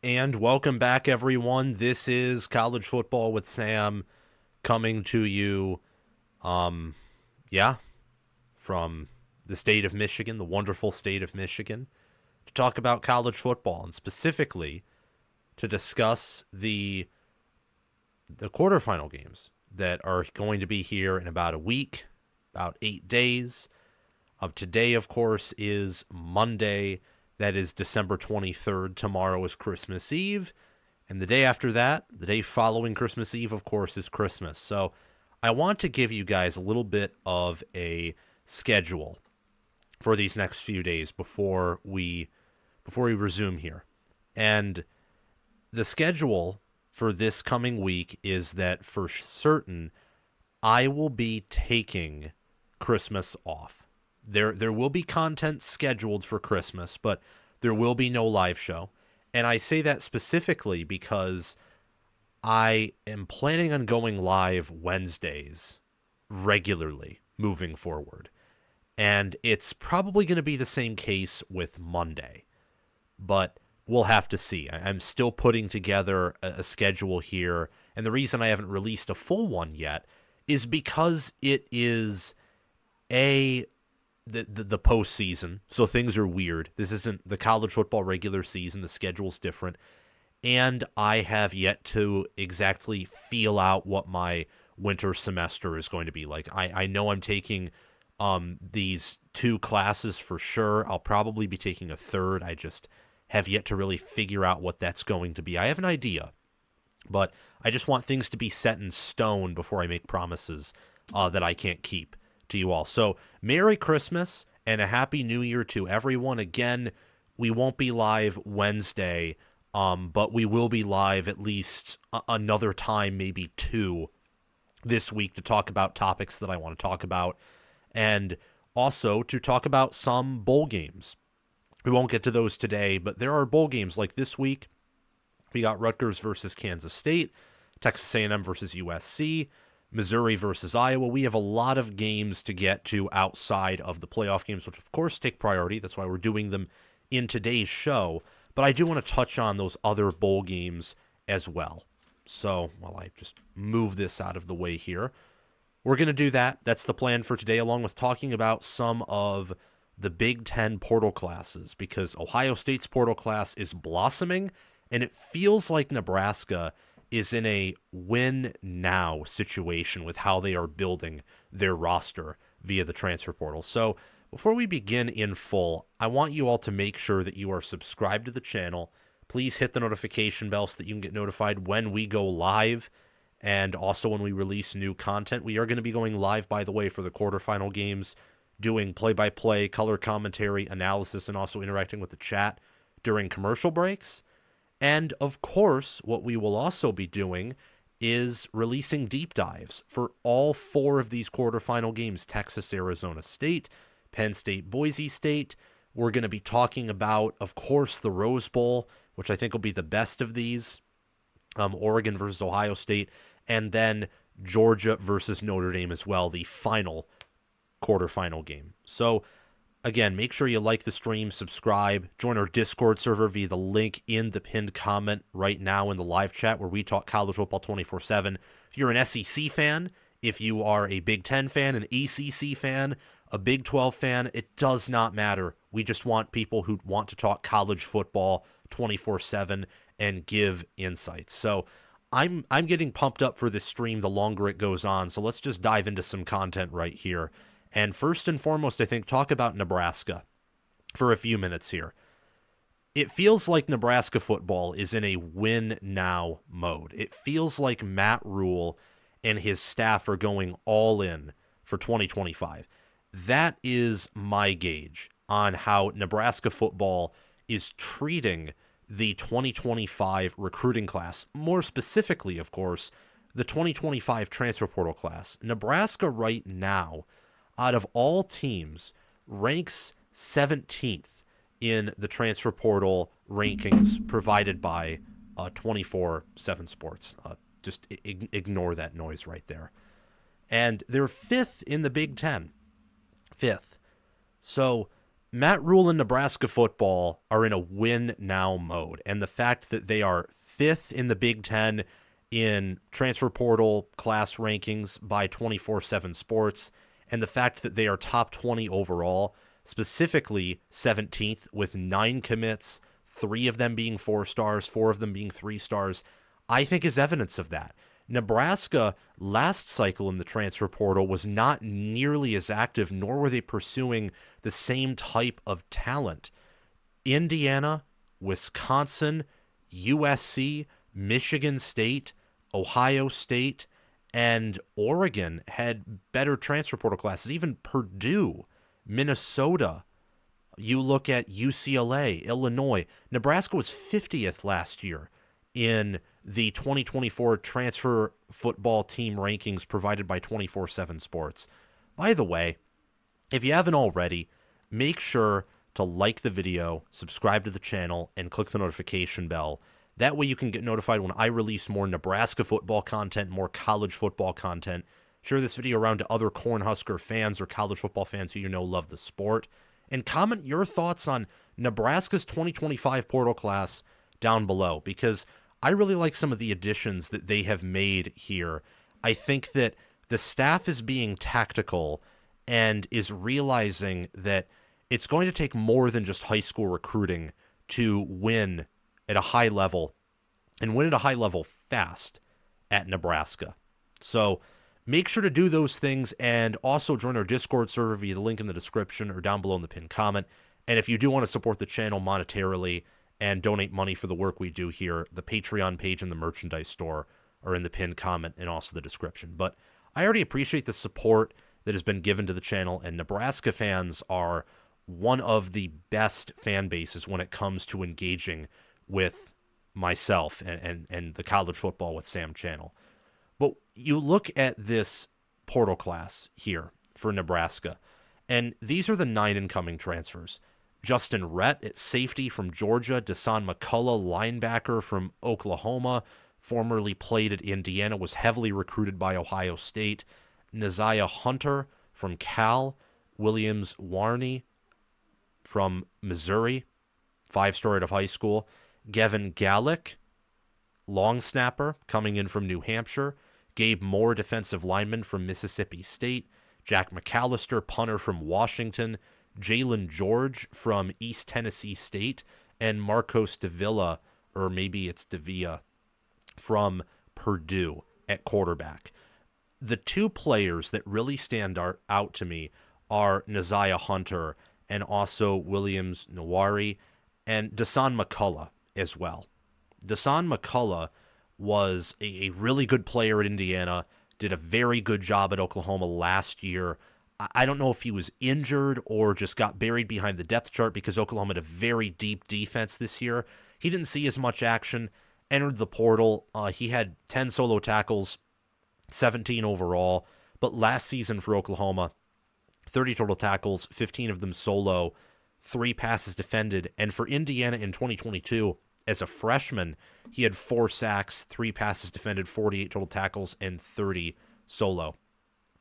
And welcome back, everyone. This is College Football with Sam coming to you, um, yeah, from the state of Michigan, the wonderful state of Michigan, to talk about college football and specifically to discuss the quarterfinal games that are going to be here in about a week, about 8 days. Today, of course, is Monday. That is December 23rd. Tomorrow is Christmas Eve. And the day after that, the day following Christmas Eve, of course, is Christmas. So I want to give you guys a little bit of a schedule for these next few days before we resume here. And the schedule for this coming week is that for certain I will be taking Christmas off. There will be content scheduled for Christmas, but there will be no live show. And I say that specifically because I am planning on going live Wednesdays regularly moving forward. And it's probably going to be the same case with Monday. But we'll have to see. I'm still putting together a schedule here. And the reason I haven't released a full one yet is because it is the postseason, so things are weird. This isn't the college football regular season. The schedule's different. And I have yet to exactly feel out what my winter semester is going to be like. I know I'm taking these 2 classes for sure. I'll probably be taking a third. I just have yet to really figure out what that's going to be. I have an idea, but I just want things to be set in stone before I make promises that I can't keep to you all. So Merry Christmas and a Happy New Year to everyone. Again, we won't be live Wednesday, but we will be live at least another time, maybe 2 this week to talk about topics that I want to talk about and also to talk about some bowl games. We won't get to those today, but there are bowl games like this week. We got Rutgers versus Kansas State, Texas A&M versus USC, Missouri versus Iowa. We have a lot of games to get to outside of the playoff games, which of course take priority. That's why we're doing them in today's show. But I do want to touch on those other bowl games as well. So while I just move this out of the way here, we're going to do that. That's the plan for today, along with talking about some of the Big Ten portal classes, because Ohio State's portal class is blossoming, and it feels like Nebraska is in a win-now situation with how they are building their roster via the transfer portal. So before we begin in full, I want you all to make sure that you are subscribed to the channel. Please hit the notification bell so that you can get notified when we go live and also when we release new content. We are going to be going live, by the way, for the quarterfinal games, doing play-by-play, color commentary, analysis, and also interacting with the chat during commercial breaks. And, of course, what we will also be doing is releasing deep dives for all 4 of these quarterfinal games: Texas, Arizona State, Penn State, Boise State. We're going to be talking about, of course, the Rose Bowl, which I think will be the best of these, Oregon versus Ohio State, and then Georgia versus Notre Dame as well, the final quarterfinal game. So, again, make sure you like the stream, subscribe, join our Discord server via the link in the pinned comment right now in the live chat where we talk college football 24/7. If you're an SEC fan, if you are a Big Ten fan, an ACC fan, a Big 12 fan, it does not matter. We just want people who want to talk college football 24/7 and give insights. So I'm getting pumped up for this stream the longer it goes on. So let's just dive into some content right here. And first and foremost, I think, talk about Nebraska for a few minutes here. It feels like Nebraska football is in a win-now mode. It feels like Matt Rule and his staff are going all in for 2025. That is my gauge on how Nebraska football is treating the 2025 recruiting class. More specifically, of course, the 2025 transfer portal class. Nebraska right now, out of all teams, ranks 17th in the transfer portal rankings provided by 24/7 Sports. Just ignore that noise right there. And they're 5th in the Big Ten. 5th. So Matt Rule and Nebraska football are in a win-now mode, and the fact that they are 5th in the Big Ten in transfer portal class rankings by 24/7 Sports, and the fact that they are top 20 overall, specifically 17th with 9 commits, 3 of them being 4 stars, 4 of them being 3 stars, I think is evidence of that. Nebraska, last cycle in the transfer portal, was not nearly as active, nor were they pursuing the same type of talent. Indiana, Wisconsin, USC, Michigan State, Ohio State, and Oregon had better transfer portal classes. Even Purdue, Minnesota. You look at UCLA, Illinois. Nebraska was 50th last year in the 2024 transfer football team rankings provided by 24/7 Sports. By the way, if you haven't already, make sure to like the video, subscribe to the channel, and click the notification bell. That way you can get notified when I release more Nebraska football content, more college football content. Share this video around to other Cornhusker fans or college football fans who you know love the sport. And comment your thoughts on Nebraska's 2025 portal class down below, because I really like some of the additions that they have made here. I think that the staff is being tactical and is realizing that it's going to take more than just high school recruiting to win at a high level, and win at a high level fast at Nebraska. So make sure to do those things, and also join our Discord server via the link in the description or down below in the pinned comment. And if you do want to support the channel monetarily and donate money for the work we do here, the Patreon page and the merchandise store are in the pinned comment and also the description. But I already appreciate the support that has been given to the channel, and Nebraska fans are one of the best fan bases when it comes to engaging with myself and the College Football with Sam channel. But you look at this portal class here for Nebraska, and these are the 9 incoming transfers. Justin Rhett at safety from Georgia, Dasan McCullough, linebacker from Oklahoma, formerly played at Indiana, was heavily recruited by Ohio State. Neziah Hunter from Cal, Williams Warney from Missouri, 5-star out of high school. Gavin Gallick, long snapper, coming in from New Hampshire. Gabe Moore, defensive lineman from Mississippi State. Jack McAllister, punter from Washington. Jalen George from East Tennessee State. And Marcos Davila, or maybe it's Davia, from Purdue at quarterback. The 2 players that really stand out to me are Neziah Hunter and also Williams Nawari and Dasan McCullough as well. Dasan McCullough was a really good player at Indiana, did a very good job at Oklahoma last year. I don't know if he was injured or just got buried behind the depth chart because Oklahoma had a very deep defense this year. He didn't see as much action, entered the portal. He had 10 solo tackles, 17 overall, but last season for Oklahoma, 30 total tackles, 15 of them solo, 3 passes defended. And for Indiana in 2022, as a freshman, he had 4 sacks, 3 passes defended, 48 total tackles, and 30 solo.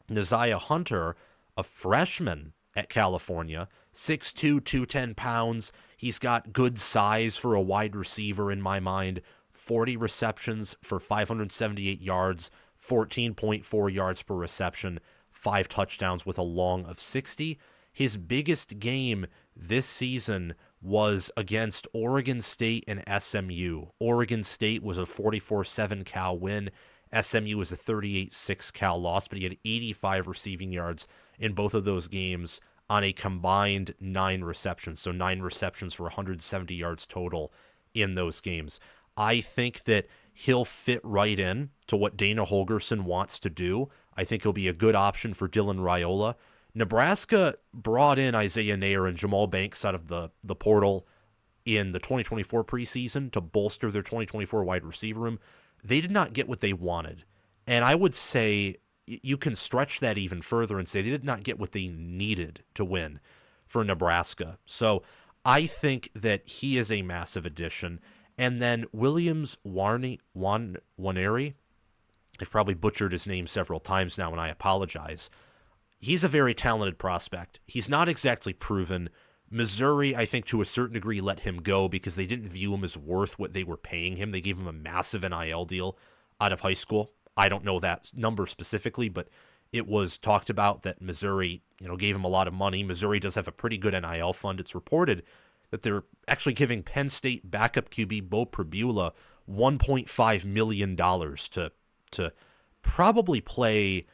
Neziah Hunter, a freshman at California, 6'2", 210 pounds. He's got good size for a wide receiver in my mind. 40 receptions for 578 yards, 14.4 yards per reception, 5 touchdowns with a long of 60. His biggest game this season was against Oregon State and SMU. Oregon State was a 44-7 Cal win. SMU was a 38-6 Cal loss, but he had 85 receiving yards in both of those games on a combined 9 receptions. So 9 receptions for 170 yards total in those games. I think that he'll fit right in to what Dana Holgorsen wants to do. I think he'll be a good option for Dylan Raiola. Nebraska brought in Isaiah Nair and Jamal Banks out of the portal in the 2024 preseason to bolster their 2024 wide receiver room. They did not get what they wanted. And I would say you can stretch that even further and say they did not get what they needed to win for Nebraska. So I think that he is a massive addition. And then Williams Waneri, I've probably butchered his name several times now, and I apologize. He's a very talented prospect. He's not exactly proven, Missouri, I think to a certain degree, let him go because they didn't view him as worth what they were paying him. They gave him a massive NIL deal out of high school. I don't know that number specifically, but it was talked about that Missouri, gave him a lot of money. Missouri does have a pretty good NIL fund. It's reported that they're actually giving Penn State backup QB Bo Pribula $1.5 million to probably play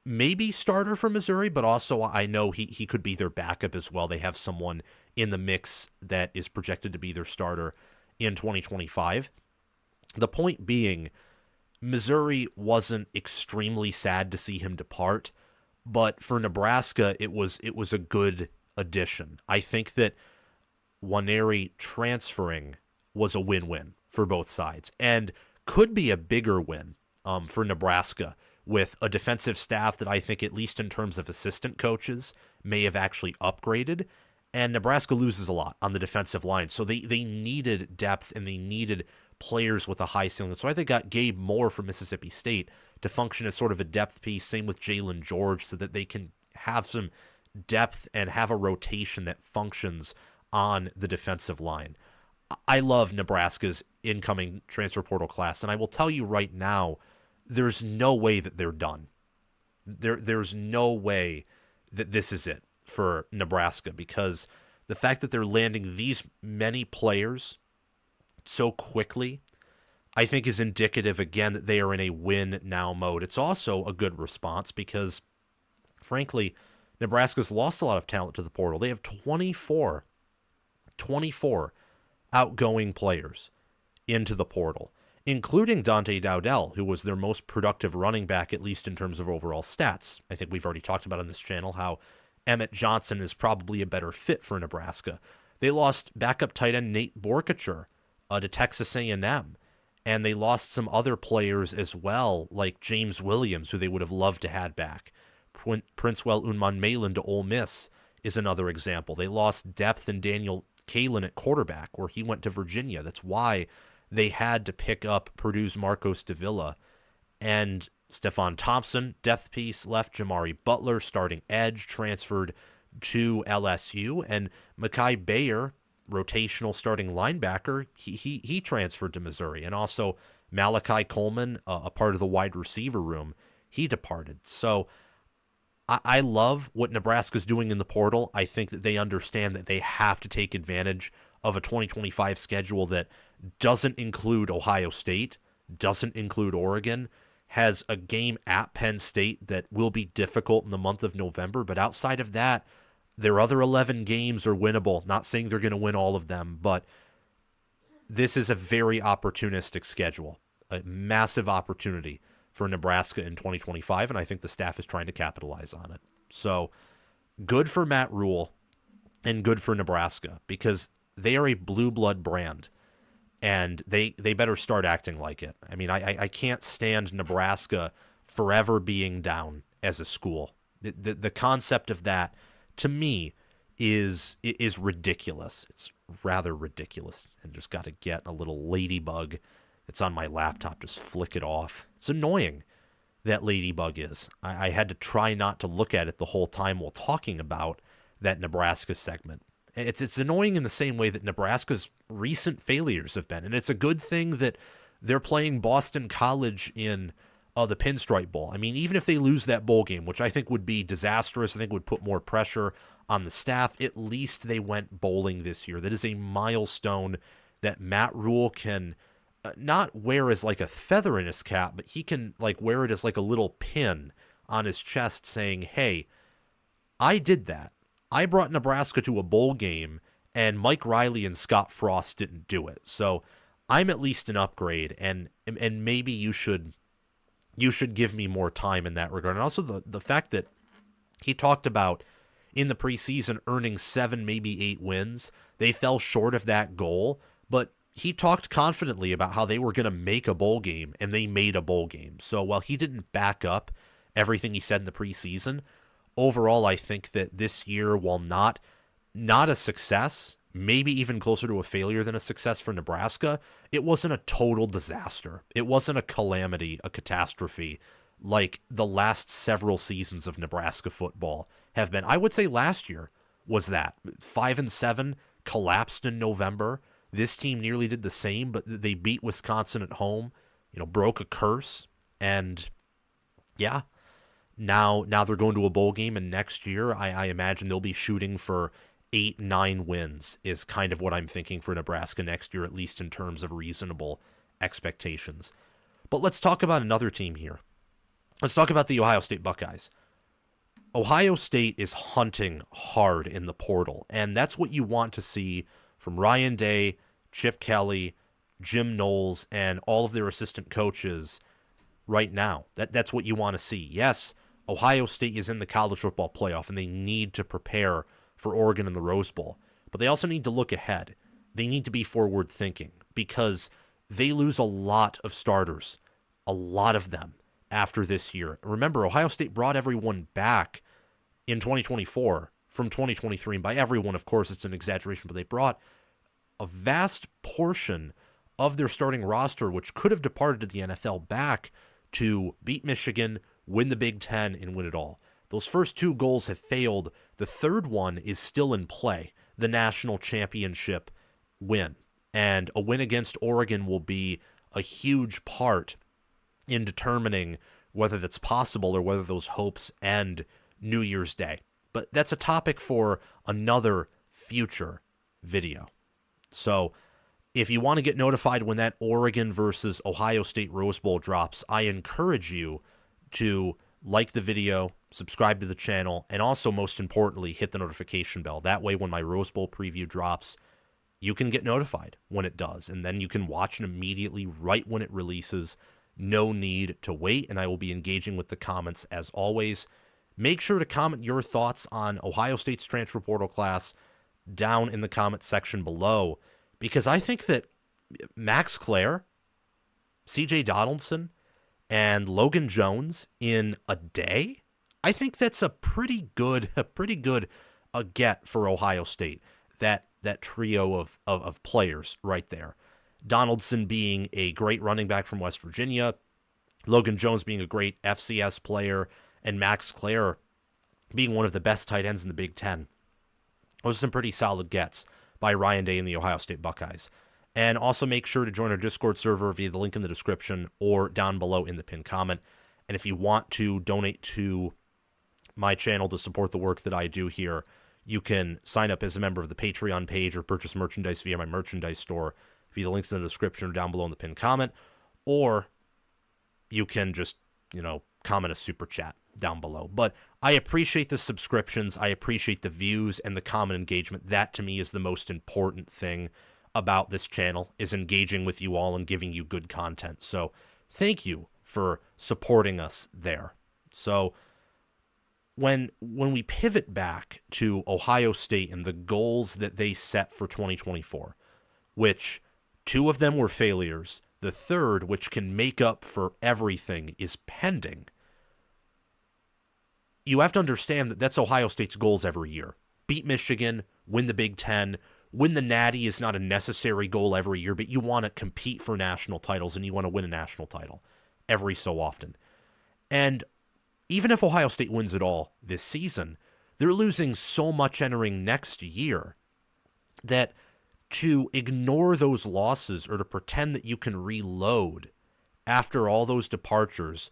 maybe starter for Missouri, but also I know he could be their backup as well. They have someone in the mix that is projected to be their starter in 2025. The point being, Missouri wasn't extremely sad to see him depart, but for Nebraska, it was a good addition. I think that Nwaneri transferring was a win-win for both sides and could be a bigger win for Nebraska with a defensive staff that I think, at least in terms of assistant coaches, may have actually upgraded. And Nebraska loses a lot on the defensive line. So they needed depth and they needed players with a high ceiling. So I think they got Gabe Moore from Mississippi State to function as sort of a depth piece. Same with Jalen George, so that they can have some depth and have a rotation that functions on the defensive line. I love Nebraska's incoming transfer portal class, and I will tell you right now, there's no way that they're done. There's no way that this is it for Nebraska, because the fact that they're landing these many players so quickly, I think is indicative, again, that they are in a win-now mode. It's also a good response because, frankly, Nebraska's lost a lot of talent to the portal. They have 24 outgoing players into the portal, including Dante Dowdell, who was their most productive running back, at least in terms of overall stats. I think we've already talked about on this channel how Emmett Johnson is probably a better fit for Nebraska. They lost backup tight end Nate Borkacher to Texas A&M, and they lost some other players as well, like James Williams, who they would have loved to have back. Princewell Unman-Malin to Ole Miss is another example. They lost depth in Daniel Kalen at quarterback, where he went to Virginia. That's why they had to pick up Purdue's Marcos Davila. And Stephon Thompson, depth piece, left. Jamari Butler, starting edge, transferred to LSU. And Mekhi Bayer, rotational starting linebacker, he transferred to Missouri. And also Malachi Coleman, a part of the wide receiver room, he departed. So I love what Nebraska's doing in the portal. I think that they understand that they have to take advantage of a 2025 schedule that doesn't include Ohio State, doesn't include Oregon, has a game at Penn State that will be difficult in the month of November. But outside of that, their other 11 games are winnable. Not saying they're going to win all of them, but this is a very opportunistic schedule, a massive opportunity for Nebraska in 2025, and I think the staff is trying to capitalize on it. So good for Matt Rule and good for Nebraska, because they are a blue blood brand, and they better start acting like it. I mean, I can't stand Nebraska forever being down as a school. The concept of that, to me, is ridiculous. It's rather ridiculous, and just got to get a little ladybug. It's on my laptop, just flick it off. It's annoying, that ladybug is. I had to try not to look at it the whole time while talking about that Nebraska segment. It's annoying in the same way that Nebraska's recent failures have been. And it's a good thing that they're playing Boston College in the Pinstripe Bowl. I mean, even if they lose that bowl game, which I think would be disastrous, I think would put more pressure on the staff, at least they went bowling this year. That is a milestone that Matt Rule can not wear as like a feather in his cap, but he can like wear it as like a little pin on his chest saying, hey, I did that. I brought Nebraska to a bowl game, and Mike Riley and Scott Frost didn't do it. So I'm at least an upgrade, and maybe you should give me more time in that regard. And also the fact that he talked about in the preseason earning 7, maybe 8 wins. They fell short of that goal, but he talked confidently about how they were going to make a bowl game, and they made a bowl game. So while he didn't back up everything he said in the preseason, overall, I think that this year, while not a success, maybe even closer to a failure than a success for Nebraska, it wasn't a total disaster. It wasn't a calamity, a catastrophe, like the last several seasons of Nebraska football have been. I would say last year was that. 5-7, collapsed in November. This team nearly did the same, but they beat Wisconsin at home, broke a curse. And yeah, now they're going to a bowl game, and next year I imagine they'll be shooting for 8-9 wins is kind of what I'm thinking for Nebraska next year, at least in terms of reasonable expectations. But let's talk about another team here. Let's talk about the Ohio State Buckeyes. Ohio State is hunting hard in the portal, and that's what you want to see from Ryan Day, Chip Kelly, Jim Knowles, and all of their assistant coaches right now. That's what you want to see. Yes, Ohio State is in the college football playoff, and they need to prepare for Oregon in the Rose Bowl. But they also need to look ahead. They need to be forward-thinking because they lose a lot of starters, a lot of them, after this year. Remember, Ohio State brought everyone back in 2024 from 2023. And by everyone, of course, it's an exaggeration, but they brought a vast portion of their starting roster, which could have departed to the NFL, back to beat Michigan, win the Big Ten, and win it all. Those first two goals have failed. The third one is still in play, the national championship win. And a win against Oregon will be a huge part in determining whether that's possible or whether those hopes end New Year's Day. But that's a topic for another future video. So if you want to get notified when that Oregon versus Ohio State Rose Bowl drops, I encourage you to like the video, subscribe to the channel, and also, most importantly, hit the notification bell. That way, when my Rose Bowl preview drops, you can get notified when it does, and then you can watch it immediately right when it releases. No need to wait, and I will be engaging with the comments as always. Make sure to comment your thoughts on Ohio State's transfer portal class down in the comment section below, because I think that Max Clare, CJ Donaldson, and Logan Jones in a day, I think that's a pretty good get for Ohio State. That trio of players right there. Donaldson being a great running back from West Virginia, Logan Jones being a great FCS player, and Max Clare being one of the best tight ends in the Big Ten. Those are some pretty solid gets by Ryan Day and the Ohio State Buckeyes. And also make sure to join our Discord server via the link in the description or down below in the pinned comment. And if you want to donate to my channel to support the work that I do here, you can sign up as a member of the Patreon page or purchase merchandise via my merchandise store via the links in the description or down below in the pinned comment. Or you can just, comment a super chat down below. But I appreciate the subscriptions. I appreciate the views and the comment engagement. That, to me, is the most important thing about this channel, is engaging with you all and giving you good content. So thank you for supporting us there. So when we pivot back to Ohio State and the goals that they set for 2024, which two of them were failures, the third, which can make up for everything, is pending, you have to understand that that's Ohio State's goals every year. Beat Michigan, win the Big Ten. Win the Natty is not a necessary goal every year, but you want to compete for national titles and you want to win a national title every so often. And even if Ohio State wins it all this season, they're losing so much entering next year that to ignore those losses or to pretend that you can reload after all those departures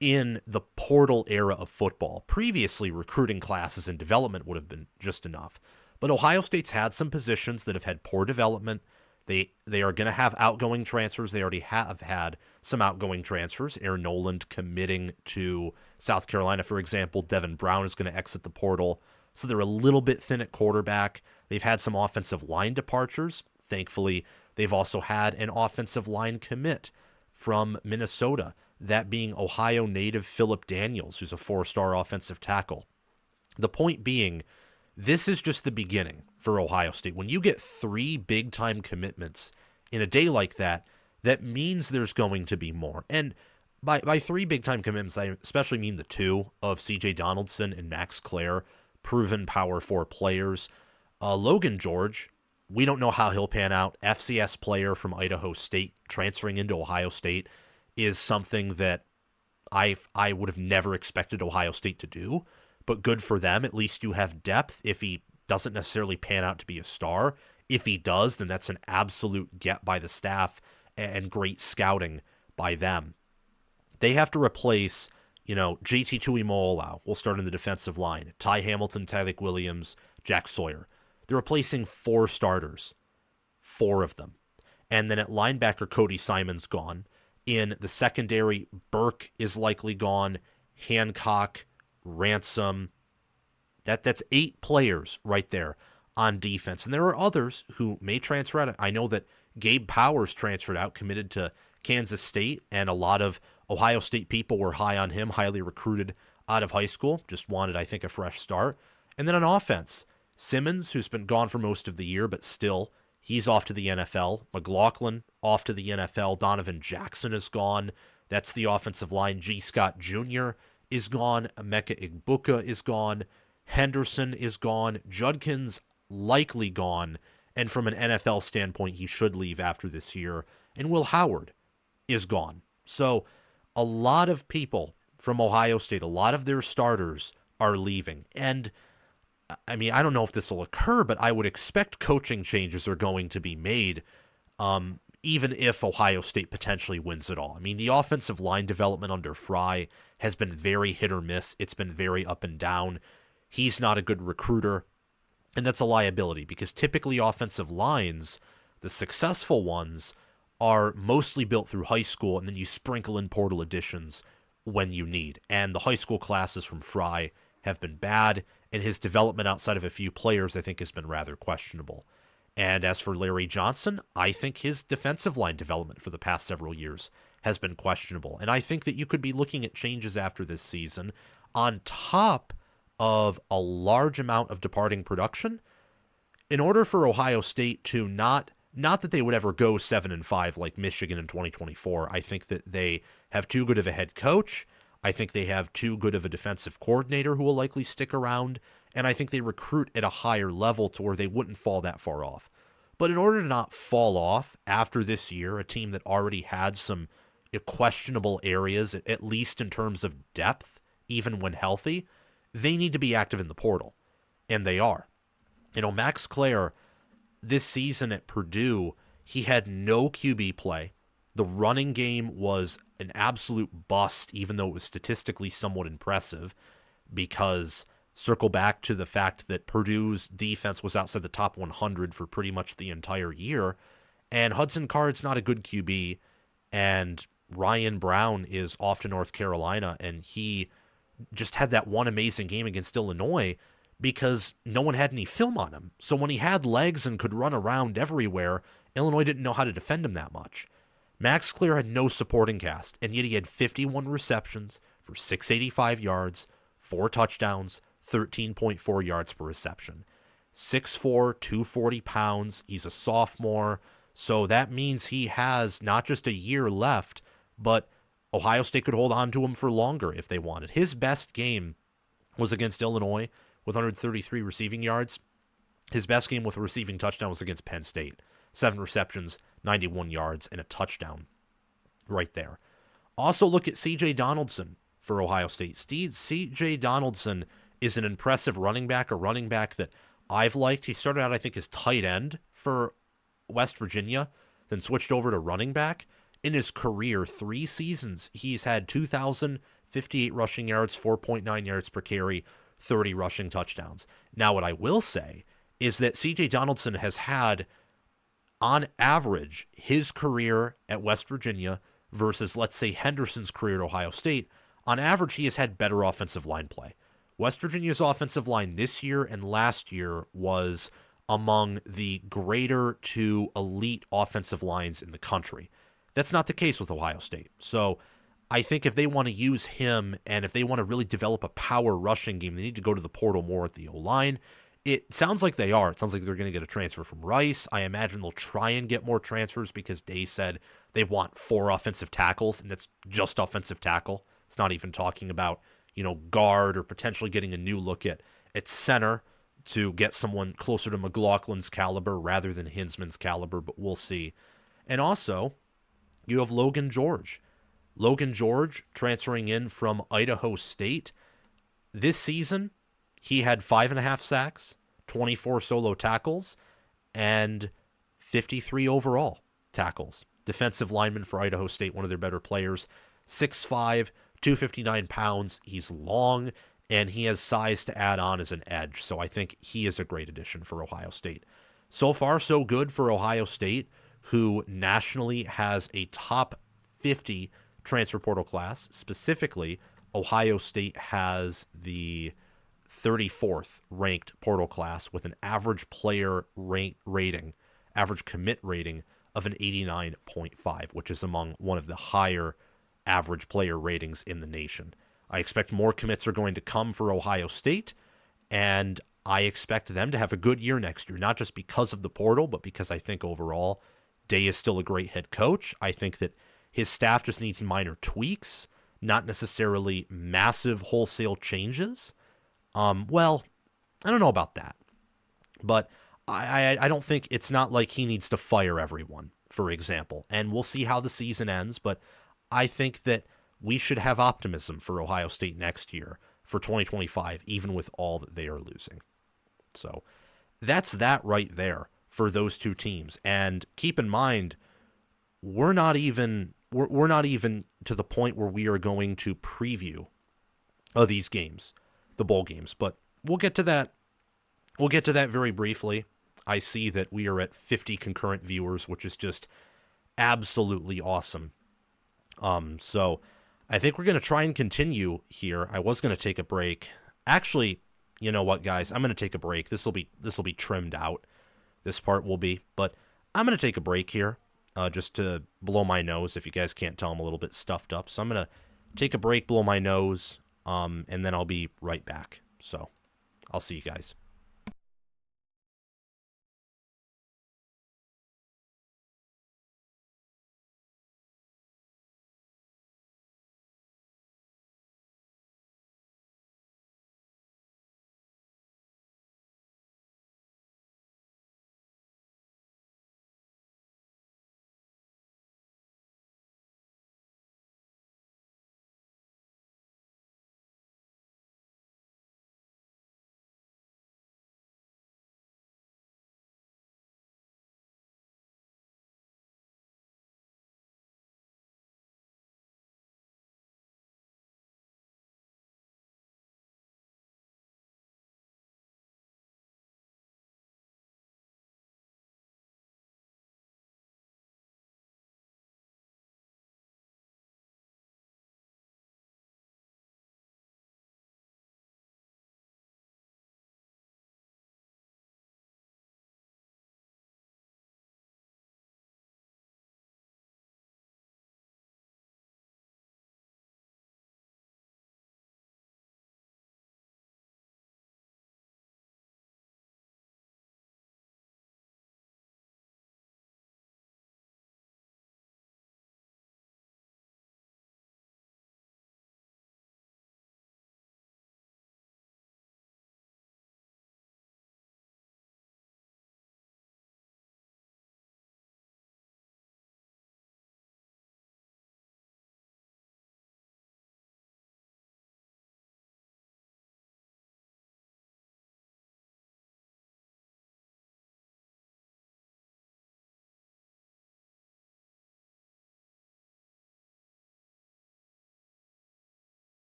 in the portal era of football. Previously, recruiting classes and development would have been just enough. But Ohio State's had some positions that have had poor development. They are going to have outgoing transfers. They already have had some outgoing transfers. Aaron Noland committing to South Carolina, for example. Devin Brown is going to exit the portal. So they're a little bit thin at quarterback. They've had some offensive line departures. Thankfully, they've also had an offensive line commit from Minnesota, that being Ohio native Phillip Daniels, who's a 4-star offensive tackle. The point being, this is just the beginning for Ohio State. When you get 3 big-time commitments in a day like that, that means there's going to be more. And by 3 big-time commitments, I especially mean the 2 of C.J. Donaldson and Max Clare, proven Power 4 players. Logan George, we don't know how he'll pan out. FCS player from Idaho State transferring into Ohio State is something that I would have never expected Ohio State to do. But good for them. At least you have depth if he doesn't necessarily pan out to be a star. If he does, then that's an absolute get by the staff and great scouting by them. They have to replace, JT Tuimoloau. We'll start in the defensive line. Ty Hamilton, Tyreek Williams, Jack Sawyer. They're replacing 4 starters. 4 of them. And then at linebacker, Cody Simon's gone. In the secondary, Burke is likely gone. Hancock, Ransom. That's 8 players right there on defense. And there are others who may transfer out. I know that Gabe Powers transferred out, committed to Kansas State, and a lot of Ohio State people were high on him, highly recruited out of high school. Just wanted, I think, a fresh start. And then on offense, Simmons, who's been gone for most of the year, but still, he's off to the NFL. McLaughlin, off to the NFL. Donovan Jackson is gone. That's the offensive line. G. Scott Jr. is gone. Emeka Egbuka is gone. Henderson is gone. Judkins likely gone. And from an NFL standpoint, he should leave after this year. And Will Howard is gone. So a lot of people from Ohio State, a lot of their starters are leaving. And I mean, I don't know if this will occur, but I would expect coaching changes are going to be made, even if Ohio State potentially wins it all. I mean, the offensive line development under Fry has been very hit or miss. It's been very up and down. He's not a good recruiter, and that's a liability because typically offensive lines, the successful ones, are mostly built through high school, and then you sprinkle in portal additions when you need. And the high school classes from Fry have been bad, and his development outside of a few players, I think, has been rather questionable. And as for Larry Johnson, I think his defensive line development for the past several years has been questionable. And I think that you could be looking at changes after this season on top of a large amount of departing production in order for Ohio State to not that they would ever go 7-5 like Michigan in 2024. I think that they have too good of a head coach. I think they have too good of a defensive coordinator who will likely stick around, and I think they recruit at a higher level to where they wouldn't fall that far off. But in order to not fall off after this year, a team that already had some questionable areas, at least in terms of depth, even when healthy, they need to be active in the portal, and they are. Max Clare, this season at Purdue, he had no QB play. The running game was an absolute bust, even though it was statistically somewhat impressive, because circle back to the fact that Purdue's defense was outside the top 100 for pretty much the entire year, and Hudson Card's not a good QB, and Ryan Brown is off to North Carolina, and he just had that one amazing game against Illinois because no one had any film on him. So when he had legs and could run around everywhere, Illinois didn't know how to defend him that much. Max Clare had no supporting cast, and yet he had 51 receptions for 685 yards, 4 touchdowns, 13.4 yards per reception. 6'4", 240 pounds. He's a sophomore, so that means he has not just a year left, but Ohio State could hold on to him for longer if they wanted. His best game was against Illinois with 133 receiving yards. His best game with a receiving touchdown was against Penn State. 7 receptions, 91 yards, and a touchdown right there. Also look at C.J. Donaldson for Ohio State. C.J. Donaldson is an impressive running back, a running back that I've liked. He started out, I think, as tight end for West Virginia, then switched over to running back. In his career, 3 seasons, he's had 2,058 rushing yards, 4.9 yards per carry, 30 rushing touchdowns. Now, what I will say is that C.J. Donaldson has had, on average, his career at West Virginia versus, let's say, Henderson's career at Ohio State, on average, he has had better offensive line play. West Virginia's offensive line this year and last year was among the greater to elite offensive lines in the country. That's not the case with Ohio State. So I think if they want to use him and if they want to really develop a power rushing game, they need to go to the portal more at the O-line. It sounds like they are. It sounds like they're going to get a transfer from Rice. I imagine they'll try and get more transfers because Day said they want 4 offensive tackles, and that's just offensive tackle. It's not even talking about, guard or potentially getting a new look at center to get someone closer to McLaughlin's caliber rather than Hinsman's caliber, but we'll see. And also, you have Logan George. Logan George transferring in from Idaho State. This season, he had 5.5 sacks, 24 solo tackles, and 53 overall tackles. Defensive lineman for Idaho State, one of their better players. 6'5", 259 pounds. He's long, and he has size to add on as an edge. So I think he is a great addition for Ohio State. So far, so good for Ohio State, who nationally has a top 50 transfer portal class. Specifically, Ohio State has the 34th ranked portal class with an average player rating, average commit rating of an 89.5, which is among one of the higher average player ratings in the nation. I expect more commits are going to come for Ohio State, and I expect them to have a good year next year, not just because of the portal, but because I think overall Day is still a great head coach. I think that his staff just needs minor tweaks, not necessarily massive wholesale changes. Well, I don't know about that, but I don't think it's not like he needs to fire everyone, for example, and we'll see how the season ends, but I think that we should have optimism for Ohio State next year, for 2025, even with all that they are losing. So that's that right there for those two teams. And keep in mind, we're not even to the point where we are going to preview these games, the bowl games, but we'll get to that. We'll get to that very briefly. I see that we are at 50 concurrent viewers, which is just absolutely awesome. So I think we're going to try and continue here. I was going to take a break. Actually, you know what, guys? I'm going to take a break. This will be trimmed out. This part will be, but I'm going to take a break here, just to blow my nose. If you guys can't tell, I'm a little bit stuffed up, so I'm going to take a break, blow my nose, and then I'll be right back. So I'll see you guys.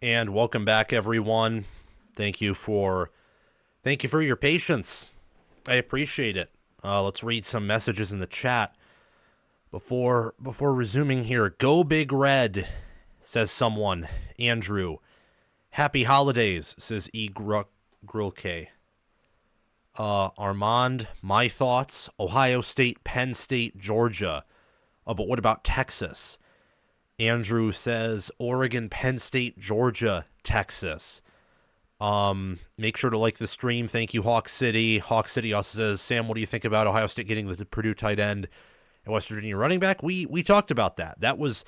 And welcome back, everyone. Thank you for your patience. I appreciate it. Let's read some messages in the chat before resuming here. Go Big Red, says someone. Andrew. Happy holidays, says Grilke. Armand, my thoughts, Ohio State, Penn State, Georgia. But what about Texas? Andrew says Oregon, Penn State, Georgia, Texas. Make sure to like the stream. Thank you, Hawk City. Hawk City also says, Sam, what do you think about Ohio State getting the Purdue tight end and West Virginia running back? We talked about that. That was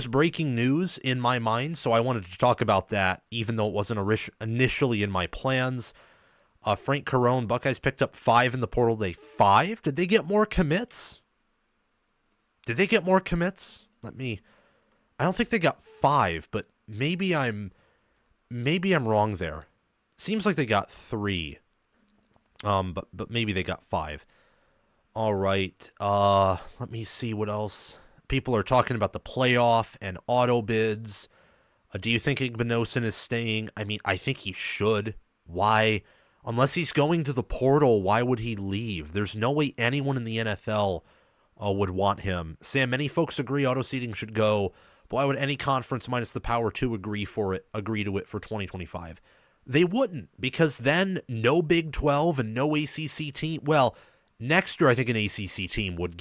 breaking news in my mind, so I wanted to talk about that, even though it wasn't initially in my plans. Frank Carone, Buckeyes picked up 5 in the portal day. 5? Did they get more commits? I don't think they got 5, but maybe I'm wrong there. Seems like they got 3. But maybe they got 5. All right. Let me see what else. People are talking about the playoff and auto bids. Do you think Igbinosun is staying? I mean, I think he should. Why? Unless he's going to the portal, why would he leave? There's no way anyone in the NFL would want him. Sam, many folks agree auto seating should go. But why would any conference minus the Power 2 agree to it for 2025? They wouldn't, because then no Big 12 and no ACC team. Well, next year I think an ACC team would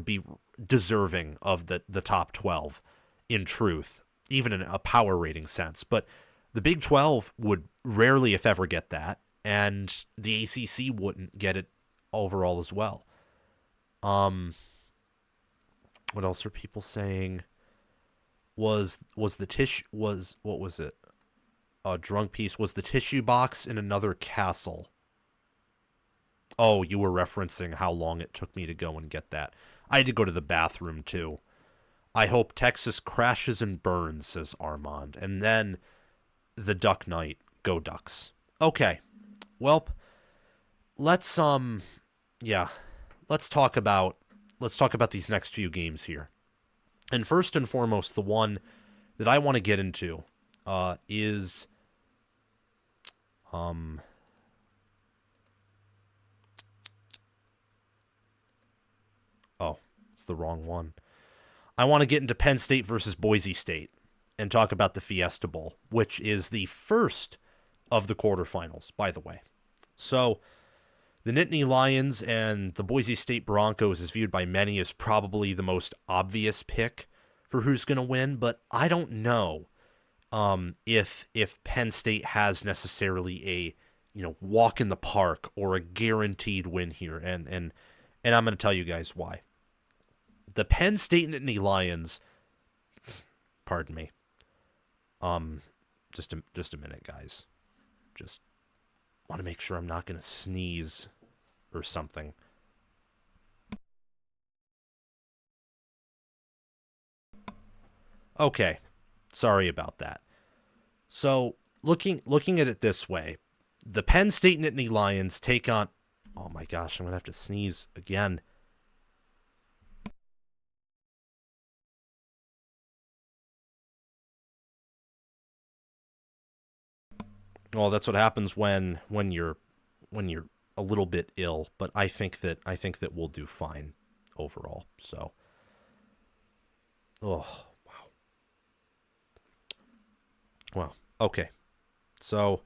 be deserving of the top 12 in truth, even in a power rating sense. But the Big 12 would rarely, if ever, get that, and the ACC wouldn't get it overall as well. What else are people saying? Was the tissue what was it? A drunk piece. Was the tissue box in another castle? Oh, you were referencing how long it took me to go and get that. I had to go to the bathroom too. I hope Texas crashes and burns, says Armand. And then the Duck Knight. Go Ducks. Okay. Well, let's talk about these next few games here. And first and foremost, the one that I want to get into is it's the wrong one. I want to get into Penn State versus Boise State and talk about the Fiesta Bowl, which is the first of the quarterfinals, by the way. So the Nittany Lions and the Boise State Broncos is viewed by many as probably the most obvious pick for who's going to win, but I don't know if Penn State has necessarily a walk in the park or a guaranteed win here, and I'm going to tell you guys why. The Penn State Nittany Lions, pardon me, just a minute, guys, just want to make sure I'm not going to sneeze or something. Okay, sorry about that. So, looking at it this way, the Penn State Nittany Lions take on... Oh my gosh, I'm going to have to sneeze again. Well, that's what happens when you're a little bit ill, but I think that we'll do fine overall. So, wow. Okay. So,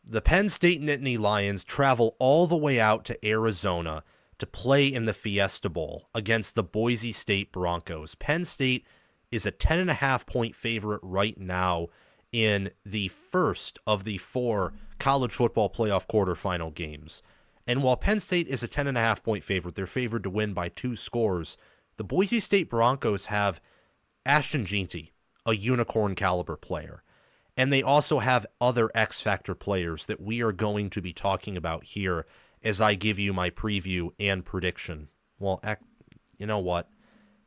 the Penn State Nittany Lions travel all the way out to Arizona to play in the Fiesta Bowl against the Boise State Broncos. Penn State is a 10.5-point favorite right now in the first of the 4 college football playoff quarterfinal games. And while Penn State is a 10.5-point favorite, they're favored to win by 2 scores. The Boise State Broncos have Ashton Jeanty, a unicorn caliber player. And they also have other X-Factor players that we are going to be talking about here as I give you my preview and prediction. Well, you know what?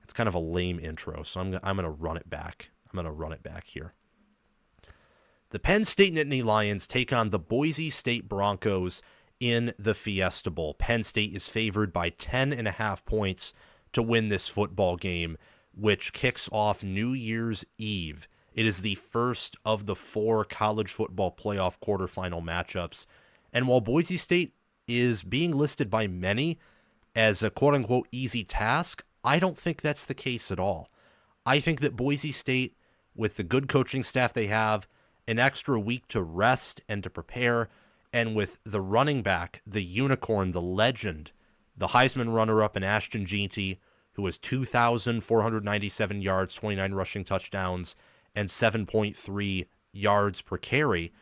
It's kind of a lame intro, so I'm going to run it back. Here. The Penn State Nittany Lions take on the Boise State Broncos in the Fiesta Bowl. Penn State is favored by 10.5 points to win this football game, which kicks off New Year's Eve. It is the first of the 4 college football playoff quarterfinal matchups. And while Boise State is being listed by many as a quote-unquote easy task, I don't think that's the case at all. I think that Boise State, with the good coaching staff they have, an extra week to rest and to prepare, and with the running back, the unicorn, the legend, the Heisman runner-up in Ashton Jeanty, who has 2,497 yards, 29 rushing touchdowns, and 7.3 yards per carry,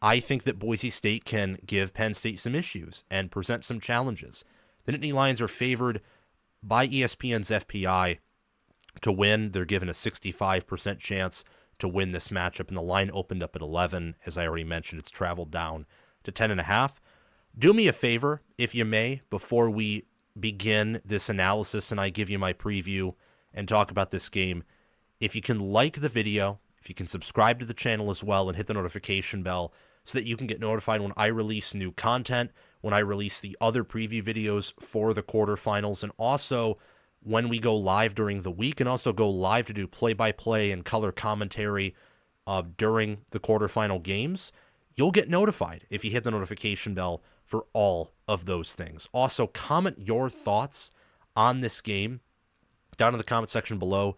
I think that Boise State can give Penn State some issues and present some challenges. The Nittany Lions are favored by ESPN's FPI to win. They're given a 65% chance to win this matchup, and the line opened up at 11. As I already mentioned, it's traveled down to 10.5. Do me a favor, if you may, before we begin this analysis and I give you my preview and talk about this game. If you can like the video, if you can subscribe to the channel as well and hit the notification bell so that you can get notified when I release new content, when I release the other preview videos for the quarterfinals, and also when we go live during the week, and also go live to do play-by-play and color commentary during the quarterfinal games, you'll get notified if you hit the notification bell for all of those things. Also, comment your thoughts on this game down in the comment section below,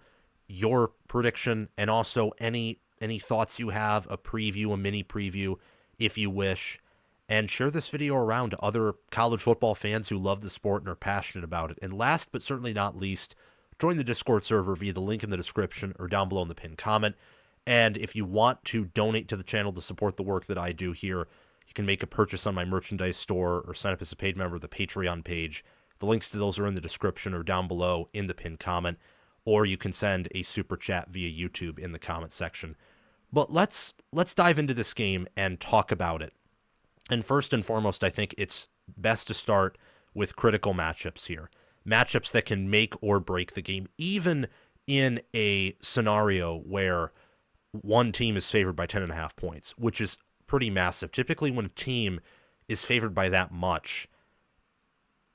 your prediction, and also any thoughts you have, a preview, a mini preview, if you wish. And share this video around to other college football fans who love the sport and are passionate about it. And last but certainly not least, join the Discord server via the link in the description or down below in the pinned comment. And if you want to donate to the channel to support the work that I do here, you can make a purchase on my merchandise store or sign up as a paid member of the Patreon page. The links to those are in the description or down below in the pinned comment. Or you can send a super chat via YouTube in the comment section. But let's dive into this game and talk about it. And first and foremost, I think it's best to start with critical matchups here. Matchups that can make or break the game, even in a scenario where one team is favored by 10.5 points, which is pretty massive. Typically, when a team is favored by that much,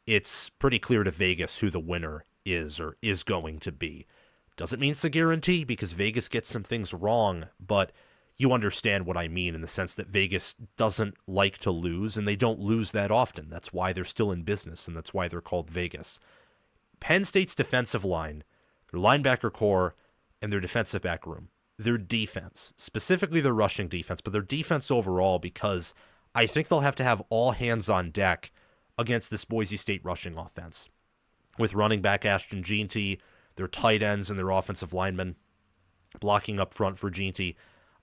it's pretty clear to Vegas who the winner is or is going to be. Doesn't mean it's a guarantee, because Vegas gets some things wrong, but you understand what I mean in the sense that Vegas doesn't like to lose, and they don't lose that often. That's why they're still in business, and that's why they're called Vegas. Penn State's defensive line, their linebacker core, and their defensive back room, their defense, specifically their rushing defense, but their defense overall, because I think they'll have to have all hands on deck against this Boise State rushing offense. With running back Ashton Jeanty, their tight ends and their offensive linemen blocking up front for Jeanty,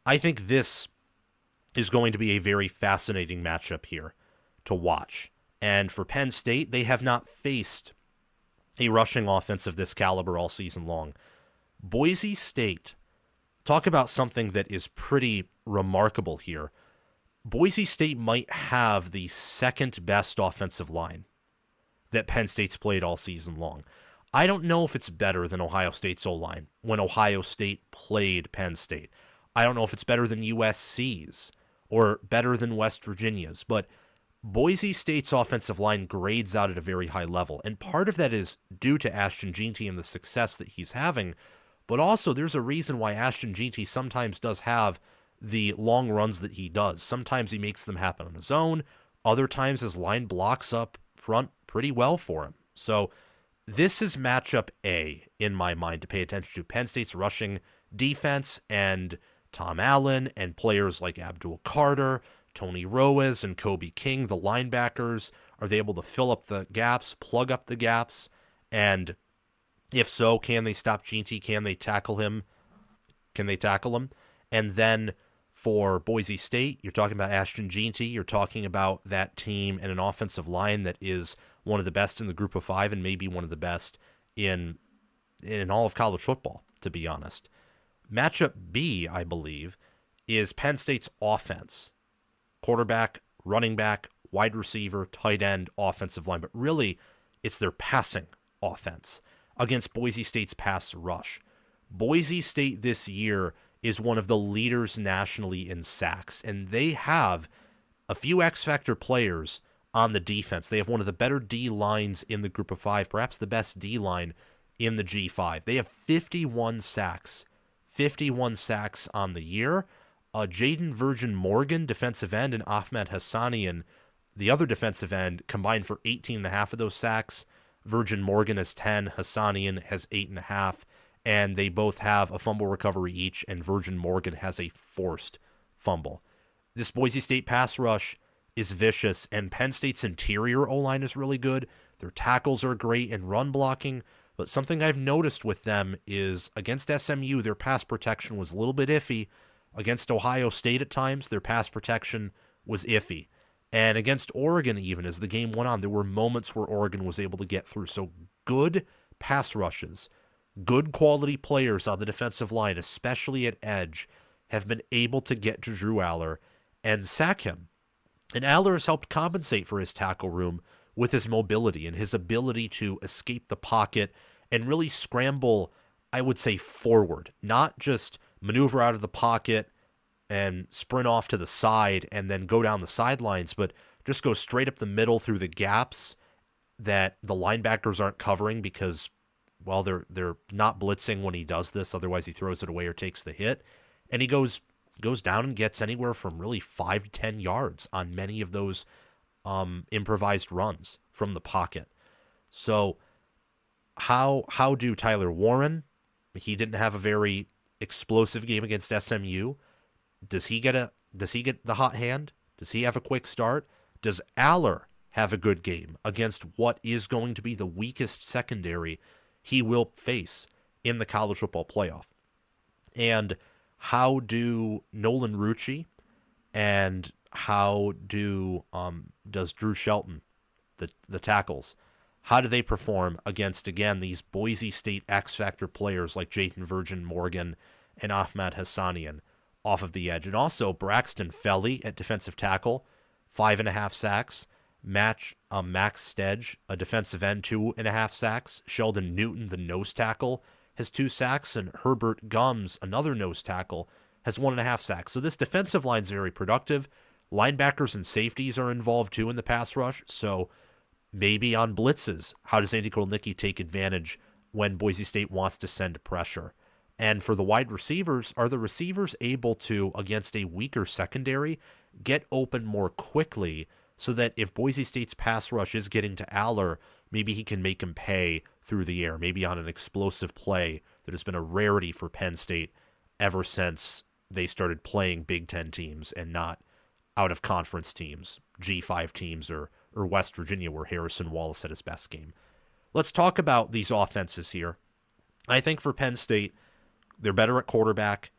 I think this is going to be a very fascinating matchup here to watch. And for Penn State, they have not faced a rushing offense of this caliber all season long. Boise State, talk about something that is pretty remarkable here. Boise State might have the second best offensive line that Penn State's played all season long. I don't know if it's better than Ohio State's O-line when Ohio State played Penn State. I don't know if it's better than USC's or better than West Virginia's, but Boise State's offensive line grades out at a very high level, and part of that is due to Ashton Jeanty and the success that he's having, but also there's a reason why Ashton Jeanty sometimes does have the long runs that he does. Sometimes he makes them happen on his own, other times his line blocks up front pretty well for him. So this is matchup A, in my mind, to pay attention to. Penn State's rushing defense and Tom Allen and players like Abdul Carter, Tony Roas, and Kobe King, the linebackers. Are they able to fill up the gaps, plug up the gaps? And if so, can they stop Jeanty? Can they tackle him? And then for Boise State, you're talking about Ashton Jeanty. You're talking about that team and an offensive line that is one of the best in the group of five and maybe one of the best in all of college football, to be honest. Matchup B, I believe, is Penn State's offense. Quarterback, running back, wide receiver, tight end, offensive line. But really, it's their passing offense against Boise State's pass rush. Boise State this year is one of the leaders nationally in sacks, and they have a few X-factor players on the defense. They have one of the better D-lines in the group of five, perhaps the best D-line in the G5. They have 51 sacks. 51 sacks on the year. Jaden Virgin Morgan, defensive end, and Ahmed Hassanian, the other defensive end, combined for 18.5 of those sacks. Virgin Morgan has 10, Hassanian has 8.5, and they both have a fumble recovery each, and Virgin Morgan has a forced fumble. This Boise State pass rush is vicious, and Penn State's interior O-line is really good. Their tackles are great in run blocking, but something I've noticed with them is against SMU, their pass protection was a little bit iffy. Against Ohio State at times, their pass protection was iffy. And against Oregon, even as the game went on, there were moments where Oregon was able to get through. So good pass rushes, good quality players on the defensive line, especially at edge, have been able to get to Drew Aller and sack him. And Aller has helped compensate for his tackle room with his mobility and his ability to escape the pocket and really scramble, I would say, forward, not just maneuver out of the pocket and sprint off to the side and then go down the sidelines, but just go straight up the middle through the gaps that the linebackers aren't covering because, well, they're not blitzing when he does this. Otherwise, he throws it away or takes the hit. And he goes down and gets anywhere from really 5 to 10 yards on many of those improvised runs from the pocket. So how do Tyler Warren? He didn't have a very explosive game against SMU. Does he get the hot hand? Does he have a quick start? Does Aller have a good game against what is going to be the weakest secondary he will face in the college football playoff? And how do Nolan Rucci and how does Drew Shelton, the tackles, how do they perform against, again, these Boise State X-Factor players like Jaden Virgin Morgan and Ahmed Hassanian off of the edge? And also Braxton Felly at defensive tackle, 5.5 sacks. Max Stedge, a defensive end, 2.5 sacks. Sheldon Newton, the nose tackle, has 2 sacks. And Herbert Gums, another nose tackle, has 1.5 sacks. So this defensive line is very productive. Linebackers and safeties are involved too in the pass rush. So maybe on blitzes, how does Andy Kotelnicki take advantage when Boise State wants to send pressure? And for the wide receivers, are the receivers able to, against a weaker secondary, get open more quickly so that if Boise State's pass rush is getting to Aller, maybe he can make him pay through the air, maybe on an explosive play that has been a rarity for Penn State ever since they started playing Big Ten teams and not out-of-conference teams, G5 teams, or West Virginia, where Harrison Wallace had his best game. Let's talk about these offenses here. I think for Penn State, they're better at quarterback,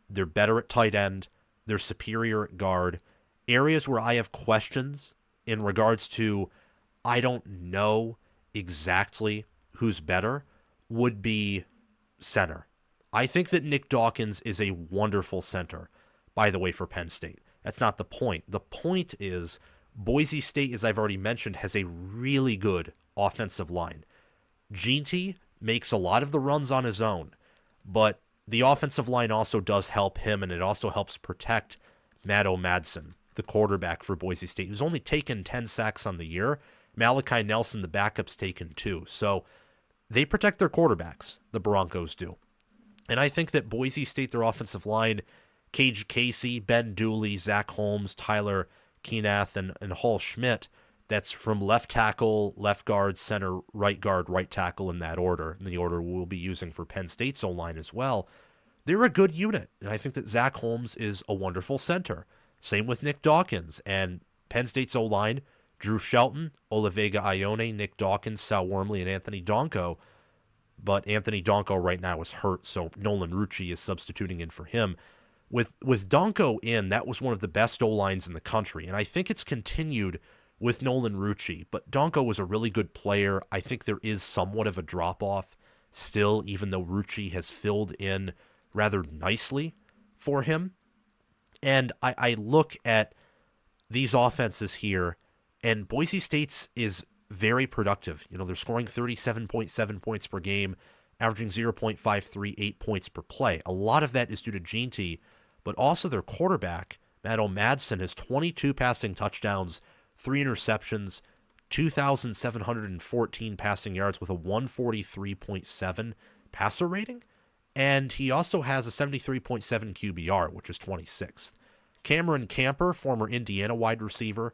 they're better at tight end, they're superior at guard. Areas where I have questions in regards to I don't know exactly who's better would be center. I think that Nick Dawkins is a wonderful center, by the way, for Penn State. That's not the point. The point is Boise State, as I've already mentioned, has a really good offensive line. Jeanty makes a lot of the runs on his own, but the offensive line also does help him, and it also helps protect Matto Madsen, the quarterback for Boise State, who's only taken 10 sacks on the year. Malachi Nelson, the backup's taken 2. So they protect their quarterbacks, the Broncos do. And I think that Boise State, their offensive line, Cage Casey, Ben Dooley, Zach Holmes, Tyler Keenath, and Hall Schmidt, that's from left tackle, left guard, center, right guard, right tackle in that order, in the order we'll be using for Penn State's O-line as well. They're a good unit, and I think that Zach Holmes is a wonderful center. Same with Nick Dawkins, and Penn State's O-line, Drew Shelton, Olivega Ione, Nick Dawkins, Sal Wormley, and Anthony Donko. But Anthony Donko right now is hurt, so Nolan Rucci is substituting in for him. With Donko in, that was one of the best O-lines in the country, and I think it's continued with Nolan Rucci. But Donko was a really good player. I think there is somewhat of a drop-off still, even though Rucci has filled in rather nicely for him. And I look at these offenses here, and Boise State's is very productive. You know, they're scoring 37.7 points per game, averaging 0.538 points per play. A lot of that is due to Jeanty, but also their quarterback, Matto Madsen, has 22 passing touchdowns, 3 interceptions, 2,714 passing yards with a 143.7 passer rating. And he also has a 73.7 QBR, which is 26th. Cameron Camper, former Indiana wide receiver,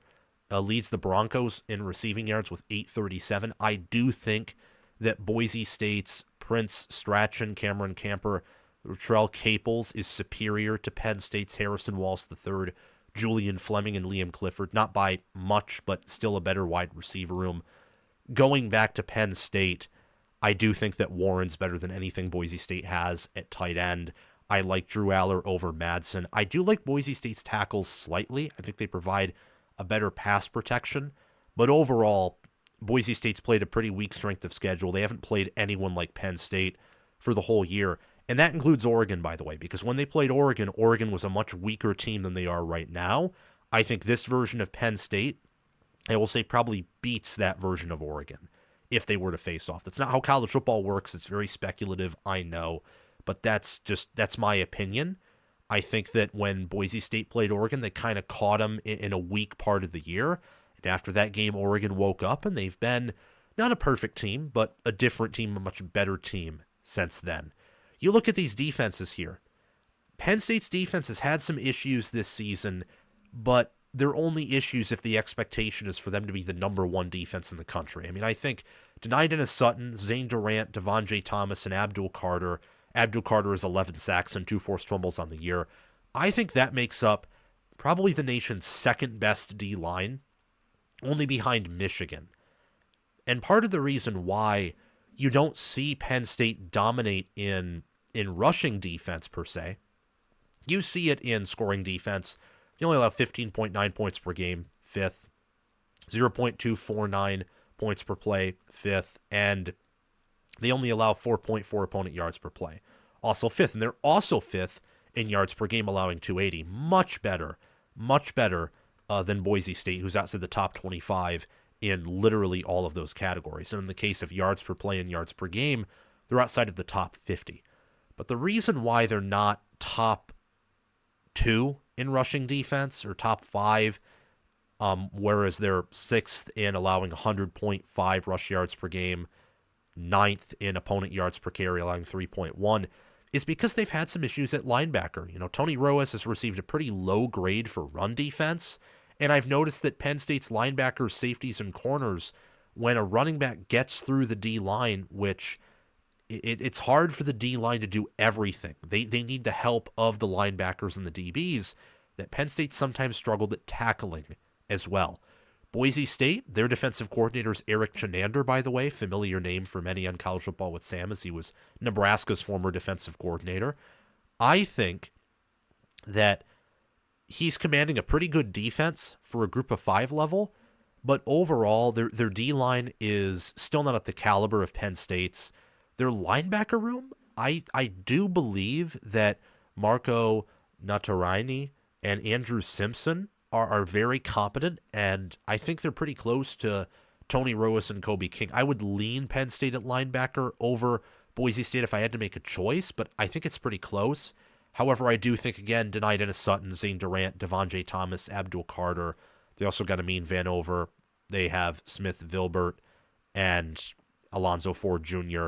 leads the Broncos in receiving yards with 837. I do think that Boise State's Prince Strachan, Cameron Camper, Latrell Caples is superior to Penn State's Harrison Walsh III, Julian Fleming, and Liam Clifford. Not by much, but still a better wide receiver room. Going back to Penn State, I do think that Warren's better than anything Boise State has at tight end. I like Drew Aller over Madsen. I do like Boise State's tackles slightly. I think they provide a better pass protection. But overall, Boise State's played a pretty weak strength of schedule. They haven't played anyone like Penn State for the whole year. And that includes Oregon, by the way, because when they played Oregon, Oregon was a much weaker team than they are right now. I think this version of Penn State, I will say, probably beats that version of Oregon if they were to face off. That's not how college football works. It's very speculative, I know, but that's my opinion. I think that when Boise State played Oregon, they kind of caught them in a weak part of the year. And after that game, Oregon woke up, and they've been not a perfect team, but a different team, a much better team since then. You look at these defenses here. Penn State's defense has had some issues this season, but they're only issues if the expectation is for them to be the number one defense in the country. I mean, I think Denai Dennis-Sutton, Zane Durant, Devon J. Thomas, and Abdul Carter. Abdul Carter has 11 sacks and 2 forced fumbles on the year. I think that makes up probably the nation's second best D-line, only behind Michigan. And part of the reason why you don't see Penn State dominate in rushing defense per se, you see it in scoring defense. You only allow 15.9 points per game, 5th. 0.249 points per play, 5th. And they only allow 4.4 opponent yards per play, also 5th. And they're also 5th in yards per game, allowing 280. Much better than Boise State, who's outside the top 25 in literally all of those categories. And in the case of yards per play and yards per game, they're outside of the top 50. But the reason why they're not top 2 in rushing defense or top 5, whereas they're 6th in allowing 100.5 rush yards per game, 9th in opponent yards per carry, allowing 3.1, is because they've had some issues at linebacker. You know, Tony Roas has received a pretty low grade for run defense, and I've noticed that Penn State's linebackers, safeties, and corners, when a running back gets through the D-line, which it's hard for the D-line to do everything. They need the help of the linebackers and the DBs, that Penn State sometimes struggled at tackling as well. Boise State, their defensive coordinator is Eric Chenander, by the way, familiar name for many on College Football with Sam, as he was Nebraska's former defensive coordinator. I think that he's commanding a pretty good defense for a group of 5 level, but overall, their D-line is still not at the caliber of Penn State's. Their linebacker room, I do believe that Marco Nataraini and Andrew Simpson are very competent, and I think they're pretty close to Tony Roas and Kobe King. I would lean Penn State at linebacker over Boise State if I had to make a choice, but I think it's pretty close. However, I do think, again, Denai Dennis-Sutton, Zane Durant, Devon J. Thomas, Abdul Carter. They also got Amin Vanover. They have Smith Vilbert and Alonzo Ford Jr.,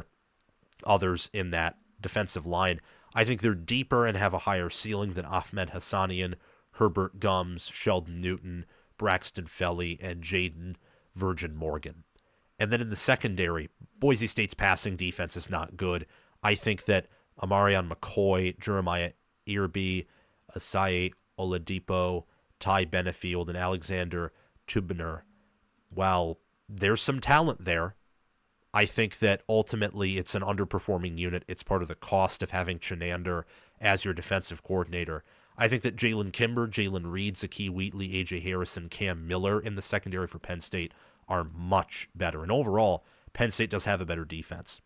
others in that defensive line. I think they're deeper and have a higher ceiling than Ahmed Hassanian, Herbert Gums, Sheldon Newton, Braxton Felly, and Jaden Virgin Morgan. And then in the secondary, Boise State's passing defense is not good. I think that Amarion McCoy, Jeremiah Irby, Asai Oladipo, Ty Benefield, and Alexander Tubner, while there's some talent there, I think that ultimately it's an underperforming unit. It's part of the cost of having Chenander as your defensive coordinator. I think that Jalen Kimber, Jalen Reed, Zakee Wheatley, A.J. Harrison, Cam Miller in the secondary for Penn State are much better. And overall, Penn State does have a better defense.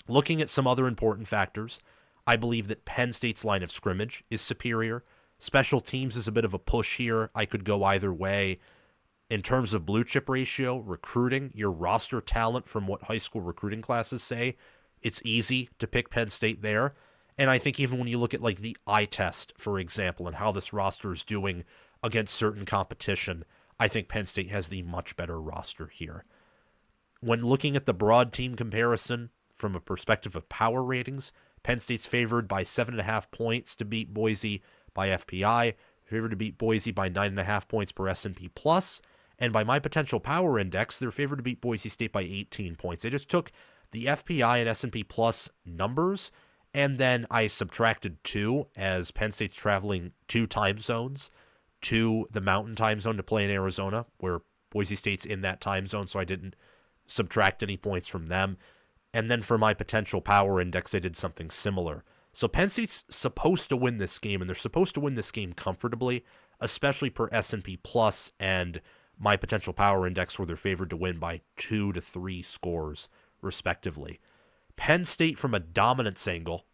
Looking at some other important factors, I believe that Penn State's line of scrimmage is superior. Special teams is a bit of a push here. I could go either way. In terms of blue chip ratio, recruiting, your roster talent from what high school recruiting classes say, it's easy to pick Penn State there. And I think even when you look at like the eye test, for example, and how this roster is doing against certain competition, I think Penn State has the much better roster here. When looking at the broad team comparison from a perspective of power ratings, Penn State's favored by 7.5 points to beat Boise by FPI, favored to beat Boise by 9.5 points per S&P Plus, and by my potential power index, they're favored to beat Boise State by 18 points. I just took the FPI and S&P Plus numbers, and then I subtracted 2 as Penn State's traveling 2 time zones to the Mountain Time Zone to play in Arizona, where Boise State's in that time zone, so I didn't subtract any points from them. And then for my potential power index, I did something similar. So Penn State's supposed to win this game, and they're supposed to win this game comfortably, especially per S&P Plus and my potential power index, where they're favored to win by 2 to 3 scores, respectively. Penn State, from a dominance angle,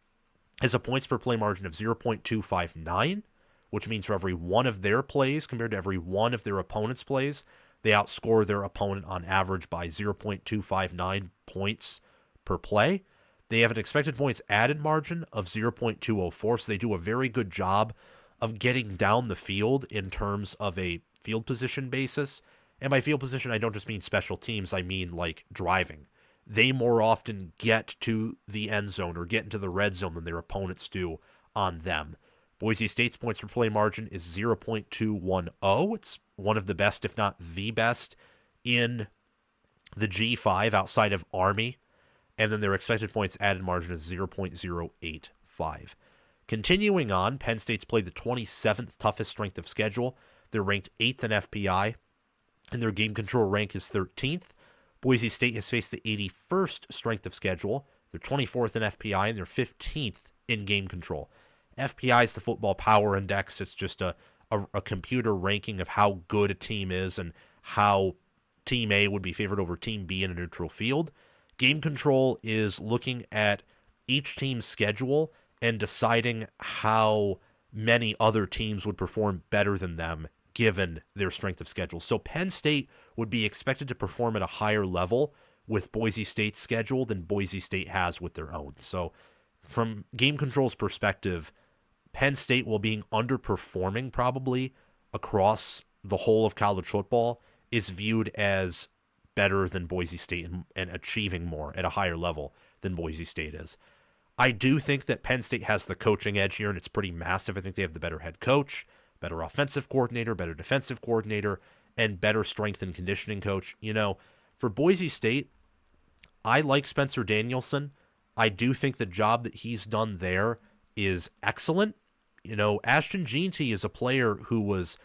has a points per play margin of 0.259, which means for every one of their plays compared to every one of their opponent's plays, they outscore their opponent on average by 0.259 points per play. They have an expected points added margin of 0.204, so they do a very good job of getting down the field in terms of a field position basis. And by field position, I don't just mean special teams, I mean like driving. They more often get to the end zone or get into the red zone than their opponents do on them. Boise State's points per play margin is 0.210. It's one of the best, if not the best, in the G5 outside of Army. And then their expected points added margin is 0.085. Continuing on, Penn State's played the 27th toughest strength of schedule. They're ranked 8th in FPI, and their game control rank is 13th. Boise State has faced the 81st strength of schedule. They're 24th in FPI, and they're 15th in game control. FPI is the football power index. It's just a computer ranking of how good a team is and how Team A would be favored over Team B in a neutral field. Game control is looking at each team's schedule and deciding how many other teams would perform better than them given their strength of schedule. So Penn State would be expected to perform at a higher level with Boise State's schedule than Boise State has with their own. So from game control's perspective, Penn State, while being underperforming probably across the whole of college football, is viewed as better than Boise State and achieving more at a higher level than Boise State is. I do think that Penn State has the coaching edge here, and it's pretty massive. I think they have the better head coach, better offensive coordinator, better defensive coordinator, and better strength and conditioning coach. You know, for Boise State, I like Spencer Danielson. I do think the job that he's done there is excellent. You know, Ashton Jeanty is a player who was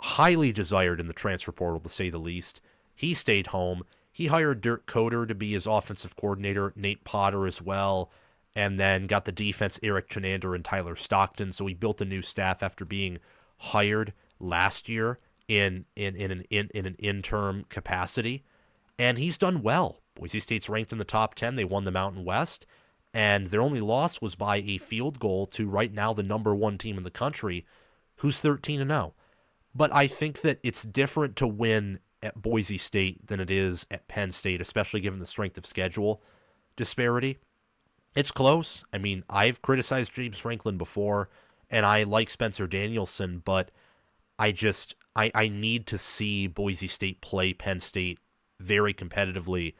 highly desired in the transfer portal, to say the least. He stayed home. He hired Dirk Coder to be his offensive coordinator, Nate Potter as well, and then got the defense Eric Chenander and Tyler Stockton. So he built a new staff after being hired last year in an interim capacity, and he's done well. Boise State's ranked in the top 10. They won the Mountain West, and their only loss was by a field goal to right now the number 1 team in the country, who's 13-0. But I think that it's different to win at Boise State than it is at Penn State, especially given the strength of schedule disparity. It's close. I mean, I've criticized James Franklin before, and I like Spencer Danielson, but I need to see Boise State play Penn State very competitively,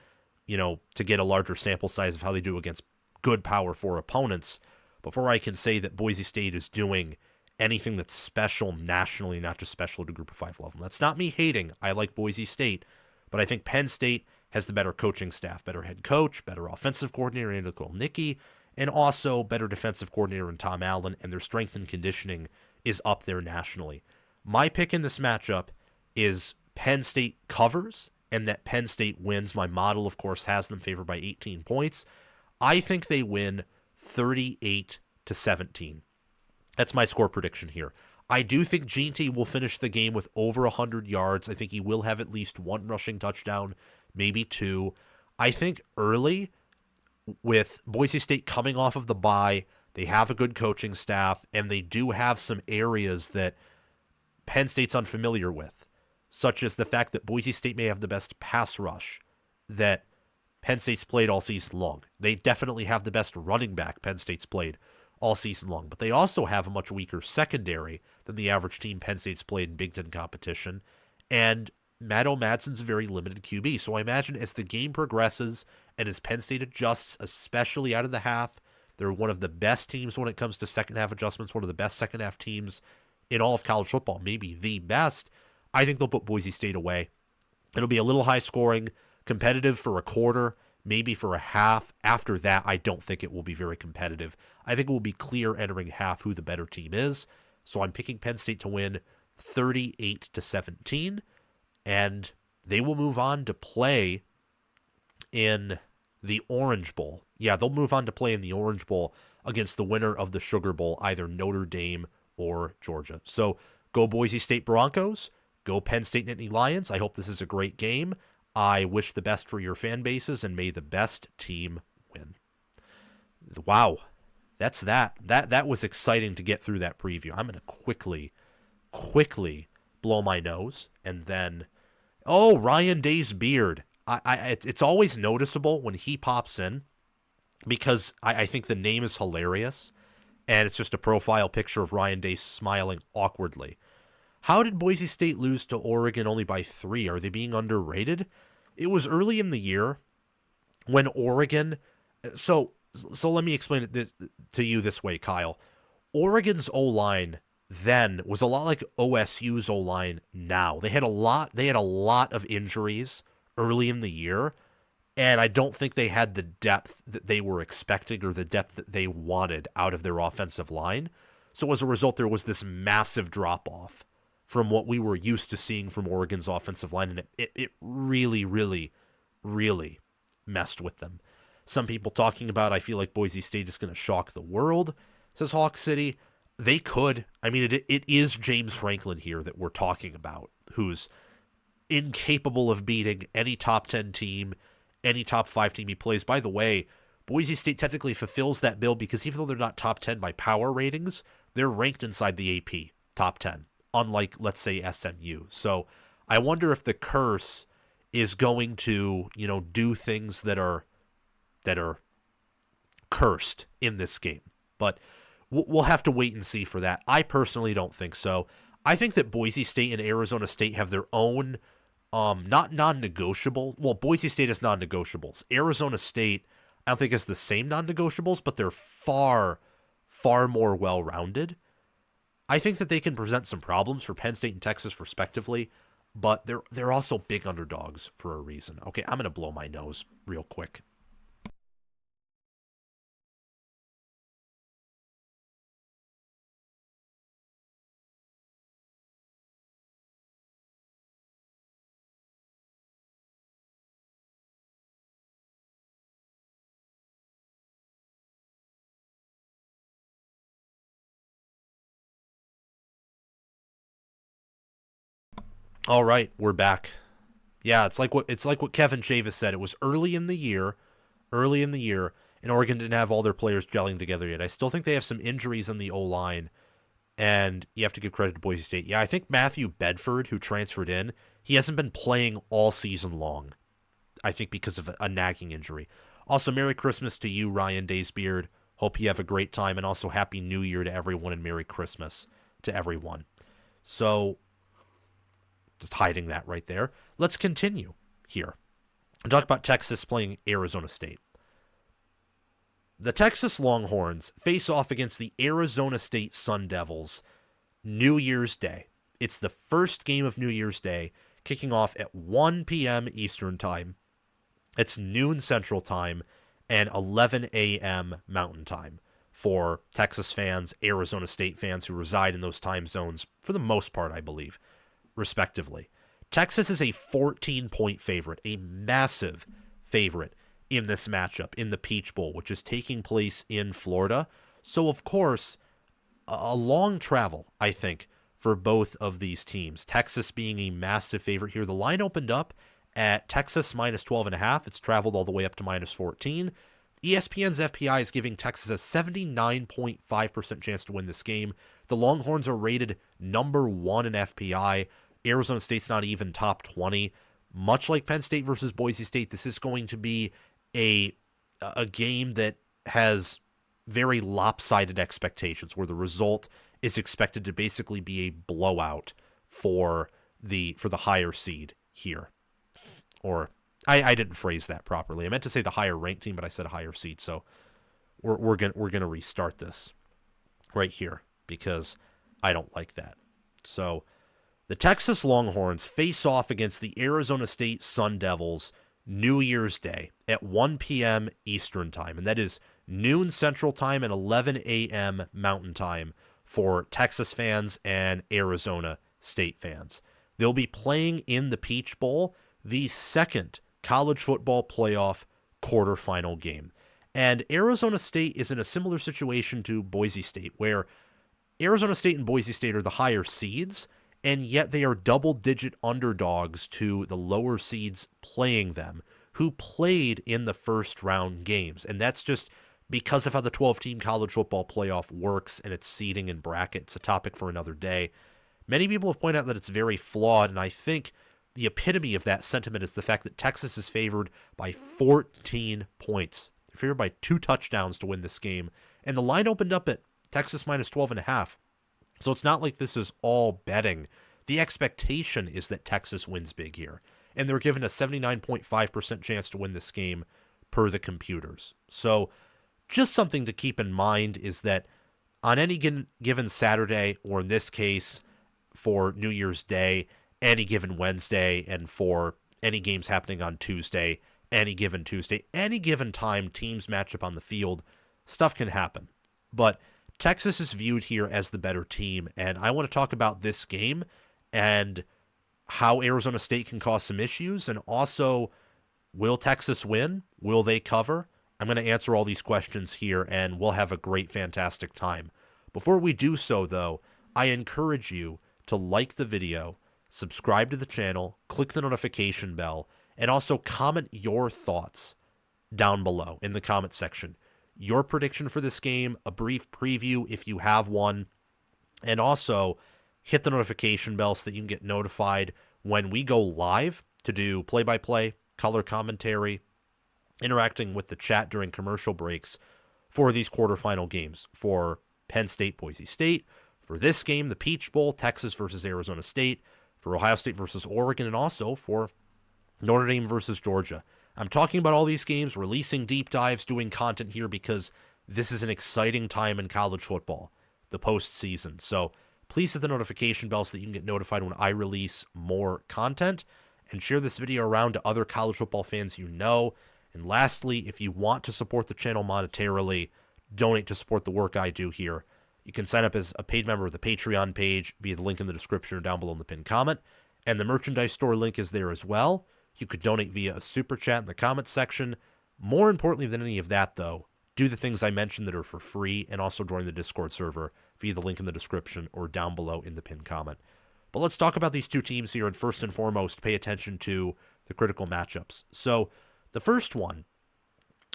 you know, to get a larger sample size of how they do against good Power 4 opponents before I can say that Boise State is doing anything that's special nationally, not just special at a Group of 5 level. That's not me hating. I like Boise State, but I think Penn State has the better coaching staff, better head coach, better offensive coordinator in Nicole Nicky, and also better defensive coordinator in Tom Allen, and their strength and conditioning is up there nationally. My pick in this matchup is Penn State covers and that Penn State wins. My model, of course, has them favored by 18 points. I think they win 38-17. That's my score prediction here. I do think Jeanty will finish the game with over 100 yards. I think he will have at least 1 rushing touchdown, maybe 2. I think early, with Boise State coming off of the bye, they have a good coaching staff, and they do have some areas that Penn State's unfamiliar with, such as the fact that Boise State may have the best pass rush that Penn State's played all season long. They definitely have the best running back Penn State's played all season long. But they also have a much weaker secondary than the average team Penn State's played in Big Ten competition. And Matt O'Madson's a very limited QB. So I imagine as the game progresses and as Penn State adjusts, especially out of the half, they're one of the best teams when it comes to second half adjustments, one of the best second half teams in all of college football, maybe the best. I think they'll put Boise State away. It'll be a little high scoring, competitive for a quarter, maybe for a half. After that, I don't think it will be very competitive. I think it will be clear entering half who the better team is. So I'm picking Penn State to win 38-17, and they will move on to play in the Orange Bowl. Yeah, they'll move on to play in the Orange Bowl against the winner of the Sugar Bowl, either Notre Dame or Georgia. So go Boise State Broncos. Go Penn State Nittany Lions. I hope this is a great game. I wish the best for your fan bases, and may the best team win. Wow, that's that. That was exciting to get through that preview. I'm going to quickly blow my nose, and then, oh, Ryan Day's beard. It's always noticeable when he pops in, because I think the name is hilarious, and it's just a profile picture of Ryan Day smiling awkwardly. How did Boise State lose to Oregon only by 3? Are they being underrated? It was early in the year when Oregon... So let me explain it to you this way, Kyle. Oregon's O-line then was a lot like OSU's O-line now. They had a lot of injuries early in the year, and I don't think they had the depth that they were expecting or the depth that they wanted out of their offensive line. So as a result, there was this massive drop-off from what we were used to seeing from Oregon's offensive line, and it really, really, really messed with them. Some people talking about, I feel like Boise State is going to shock the world, says Hawk City. They could. I mean, it is James Franklin here that we're talking about, who's incapable of beating any top 10 team, any top 5 team he plays. By the way, Boise State technically fulfills that bill because even though they're not top 10 by power ratings, they're ranked inside the AP top 10. Unlike, let's say, SMU. So I wonder if the curse is going to, do things that are cursed in this game. But we'll have to wait and see for that. I personally don't think so. I think that Boise State and Arizona State have their own, not non-negotiable. Well, Boise State is non-negotiables. Arizona State, I don't think is the same non-negotiables, but they're far, far more well-rounded. I think that they can present some problems for Penn State and Texas respectively, but they're also big underdogs for a reason. Okay, I'm going to blow my nose real quick. All right, we're back. Yeah, it's like what Kevin Chavis said. It was early in the year, and Oregon didn't have all their players gelling together yet. I still think they have some injuries on the O-line, and you have to give credit to Boise State. Yeah, I think Matthew Bedford, who transferred in, he hasn't been playing all season long, I think because of a nagging injury. Also, Merry Christmas to you, Ryan Daysbeard. Hope you have a great time, and also Happy New Year to everyone, and Merry Christmas to everyone. So, just hiding that right there. Let's continue here and talk about Texas playing Arizona State. The Texas Longhorns face off against the Arizona State Sun Devils New Year's Day. It's the first game of New Year's Day, kicking off at 1 p.m. Eastern Time. It's noon Central Time and 11 a.m. Mountain Time for Texas fans, Arizona State fans who reside in those time zones, for the most part, I believe, respectively. Texas is a 14-point favorite, a massive favorite in this matchup in the Peach Bowl, which is taking place in Florida. So, of course, a long travel, I think, for both of these teams. Texas being a massive favorite here. The line opened up at Texas minus 12.5. It's traveled all the way up to minus 14. ESPN's FPI is giving Texas a 79.5% chance to win this game. The Longhorns are rated number 1 in FPI. Arizona State's not even top 20. Much like Penn State versus Boise State, this is going to be a game that has very lopsided expectations where the result is expected to basically be a blowout for the higher seed here. Or I didn't phrase that properly. I meant to say the higher ranked team, but I said a higher seed. So we're gonna restart this right here because I don't like that. So the Texas Longhorns face off against the Arizona State Sun Devils New Year's Day at 1 p.m. Eastern Time, and that is noon Central Time and 11 a.m. Mountain Time for Texas fans and Arizona State fans. They'll be playing in the Peach Bowl, the second college football playoff quarterfinal game. And Arizona State is in a similar situation to Boise State, where Arizona State and Boise State are the higher seeds, and yet they are double-digit underdogs to the lower seeds playing them, who played in the first-round games. And that's just because of how the 12-team college football playoff works and its seeding and bracket. It's a topic for another day. Many people have pointed out that it's very flawed, and I think the epitome of that sentiment is the fact that Texas is favored by 14 points. They're favored by 2 touchdowns to win this game, and the line opened up at Texas minus 12.5. So it's not like this is all betting. The expectation is that Texas wins big here, and they're given a 79.5% chance to win this game per the computers. So just something to keep in mind is that on any given Saturday, or in this case for New Year's Day, any given Wednesday, and for any games happening on Tuesday, any given Tuesday, any given time teams match up on the field, stuff can happen. But Texas is viewed here as the better team, and I want to talk about this game and how Arizona State can cause some issues, and also, will Texas win? Will they cover? I'm going to answer all these questions here, and we'll have a great, fantastic time. Before we do so, though, I encourage you to like the video, subscribe to the channel, click the notification bell, and also comment your thoughts down below in the comment section. Your prediction for this game, a brief preview if you have one, and also hit the notification bell so that you can get notified when we go live to do play-by-play, color commentary, interacting with the chat during commercial breaks for these quarterfinal games for Penn State, Boise State, for this game, the Peach Bowl, Texas versus Arizona State, for Ohio State versus Oregon, and also for Notre Dame versus Georgia. I'm talking about all these games, releasing deep dives, doing content here because this is an exciting time in college football, the postseason. So please hit the notification bell so that you can get notified when I release more content, and share this video around to other college football fans you know. And lastly, if you want to support the channel monetarily, donate to support the work I do here, you can sign up as a paid member of the Patreon page via the link in the description or down below in the pinned comment. And the merchandise store link is there as well. You could donate via a super chat in the comments section. More importantly than any of that, though, do the things I mentioned that are for free, and also join the Discord server via the link in the description or down below in the pinned comment. But let's talk about these two teams here, and first and foremost, pay attention to the critical matchups. So the first one,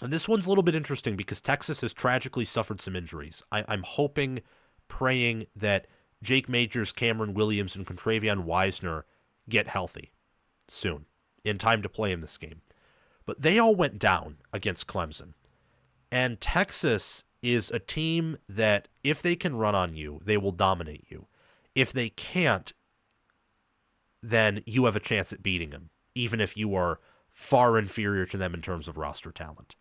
and this one's a little bit interesting because Texas has tragically suffered some injuries. I'm hoping, praying that Jake Majors, Cameron Williams, and Contravion Wisner get healthy soon, in time to play in this game. But they all went down against Clemson. And Texas is a team that, if they can run on you, they will dominate you. If they can't, then you have a chance at beating them, even if you are far inferior to them in terms of roster talent.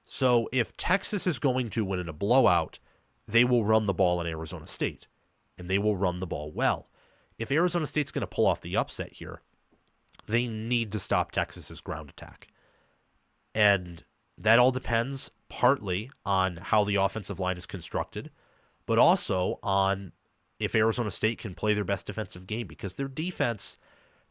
So if Texas is going to win in a blowout, they will run the ball in Arizona State, and they will run the ball well. If Arizona State's going to pull off the upset here, they need to stop Texas's ground attack. And that all depends partly on how the offensive line is constructed, but also on if Arizona State can play their best defensive game, because their defense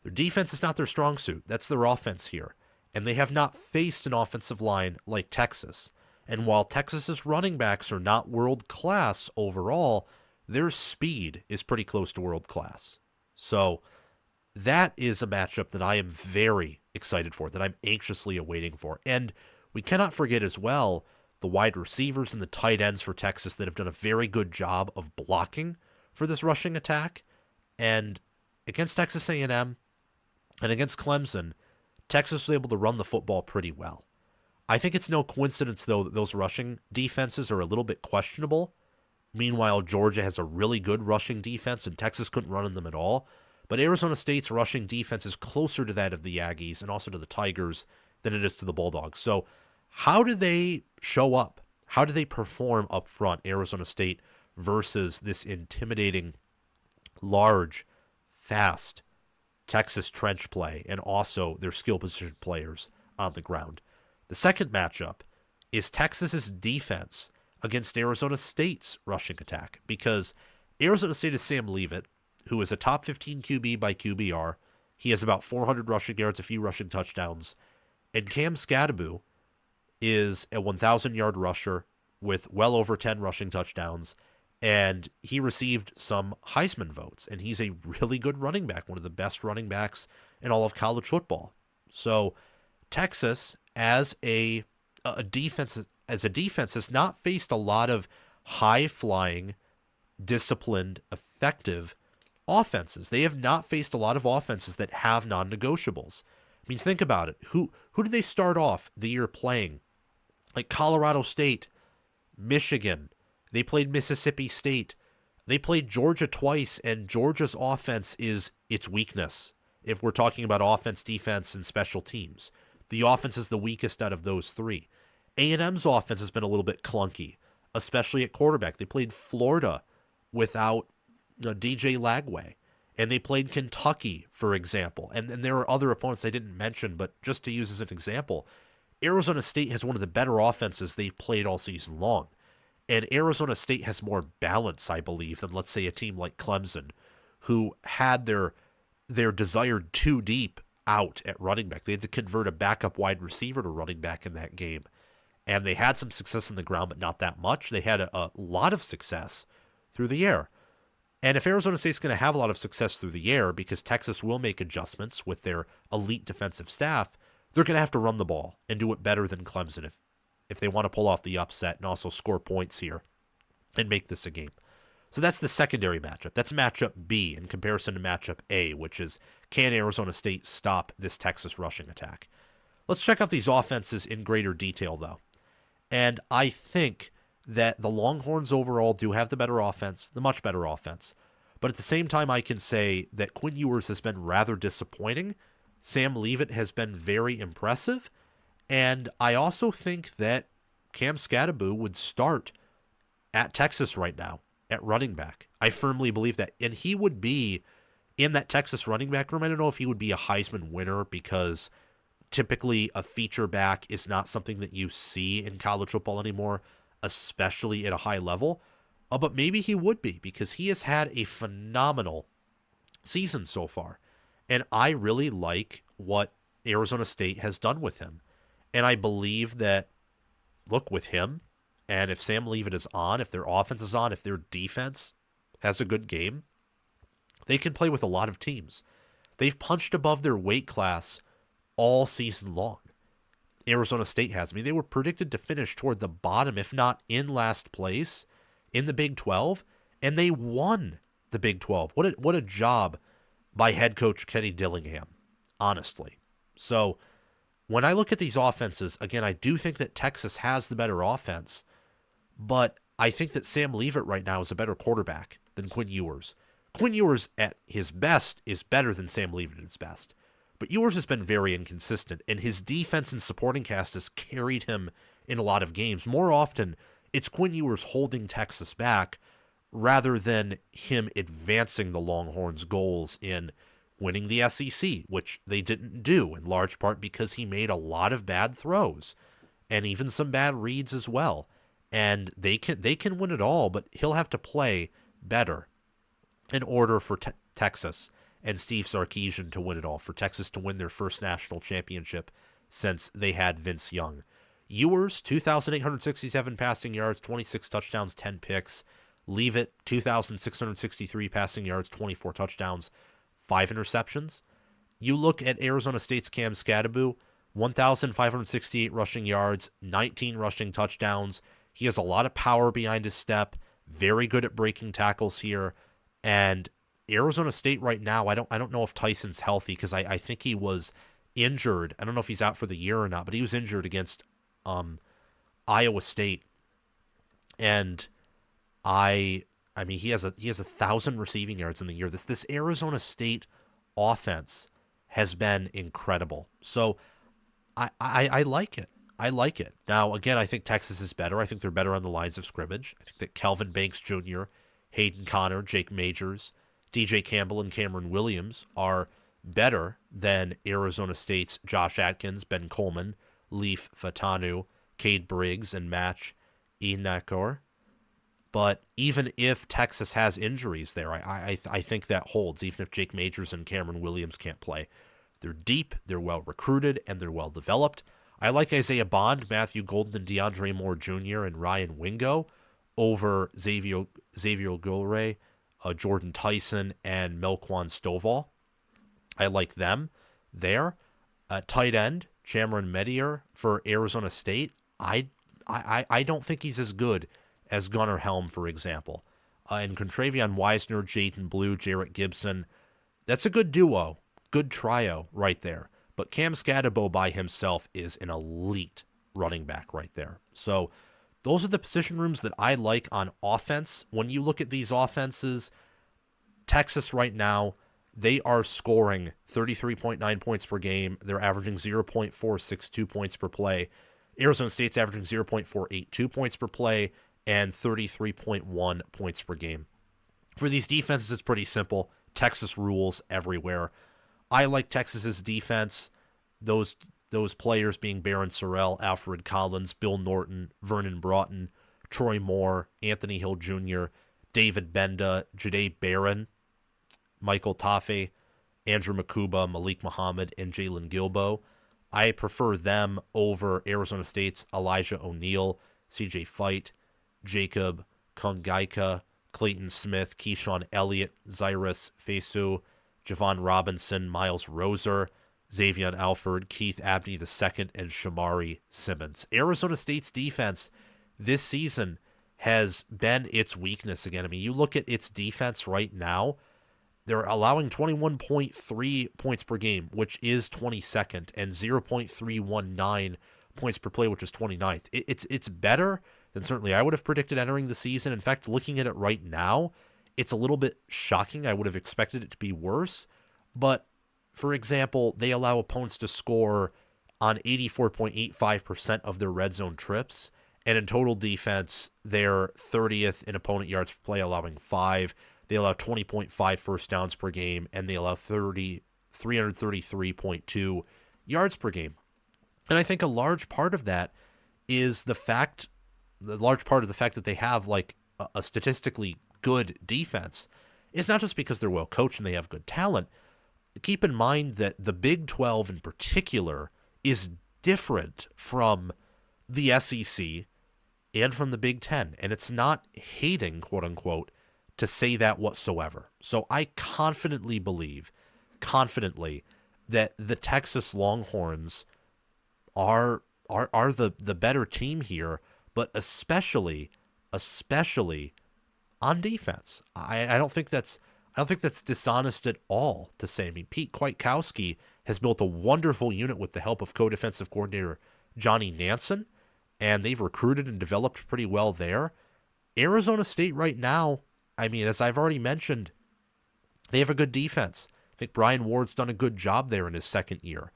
is not their strong suit. That's their offense here. And they have not faced an offensive line like Texas. And while Texas's running backs are not world class overall, their speed is pretty close to world class. So that is a matchup that I am very excited for, that I'm anxiously awaiting for. And we cannot forget as well the wide receivers and the tight ends for Texas that have done a very good job of blocking for this rushing attack. And against Texas A&M and against Clemson, Texas was able to run the football pretty well. I think it's no coincidence, though, that those rushing defenses are a little bit questionable. Meanwhile, Georgia has a really good rushing defense, and Texas couldn't run on them at all. But Arizona State's rushing defense is closer to that of the Aggies and also to the Tigers than it is to the Bulldogs. So how do they show up? How do they perform up front, Arizona State, versus this intimidating, large, fast Texas trench play and also their skill position players on the ground? The second matchup is Texas's defense against Arizona State's rushing attack, because Arizona State is Sam Leavitt, who is a top 15 QB by QBR. He has about 400 rushing yards, a few rushing touchdowns. And Cam Skattebo is a 1,000-yard rusher with well over 10 rushing touchdowns, and he received some Heisman votes, and he's a really good running back, one of the best running backs in all of college football. So Texas, as a defense, has not faced a lot of high-flying, disciplined, effective offenses. They have not faced a lot of offenses that have non-negotiables. I mean, think about it. Who did they start off the year playing? Like Colorado State, Michigan. They played Mississippi State. They played Georgia twice, and Georgia's offense is its weakness. If we're talking about offense, defense, and special teams, the offense is the weakest out of those three. A&M's offense has been a little bit clunky, especially at quarterback. They played Florida without DJ Lagway, and they played Kentucky, for example. And there are other opponents I didn't mention, but just to use as an example, Arizona State has one of the better offenses they've played all season long. And Arizona State has more balance, I believe, than, let's say, a team like Clemson, who had their desired two deep out at running back. They had to convert a backup wide receiver to running back in that game. And they had some success on the ground, but not that much. They had a lot of success through the air. And if Arizona State's going to have a lot of success through the air, because Texas will make adjustments with their elite defensive staff, they're going to have to run the ball and do it better than Clemson if they want to pull off the upset and also score points here and make this a game. So that's the secondary matchup. That's matchup B in comparison to matchup A, which is, can Arizona State stop this Texas rushing attack? Let's check out these offenses in greater detail, though. And I think that the Longhorns overall do have the better offense, the much better offense. But at the same time, I can say that Quinn Ewers has been rather disappointing. Sam Leavitt has been very impressive. And I also think that Cam Skattebo would start at Texas right now at running back. I firmly believe that. And he would be in that Texas running back room. I don't know if he would be a Heisman winner, because typically a feature back is not something that you see in college football anymore, especially at a high level. But maybe he would be, because he has had a phenomenal season so far. And I really like what Arizona State has done with him. And I believe that, look, with him, and if Sam Leavitt is on, if their offense is on, if their defense has a good game, they can play with a lot of teams. They've punched above their weight class all season long. Arizona State has. I mean, they were predicted to finish toward the bottom, if not in last place, in the Big 12, and they won the Big 12. What a job by head coach Kenny Dillingham, honestly. So when I look at these offenses, again, I do think that Texas has the better offense, but I think that Sam Leavitt right now is a better quarterback than Quinn Ewers. Quinn Ewers at his best is better than Sam Leavitt at his best. But Ewers has been very inconsistent, and his defense and supporting cast has carried him in a lot of games. More often, it's Quinn Ewers holding Texas back rather than him advancing the Longhorns' goals in winning the SEC, which they didn't do, in large part because he made a lot of bad throws and even some bad reads as well. And they can win it all, but he'll have to play better in order for Texas and Steve Sarkisian to win it all, for Texas to win their first national championship since they had Vince Young. Ewers, 2,867 passing yards, 26 touchdowns, 10 picks. Leavitt, 2,663 passing yards, 24 touchdowns, 5 interceptions. You look at Arizona State's Cam Skattebo, 1,568 rushing yards, 19 rushing touchdowns. He has a lot of power behind his step, very good at breaking tackles here. And Arizona State right now, I don't know if Tyson's healthy, because I think he was injured. I don't know if he's out for the year or not, but he was injured against Iowa State, and I mean he has 1,000 receiving yards in the year. This Arizona State offense has been incredible. So I like it. I like it. Now, again, I think Texas is better. I think they're better on the lines of scrimmage. I think that Kelvin Banks Jr., Hayden Connor, Jake Majors, DJ Campbell, and Cameron Williams are better than Arizona State's Josh Atkins, Ben Coleman, Leaf Fatanu, Cade Briggs, and Match Inakor. But even if Texas has injuries there, I think that holds, even if Jake Majors and Cameron Williams can't play. They're deep, they're well recruited, and they're well developed. I like Isaiah Bond, Matthew Golden, and DeAndre Moore Jr., and Ryan Wingo over Xavier Gulray, Jordan Tyson, and Melquan Stovall. I like them there. Tight end, Cameron Medier for Arizona State. I don't think he's as good as Gunnar Helm, for example. And Contravion Wiesner, Jaden Blue, Jarrett Gibson. That's a good duo, good trio right there. But Cam Scadabo by himself is an elite running back right there. So those are the position rooms that I like on offense. When you look at these offenses, Texas right now, they are scoring 33.9 points per game. They're averaging 0.462 points per play. Arizona State's averaging 0.482 points per play and 33.1 points per game. For these defenses, it's pretty simple. Texas rules everywhere. I like Texas's defense. Those players being Barron Sorrell, Alfred Collins, Bill Norton, Vernon Broughton, Troy Moore, Anthony Hill Jr., David Benda, Jade Barron, Michael Taffe, Andrew Makuba, Malik Muhammad, and Jalen Gilbo. I prefer them over Arizona State's Elijah O'Neal, CJ Fight, Jacob Kongaika, Clayton Smith, Keyshawn Elliott, Zyrus Fesu, Javon Robinson, Miles Roser, Xavier Alford, Keith Abney II, and Shamari Simmons. Arizona State's defense this season has been its weakness again. I mean, you look at its defense right now, they're allowing 21.3 points per game, which is 22nd, and 0.319 points per play, which is 29th. It's better than certainly I would have predicted entering the season. In fact, looking at it right now, it's a little bit shocking. I would have expected it to be worse. But, for example, they allow opponents to score on 84.85% of their red zone trips. And in total defense, they're 30th in opponent yards per play, allowing 5. They allow 20.5 first downs per game, and they allow 333.2 yards per game. And I think a large part of that is the fact that they have like a statistically good defense is not just because they're well coached and they have good talent. Keep in mind that the Big 12 in particular is different from the SEC and from the Big 10, and it's not hating, quote unquote, to say that whatsoever. So I confidently believe that the Texas Longhorns are the better team here, but especially on defense. I don't think that's dishonest at all to say. I mean, Pete Kwiatkowski has built a wonderful unit with the help of co-defensive coordinator Johnny Nansen, and they've recruited and developed pretty well there. Arizona State right now, I mean, as I've already mentioned, they have a good defense. I think Brian Ward's done a good job there in his second year.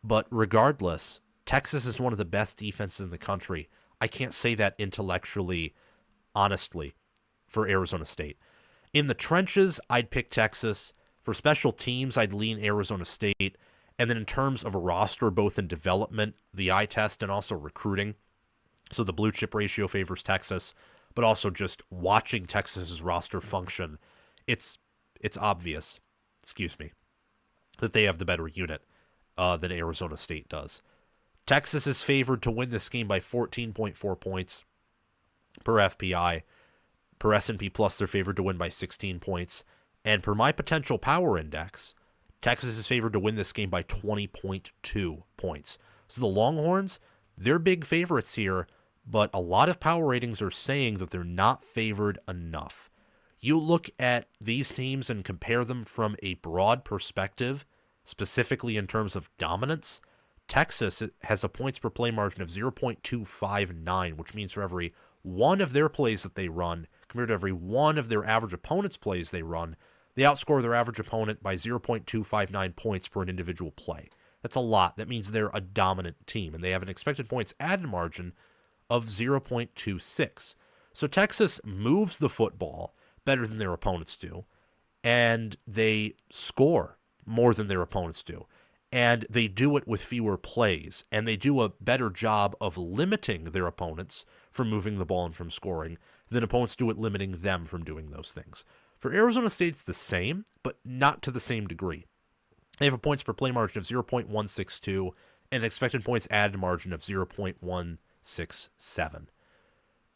But regardless, Texas is one of the best defenses in the country. I can't say that intellectually, honestly, for Arizona State. In the trenches, I'd pick Texas. For special teams, I'd lean Arizona State. And then in terms of a roster, both in development, the eye test, and also recruiting, so the blue chip ratio favors Texas, but also just watching Texas's roster function, it's obvious, that they have the better unit than Arizona State does. Texas is favored to win this game by 14.4 points per FPI. Per S&P Plus, they're favored to win by 16 points. And per my potential power index, Texas is favored to win this game by 20.2 points. So the Longhorns, they're big favorites here, but a lot of power ratings are saying that they're not favored enough. You look at these teams and compare them from a broad perspective, specifically in terms of dominance. Texas has a points per play margin of 0.259, which means for every one of their plays that they run, compared to every one of their average opponent's plays they run, they outscore their average opponent by 0.259 points per an individual play. That's a lot. That means they're a dominant team, and they have an expected points added margin of 0.26. So Texas moves the football better than their opponents do, and they score more than their opponents do. And they do it with fewer plays, and they do a better job of limiting their opponents from moving the ball and from scoring than opponents do at limiting them from doing those things. For Arizona State, it's the same, but not to the same degree. They have a points per play margin of 0.162 and an expected points added margin of 0.167.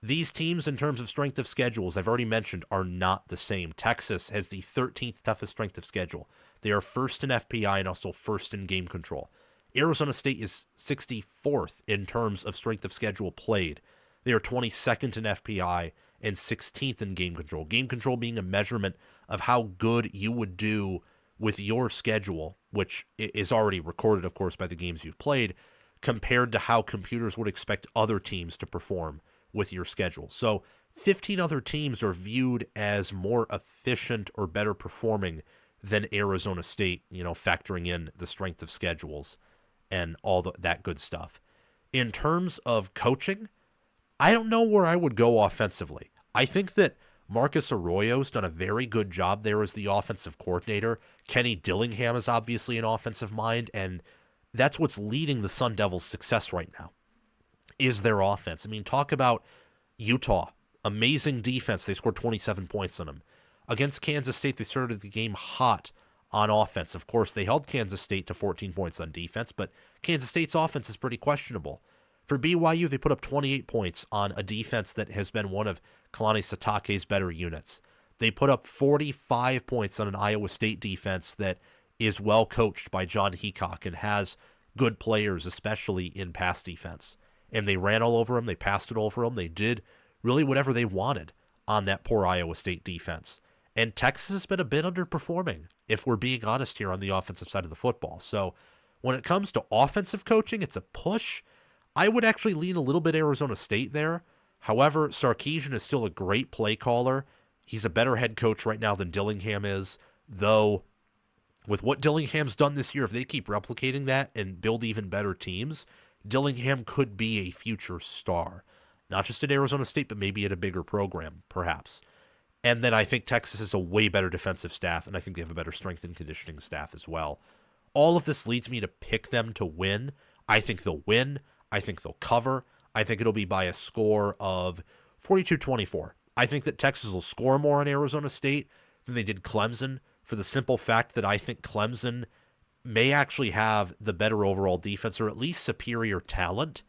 These teams, in terms of strength of schedules, I've already mentioned, are not the same. Texas has the 13th toughest strength of schedule. They are first in FPI and also first in game control. Arizona State is 64th in terms of strength of schedule played. They are 22nd in FPI and 16th in game control. Game control being a measurement of how good you would do with your schedule, which is already recorded, of course, by the games you've played, compared to how computers would expect other teams to perform with your schedule. So 15 other teams are viewed as more efficient or better performing than Arizona State, factoring in the strength of schedules and all that good stuff. In terms of coaching, I don't know where I would go offensively. I think that Marcus Arroyo's done a very good job there as the offensive coordinator. Kenny Dillingham is obviously an offensive mind, and that's what's leading the Sun Devils' success right now, is their offense. I mean, talk about Utah. Amazing defense. They scored 27 points on them. Against Kansas State, they started the game hot on offense. Of course, they held Kansas State to 14 points on defense, but Kansas State's offense is pretty questionable. For BYU, they put up 28 points on a defense that has been one of Kalani Sitake's better units. They put up 45 points on an Iowa State defense that is well coached by John Heacock and has good players, especially in pass defense. And they ran all over them. They passed it over them. They did really whatever they wanted on that poor Iowa State defense. And Texas has been a bit underperforming, if we're being honest here, on the offensive side of the football. So when it comes to offensive coaching, it's a push. I would actually lean a little bit Arizona State there. However, Sarkisian is still a great play caller. He's a better head coach right now than Dillingham is, though with what Dillingham's done this year, if they keep replicating that and build even better teams, Dillingham could be a future star. Not just at Arizona State, but maybe at a bigger program, perhaps. And then I think Texas has a way better defensive staff, and I think they have a better strength and conditioning staff as well. All of this leads me to pick them to win. I think they'll win. I think they'll cover. I think it'll be by a score of 42-24. I think that Texas will score more on Arizona State than they did Clemson, for the simple fact that I think Clemson may actually have the better overall defense, or at least superior talent.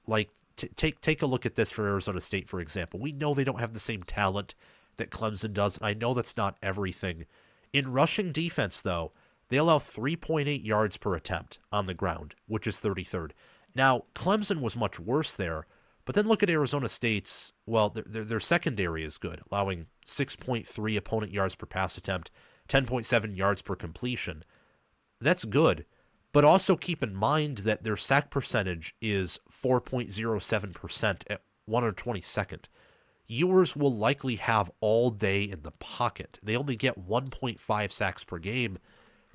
Like, take a look at this for Arizona State, for example. We know they don't have the same talent that Clemson does, and I know that's not everything. In rushing defense, though, they allow 3.8 yards per attempt on the ground, which is 33rd. Now, Clemson was much worse there, but then look at Arizona State's, well, their secondary is good, allowing 6.3 opponent yards per pass attempt, 10.7 yards per completion. That's good, but also keep in mind that their sack percentage is 4.07% at 122nd. Yours will likely have all day in the pocket. They only get 1.5 sacks per game.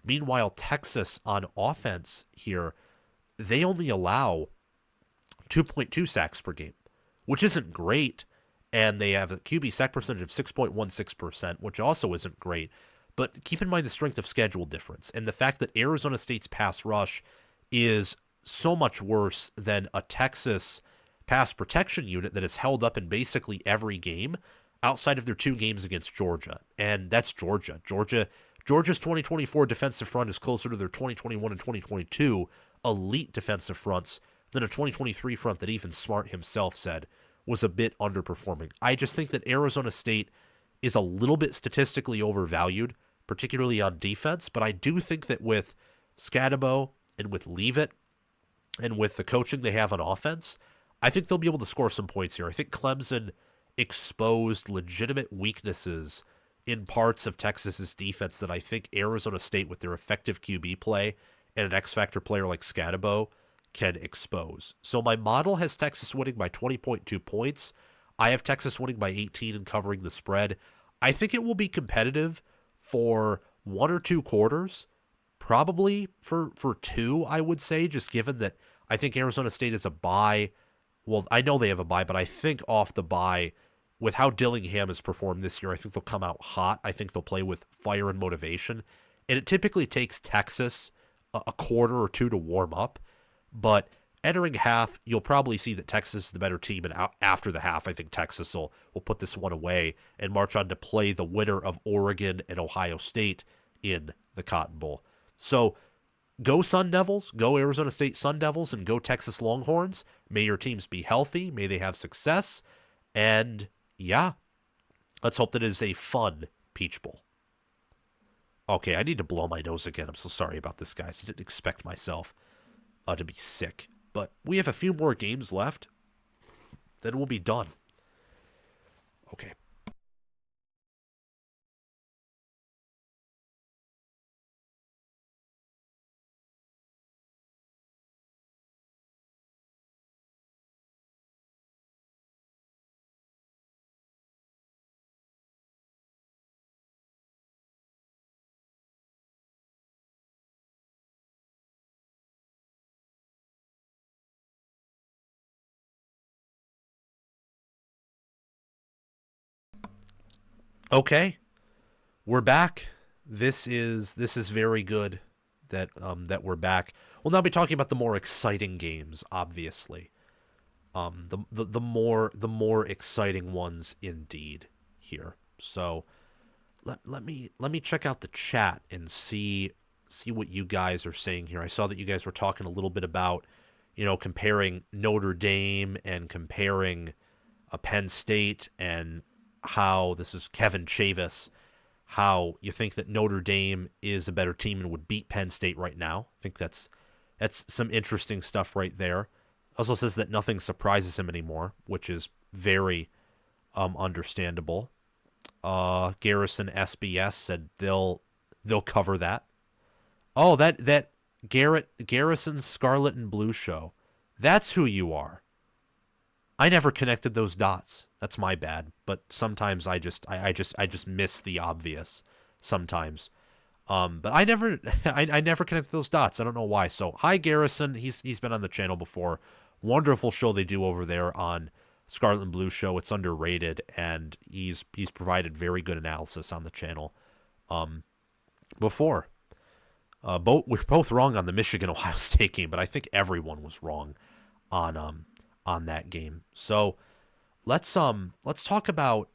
Meanwhile, Texas on offense here, they only allow 2.2 sacks per game, which isn't great. And they have a QB sack percentage of 6.16%, which also isn't great. But keep in mind the strength of schedule difference and the fact that Arizona State's pass rush is so much worse than a Texas pass protection unit that is held up in basically every game outside of their 2 games against Georgia. And that's Georgia. Georgia's 2024 defensive front is closer to their 2021 and 2022 elite defensive fronts than a 2023 front that even Smart himself said was a bit underperforming. I just think that Arizona State is a little bit statistically overvalued, particularly on defense, but I do think that with Scadabo and with Leavitt and with the coaching they have on offense, I think they'll be able to score some points here. I think Clemson exposed legitimate weaknesses in parts of Texas's defense that I think Arizona State, with their effective QB play and an X-Factor player like Scatabo can expose. So my model has Texas winning by 20.2 points. I have Texas winning by 18 and covering the spread. I think it will be competitive for 1 or 2 quarters, probably for 2, I would say, just given that I think Arizona State is a bye. Well, I know they have a bye, but I think off the bye, with how Dillingham has performed this year, I think they'll come out hot. I think they'll play with fire and motivation. And it typically takes Texas a quarter or 2 to warm up. But entering half, you'll probably see that Texas is the better team. And after the half, I think Texas will put this one away and march on to play the winner of Oregon and Ohio State in the Cotton Bowl. So go Sun Devils, go Arizona State Sun Devils, and go Texas Longhorns. May your teams be healthy. May they have success. And yeah, let's hope that it is a fun Peach Bowl. Okay, I need to blow my nose again. I'm so sorry about this, guys. I didn't expect myself to be sick. But we have a few more games left. Then we'll be done. Okay. Okay, we're back. This is very good that we're back. We'll now be talking about the more exciting games, obviously. The more exciting ones indeed here. So let me check out the chat and see what you guys are saying here. I saw that you guys were talking a little bit about, comparing Notre Dame and comparing Penn State, and how this is Kevin Chavis, how you think that Notre Dame is a better team and would beat Penn State right now. I think that's some interesting stuff right there. Also says that nothing surprises him anymore, which is very understandable. Garrison SBS said they'll cover that. Oh, that Garrison Scarlet and Blue show. That's who you are. I never connected those dots. That's my bad. But sometimes I just miss the obvious sometimes. But I never connected those dots. I don't know why. So hi Garrison. He's been on the channel before. Wonderful show they do over there on Scarlet and Blue show. It's underrated, and he's provided very good analysis on the channel. Before. We're both wrong on the Michigan Ohio State game, but I think everyone was wrong on that game. So let's talk about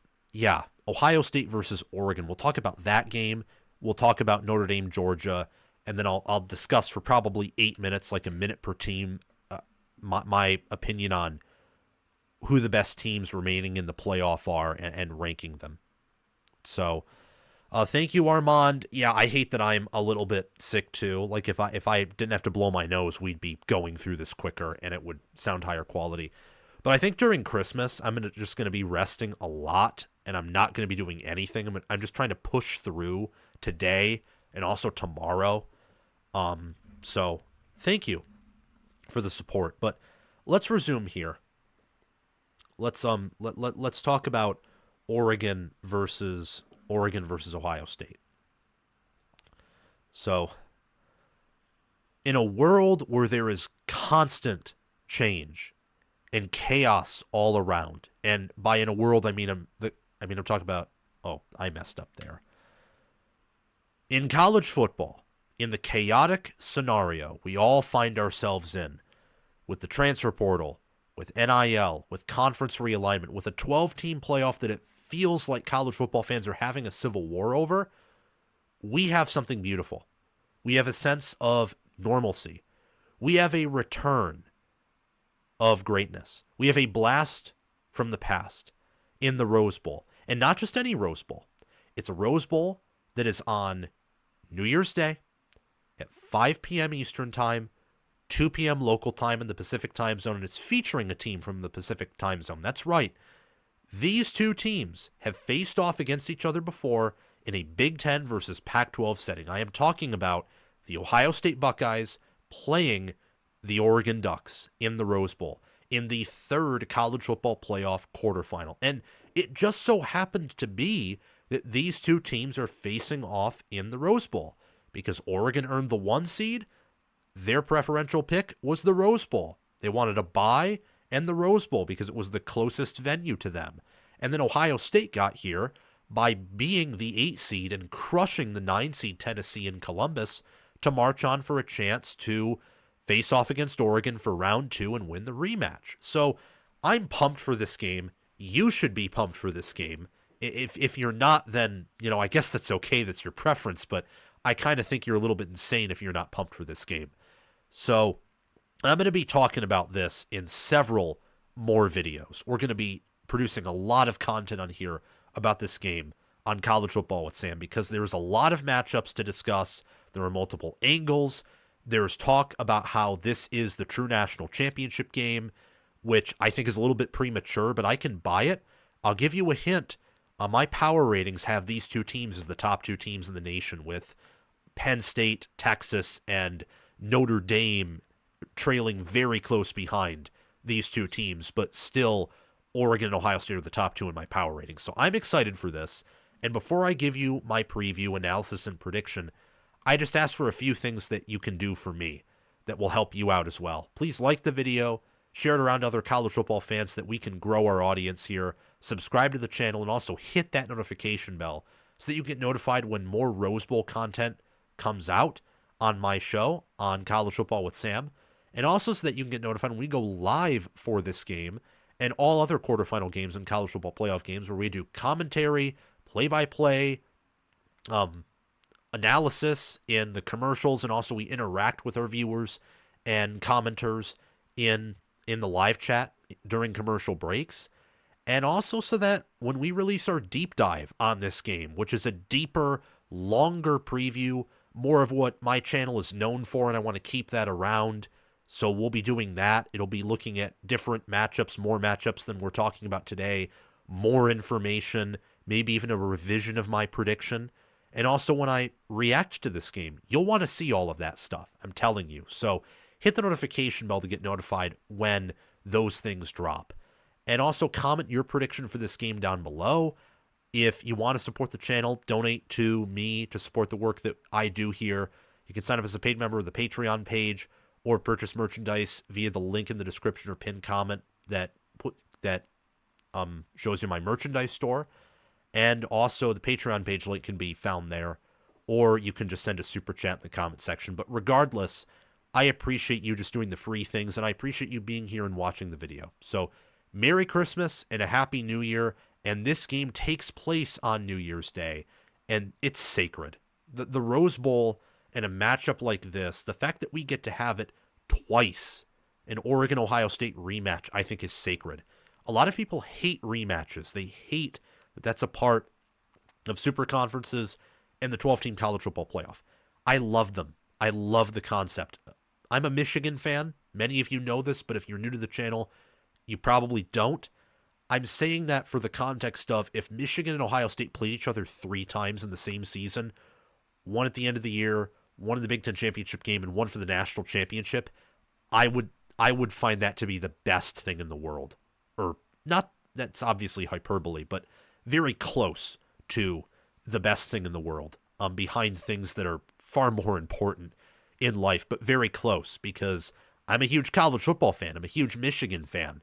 Ohio State versus Oregon. We'll talk about that game. We'll talk about Notre Dame, Georgia, and then I'll discuss for probably 8 minutes, like a minute per team, my opinion on who the best teams remaining in the playoff are and ranking them. So thank you, Armand. Yeah, I hate that I'm a little bit sick too. Like if I didn't have to blow my nose, we'd be going through this quicker and it would sound higher quality. But I think during Christmas, I'm just going to be resting a lot, and I'm not going to be doing anything. I'm just trying to push through today and also tomorrow. So thank you for the support. But let's resume here. Let's talk about Oregon versus Ohio State. So, in a world where there is constant change and chaos all around, and by in a world I mean I'm talking about, I messed up there. In college football, in the chaotic scenario we all find ourselves in, with the transfer portal, with NIL, with conference realignment, with a 12-team playoff that it feels like college football fans are having a civil war over, we have something beautiful. We have a sense of normalcy. We have a return of greatness. We have a blast from the past in the Rose Bowl. And not just any Rose Bowl. It's a Rose Bowl that is on New Year's Day at 5 p.m. Eastern Time, 2 p.m. local time in the Pacific Time Zone, and it's featuring a team from the Pacific Time Zone. That's right. These two teams have faced off against each other before in a Big Ten versus Pac-12 setting. I am talking about the the Ohio State Buckeyes playing the Oregon Ducks in the Rose Bowl in the third college football playoff quarterfinal. And it just so happened to be that these two teams are facing off in the Rose Bowl because Oregon earned the 1 seed. Their preferential pick was the Rose Bowl. They wanted a bye and the Rose Bowl because it was the closest venue to them. And then Ohio State got here by being the 8 seed and crushing the 9 seed Tennessee and Columbus to march on for a chance to face off against Oregon for round 2 and win the rematch. So I'm pumped for this game. You should be pumped for this game. If you're not, then, I guess that's okay. That's your preference, but I kind of think you're a little bit insane if you're not pumped for this game. So I'm going to be talking about this in several more videos. We're going to be producing a lot of content on here about this game on College Football with Sam because there's a lot of matchups to discuss. There are multiple angles. There's talk about how this is the true national championship game, which I think is a little bit premature, but I can buy it. I'll give you a hint. My power ratings have these two teams as the top 2 teams in the nation, with Penn State, Texas, and Notre Dame trailing very close behind these two teams, but still Oregon and Ohio State are the top 2 in my power ratings. So I'm excited for this. And before I give you my preview, analysis, and prediction, I just ask for a few things that you can do for me that will help you out as well. Please like the video, share it around to other college football fans that we can grow our audience here, subscribe to the channel, and also hit that notification bell so that you get notified when more Rose Bowl content comes out on my show on College Football with Sam, and also so that you can get notified when we go live for this game and all other quarterfinal games and college football playoff games where we do commentary, play-by-play, analysis in the commercials, and also we interact with our viewers and commenters in the live chat during commercial breaks. And also so that when we release our deep dive on this game, which is a deeper, longer preview, more of what my channel is known for, and I want to keep that around. So we'll be doing that. It'll be looking at different matchups, more matchups than we're talking about today, more information, maybe even a revision of my prediction. And also when I react to this game, you'll want to see all of that stuff. I'm telling you. So hit the notification bell to get notified when those things drop. And also comment your prediction for this game down below. If you want to support the channel, donate to me to support the work that I do here. You can sign up as a paid member of the Patreon page or purchase merchandise via the link in the description or pinned comment that shows you my merchandise store. And also the Patreon page link can be found there, or you can just send a super chat in the comment section. But regardless, I appreciate you just doing the free things, and I appreciate you being here and watching the video. So Merry Christmas and a Happy New Year. And this game takes place on New Year's Day, and it's sacred. The Rose Bowl and a matchup like this, the fact that we get to have it twice, an Oregon-Ohio State rematch, I think is sacred. A lot of people hate rematches. They hate that that's a part of super conferences and the 12-team college football playoff. I love them. I love the concept. I'm a Michigan fan. Many of you know this, but if you're new to the channel, you probably don't. I'm saying that for the context of if Michigan and Ohio State played each other 3 times in the same season, one at the end of the year, one in the Big Ten championship game, and one for the national championship, I would find that to be the best thing in the world. Or not, that's obviously hyperbole, but very close to the best thing in the world, behind things that are far more important in life, but very close, because I'm a huge college football fan. I'm a huge Michigan fan.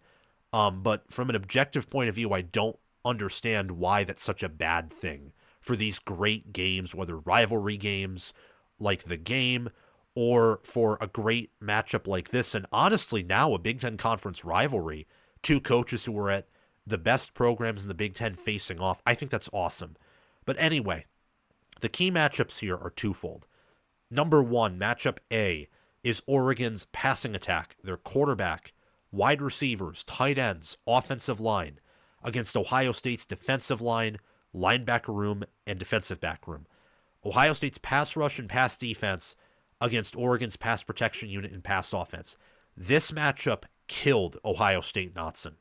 But from an objective point of view, I don't understand why that's such a bad thing for these great games, whether rivalry games like the game or for a great matchup like this. And honestly, now a Big Ten conference rivalry, 2 coaches who were at the best programs in the Big Ten facing off. I think that's awesome. But anyway, the key matchups here are twofold. Number 1, matchup A, is Oregon's passing attack, their quarterback, wide receivers, tight ends, offensive line, against Ohio State's defensive line, linebacker room, and defensive back room. Ohio State's pass rush and pass defense against Oregon's pass protection unit and pass offense. This matchup killed Ohio State Knotson.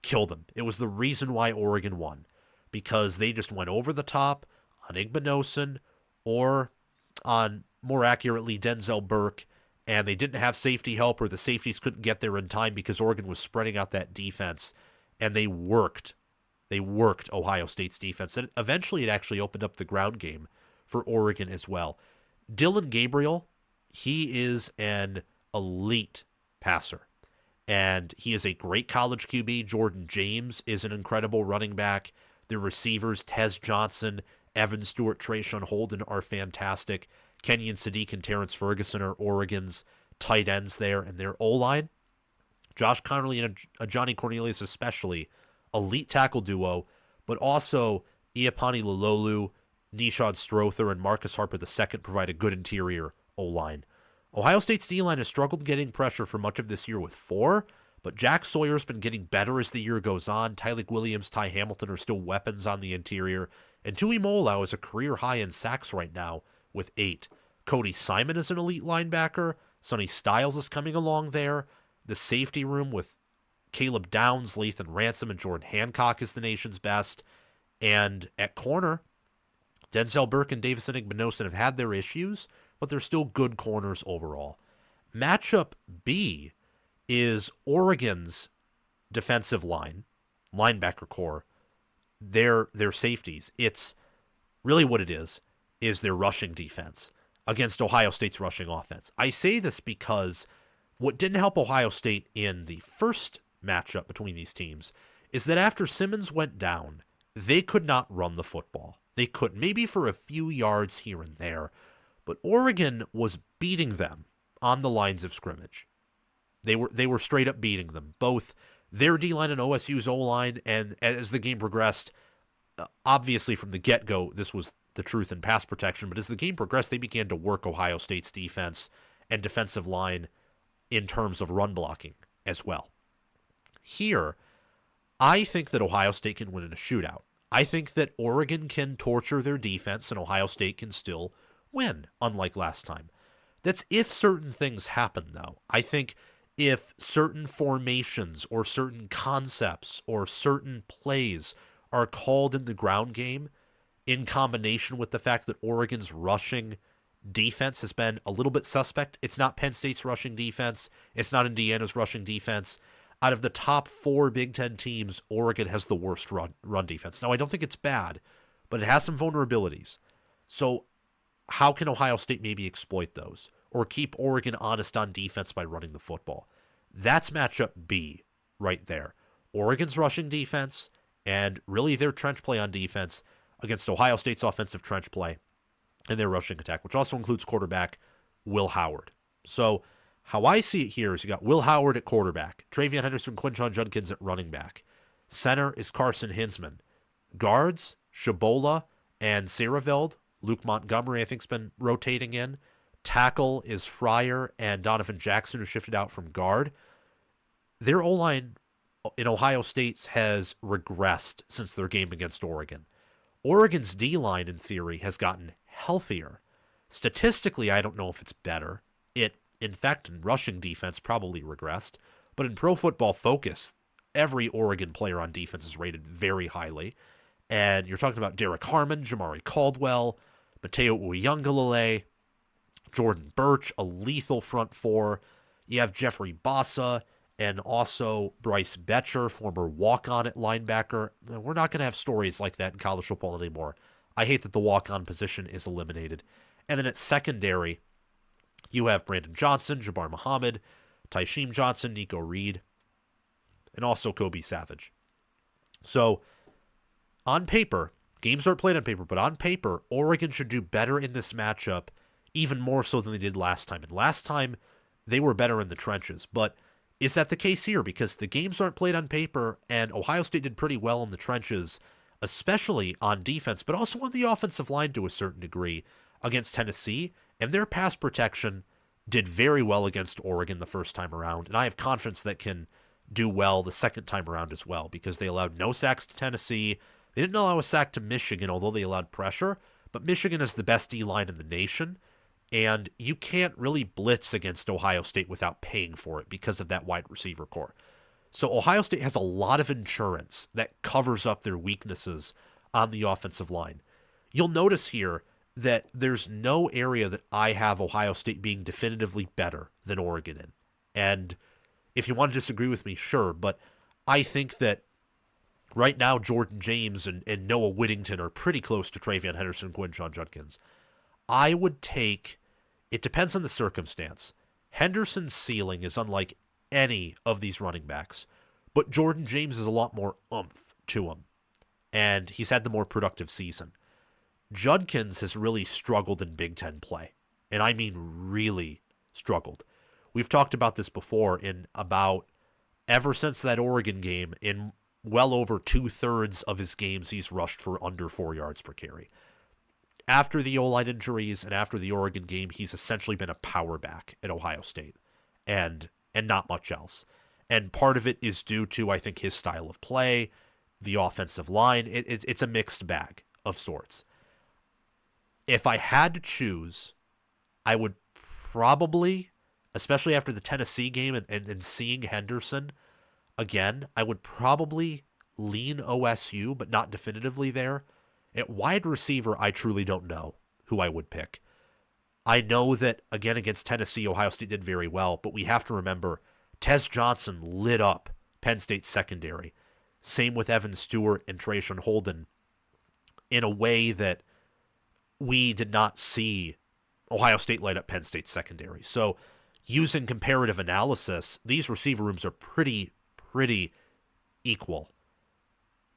Killed them. It was the reason why Oregon won, because they just went over the top on Igbinosun or on more accurately, Denzel Burke, and they didn't have safety help, or the safeties couldn't get there in time because Oregon was spreading out that defense, and they worked Ohio State's defense, and eventually it actually opened up the ground game for Oregon as well. Dylan Gabriel, he is an elite passer, and he is a great college QB. Jordan James is an incredible running back. The receivers, Tez Johnson, Evan Stewart, Trayshawn Holden, are fantastic. Kenyon Sadiq and Terrence Ferguson are Oregon's tight ends there, and their O-line, Josh Connerly and Johnny Cornelius especially, elite tackle duo, but also Iapani Lololu, Nishad Strother, and Marcus Harper II provide a good interior O-line. Ohio State's D-line has struggled getting pressure for much of this year with 4, but Jack Sawyer's been getting better as the year goes on. Tyleik Williams, Ty Hamilton are still weapons on the interior, and Tui Molau is a career high in sacks right now with 8. Cody Simon is an elite linebacker. Sonny Styles is coming along there. The safety room with Caleb Downs, Lathan Ransom, and Jordan Hancock is the nation's best. And at corner, Denzel Burke and Davis Enigmenosin have had their issues, but they're still good corners overall. Matchup B is Oregon's defensive line, linebacker core, their safeties. It's really what it is their rushing defense against Ohio State's rushing offense. I say this because what didn't help Ohio State in the first matchup between these teams is that after Simmons went down, they could not run the football. They couldn't, maybe for a few yards here and there, but Oregon was beating them on the lines of scrimmage. They were straight up beating them, both their D-line and OSU's O-line, and as the game progressed, obviously from the get-go, this was the truth in pass protection, but as the game progressed, they began to work Ohio State's defense and defensive line in terms of run blocking as well. Here, I think that Ohio State can win in a shootout. I think that Oregon can torture their defense and Ohio State can still win, unlike last time. That's if certain things happen, though. I think if certain formations or certain concepts or certain plays are called in the ground game in combination with the fact that Oregon's rushing defense has been a little bit suspect. It's not Penn State's rushing defense. It's not Indiana's rushing defense. Out of the top 4 Big Ten teams, Oregon has the worst run defense. Now, I don't think it's bad, but it has some vulnerabilities. So how can Ohio State maybe exploit those or keep Oregon honest on defense by running the football? That's matchup B right there. Oregon's rushing defense and really their trench play on defense against Ohio State's offensive trench play and their rushing attack, which also includes quarterback Will Howard. So how I see it here is you got Will Howard at quarterback, Travion Henderson, Quinshon Judkins at running back. Center is Carson Hinsman. Guards, Shabola and Saraveld. Luke Montgomery, I think, has been rotating in. Tackle is Fryer and Donovan Jackson, who shifted out from guard. Their O-line in Ohio State's has regressed since their game against Oregon. Oregon's D-line, in theory, has gotten healthier. Statistically, I don't know if it's better. In fact, in rushing defense, probably regressed. But in Pro Football Focus, every Oregon player on defense is rated very highly. And you're talking about Derek Harmon, Jamari Caldwell, Mateo Uyunglele, Jordan Birch, a lethal front 4. You have Jeffrey Bassa and also Bryce Betcher, former walk-on at linebacker. We're not going to have stories like that in college football anymore. I hate that the walk-on position is eliminated. And then at secondary, you have Brandon Johnson, Jabbar Muhammad, Tysheem Johnson, Nico Reed, and also Kobe Savage. So, on paper, games aren't played on paper, but on paper, Oregon should do better in this matchup, even more so than they did last time. And last time, they were better in the trenches. But is that the case here? Because the games aren't played on paper, and Ohio State did pretty well in the trenches, especially on defense, but also on the offensive line to a certain degree against Tennessee. And their pass protection did very well against Oregon the first time around. And I have confidence that can do well the second time around as well, because they allowed no sacks to Tennessee. They didn't allow a sack to Michigan, although they allowed pressure. But Michigan is the best D-line in the nation. And you can't really blitz against Ohio State without paying for it because of that wide receiver core. So Ohio State has a lot of insurance that covers up their weaknesses on the offensive line. You'll notice here that there's no area that I have Ohio State being definitively better than Oregon in. And if you want to disagree with me, sure, but I think that right now Jordan James and Noah Whittington are pretty close to Travion Henderson, Quinshon Judkins. I would take, it depends on the circumstance. Henderson's ceiling is unlike any of these running backs, but Jordan James is a lot more oomph to him, and he's had the more productive season. Judkins has really struggled in Big Ten play, and I mean really struggled. We've talked about this before in about ever since that Oregon game, in well over 2/3 of his games, he's rushed for under 4 yards per carry. After the O-line injuries and after the Oregon game, he's essentially been a power back at Ohio State and not much else. And part of it is due to, I think, his style of play, the offensive line. It's a mixed bag of sorts. If I had to choose, I would probably, especially after the Tennessee game and seeing Henderson again, I would probably lean OSU, but not definitively there. At wide receiver, I truly don't know who I would pick. I know that, again, against Tennessee, Ohio State did very well, but we have to remember Tez Johnson lit up Penn State's secondary. Same with Evan Stewart and Trayshawn Holden in a way that we did not see Ohio State light up Penn State's secondary. So using comparative analysis, these receiver rooms are pretty equal.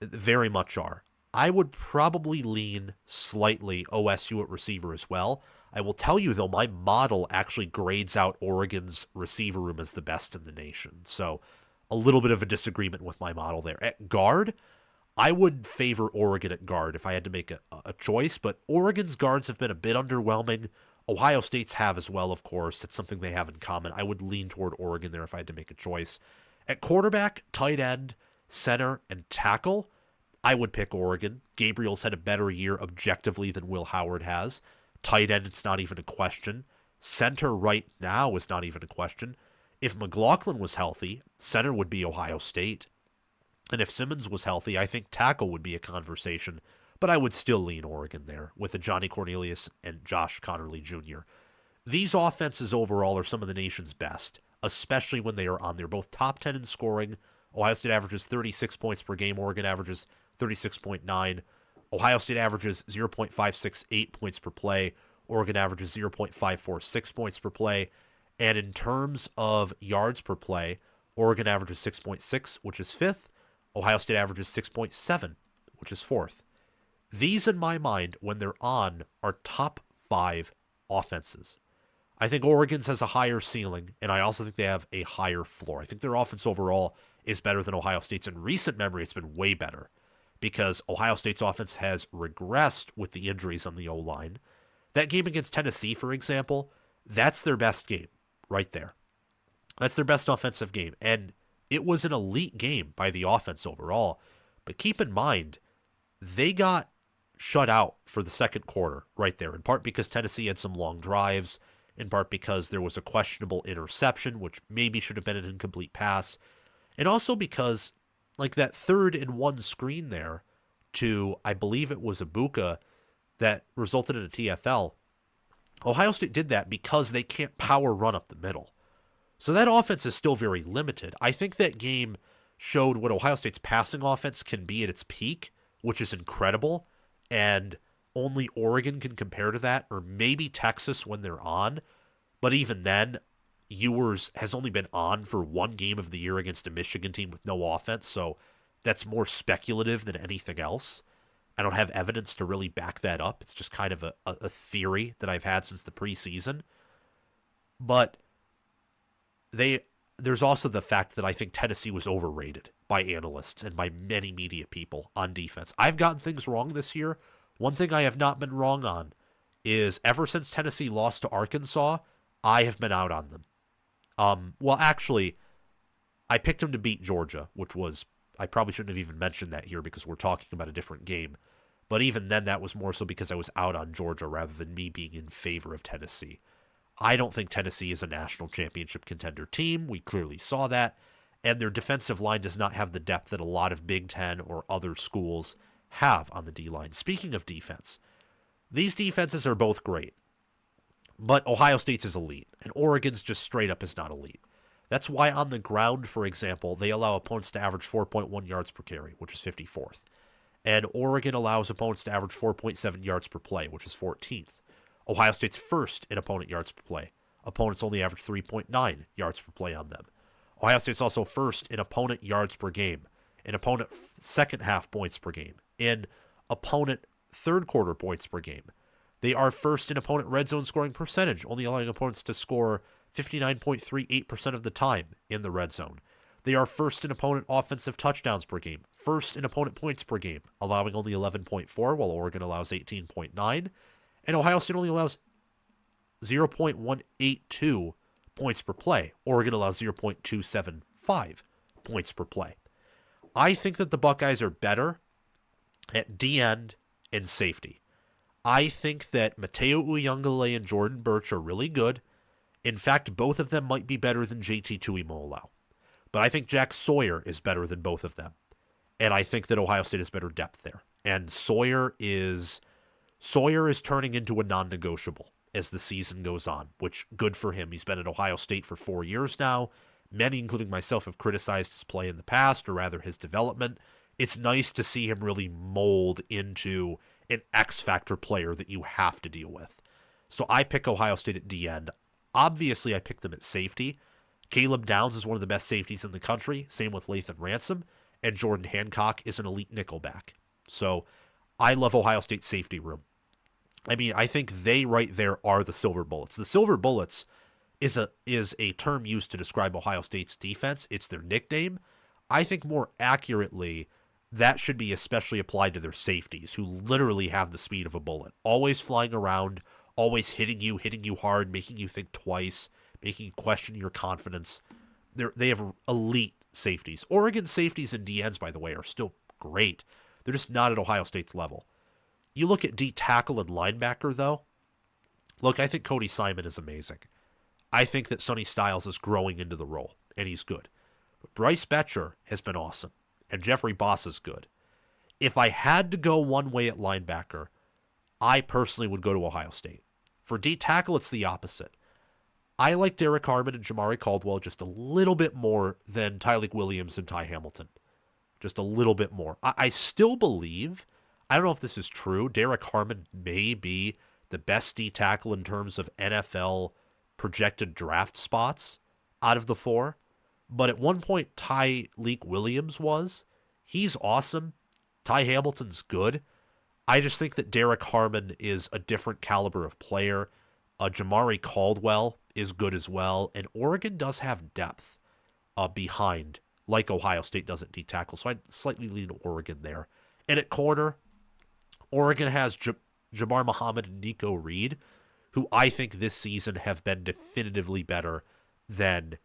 Very much are. I would probably lean slightly OSU at receiver as well. I will tell you, though, my model actually grades out Oregon's receiver room as the best in the nation. So a little bit of a disagreement with my model there. At guard, I would favor Oregon at guard if I had to make a choice, but Oregon's guards have been a bit underwhelming. Ohio State's have as well, of course. That's something they have in common. I would lean toward Oregon there if I had to make a choice. At quarterback, tight end, center, and tackle, I would pick Oregon. Gabriel's had a better year objectively than Will Howard has. Tight end, it's not even a question. Center right now is not even a question. If McLaughlin was healthy, center would be Ohio State. And if Simmons was healthy, I think tackle would be a conversation. But I would still lean Oregon there with a Johnny Cornelius and Josh Connerly Jr. These offenses overall are some of the nation's best, especially when they are on. They're both top 10 in scoring. Ohio State averages 36 points per game. Oregon averages 36.9. Ohio State averages 0.568 points per play. Oregon averages 0.546 points per play. And in terms of yards per play, Oregon averages 6.6, which is fifth. Ohio State averages 6.7, which is fourth. These, in my mind, when they're on, are top 5 offenses. I think Oregon's has a higher ceiling, and I also think they have a higher floor. I think their offense overall is better than Ohio State's. In recent memory, it's been way better because Ohio State's offense has regressed with the injuries on the O-line. That game against Tennessee, for example, that's their best game right there. That's their best offensive game, and it was an elite game by the offense overall. But keep in mind, they got shut out for the second quarter right there, in part because Tennessee had some long drives, in part because there was a questionable interception, which maybe should have been an incomplete pass, and also because, like, that 3rd and 1 screen there to, I believe it was Ibuka, that resulted in a TFL, Ohio State did that because they can't power run up the middle. So that offense is still very limited. I think that game showed what Ohio State's passing offense can be at its peak, which is incredible, and only Oregon can compare to that, or maybe Texas when they're on. But even then, Ewers has only been on for one game of the year against a Michigan team with no offense, so that's more speculative than anything else. I don't have evidence to really back that up. It's just kind of a theory that I've had since the preseason. But there's also the fact that I think Tennessee was overrated by analysts and by many media people on defense. I've gotten things wrong this year. One thing I have not been wrong on is ever since Tennessee lost to Arkansas, I have been out on them. Well, actually, I picked them to beat Georgia, which was, I probably shouldn't have even mentioned that here because we're talking about a different game. But even then, that was more so because I was out on Georgia rather than me being in favor of Tennessee. I don't think Tennessee is a national championship contender team. We clearly saw that. And their defensive line does not have the depth that a lot of Big Ten or other schools have on the D-line. Speaking of defense, These defenses are both great, but Ohio State's is elite, and Oregon's just straight up is not elite. That's why on the ground, for example, they allow opponents to average 4.1 yards per carry, which is 54th. And Oregon allows opponents to average 4.7 yards per play, which is 14th. Ohio State's first in opponent yards per play. Opponents only average 3.9 yards per play on them. Ohio State's also first in opponent yards per game, in opponent second half points per game, in opponent third quarter points per game. They are first in opponent red zone scoring percentage, only allowing opponents to score 59.38% of the time in the red zone. They are first in opponent offensive touchdowns per game, first in opponent points per game, allowing only 11.4, while Oregon allows 18.9, and Ohio State only allows 0.182 points per play. Oregon allows 0.275 points per play. I think that the Buckeyes are better at D-end and safety. I think that Mateo Uyunglele and Jordan Birch are really good. In fact, both of them might be better than JT Tuimoloau. But I think Jack Sawyer is better than both of them. And I think that Ohio State has better depth there. And Sawyer is turning into a non-negotiable as the season goes on, which good for him. He's been at Ohio State for 4 years now. Many, including myself, have criticized his play in the past, or rather his development. It's nice to see him really mold into an X-factor player that you have to deal with. So I pick Ohio State at D-end. Obviously, I pick them at safety. Caleb Downs is one of the best safeties in the country. Same with Lathan Ransom. And Jordan Hancock is an elite nickelback. So I love Ohio State's safety room. I mean, I think they right there are the silver bullets. The silver bullets is a term used to describe Ohio State's defense. It's their nickname. I think more accurately, that should be especially applied to their safeties, who literally have the speed of a bullet. Always flying around, always hitting you hard, making you think twice, making you question your confidence. They have elite safeties. Oregon safeties and DNs, by the way, are still great. They're just not at Ohio State's level. You look at D tackle and linebacker, though. Look, I think Cody Simon is amazing. I think that Sonny Styles is growing into the role, and he's good. But Bryce Betcher has been awesome, and Jeffrey Boss is good. If I had to go one way at linebacker, I personally would go to Ohio State. For D tackle, it's the opposite. I like Derek Harmon and Jamari Caldwell just a little bit more than Tyleik Williams and Ty Hamilton. Just a little bit more. I still believe, I don't know if this is true, Derek Harmon may be the best D tackle in terms of NFL projected draft spots out of the four. But at one point, Tyleik Williams was. He's awesome. Ty Hamilton's good. I just think that Derek Harmon is a different caliber of player. Jamari Caldwell is good as well. And Oregon does have depth behind, like Ohio State does at D tackle. So I'd slightly lean Oregon there. And at corner, Oregon has Jabbar Muhammad and Nico Reed, who I think this season have been definitively better than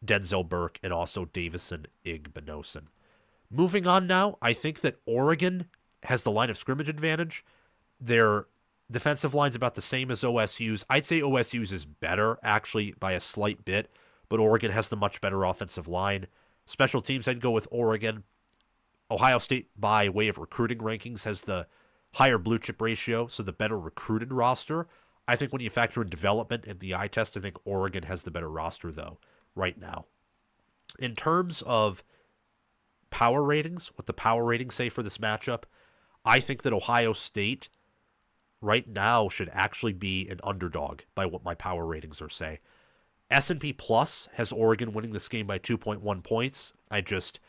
Denzel Burke and also Davison Igbinosun. Moving on now, I think that Oregon has the line of scrimmage advantage. Their defensive line's about the same as OSU's. I'd say OSU's is better, actually, by a slight bit, but Oregon has the much better offensive line. Special teams, I'd go with Oregon. Ohio State, by way of recruiting rankings, has the higher blue chip ratio, so the better recruited roster. I think when you factor in development and the eye test, I think Oregon has the better roster, though, right now. In terms of power ratings, what the power ratings say for this matchup, I think that Ohio State right now should actually be an underdog by what my power ratings are say. S&P Plus has Oregon winning this game by 2.1 points. I just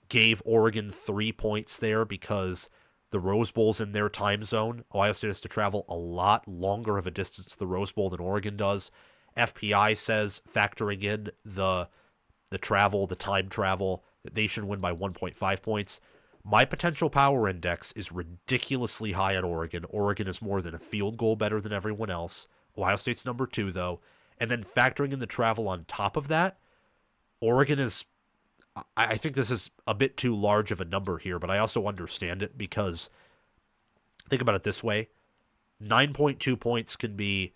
gave Oregon 3 points there because the Rose Bowl's in their time zone. Ohio State has to travel a lot longer of a distance to the Rose Bowl than Oregon does. FPI says, factoring in the travel, the time travel, that they should win by 1.5 points. My potential power index is ridiculously high on Oregon. Oregon is more than a field goal better than everyone else. Ohio State's number 2, though. And then factoring in the travel on top of that, Oregon is, I think this is a bit too large of a number here, but I also understand it because, think about it this way, 9.2 points can be,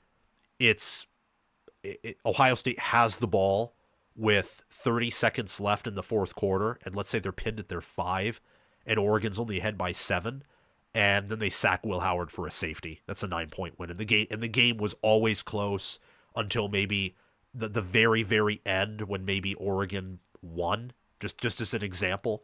Ohio State has the ball with 30 seconds left in the fourth quarter, and let's say they're pinned at their 5, and Oregon's only ahead by 7, and then they sack Will Howard for a safety. That's a 9-point win. And the game was always close until maybe the very, very end when maybe Oregon won, just as an example.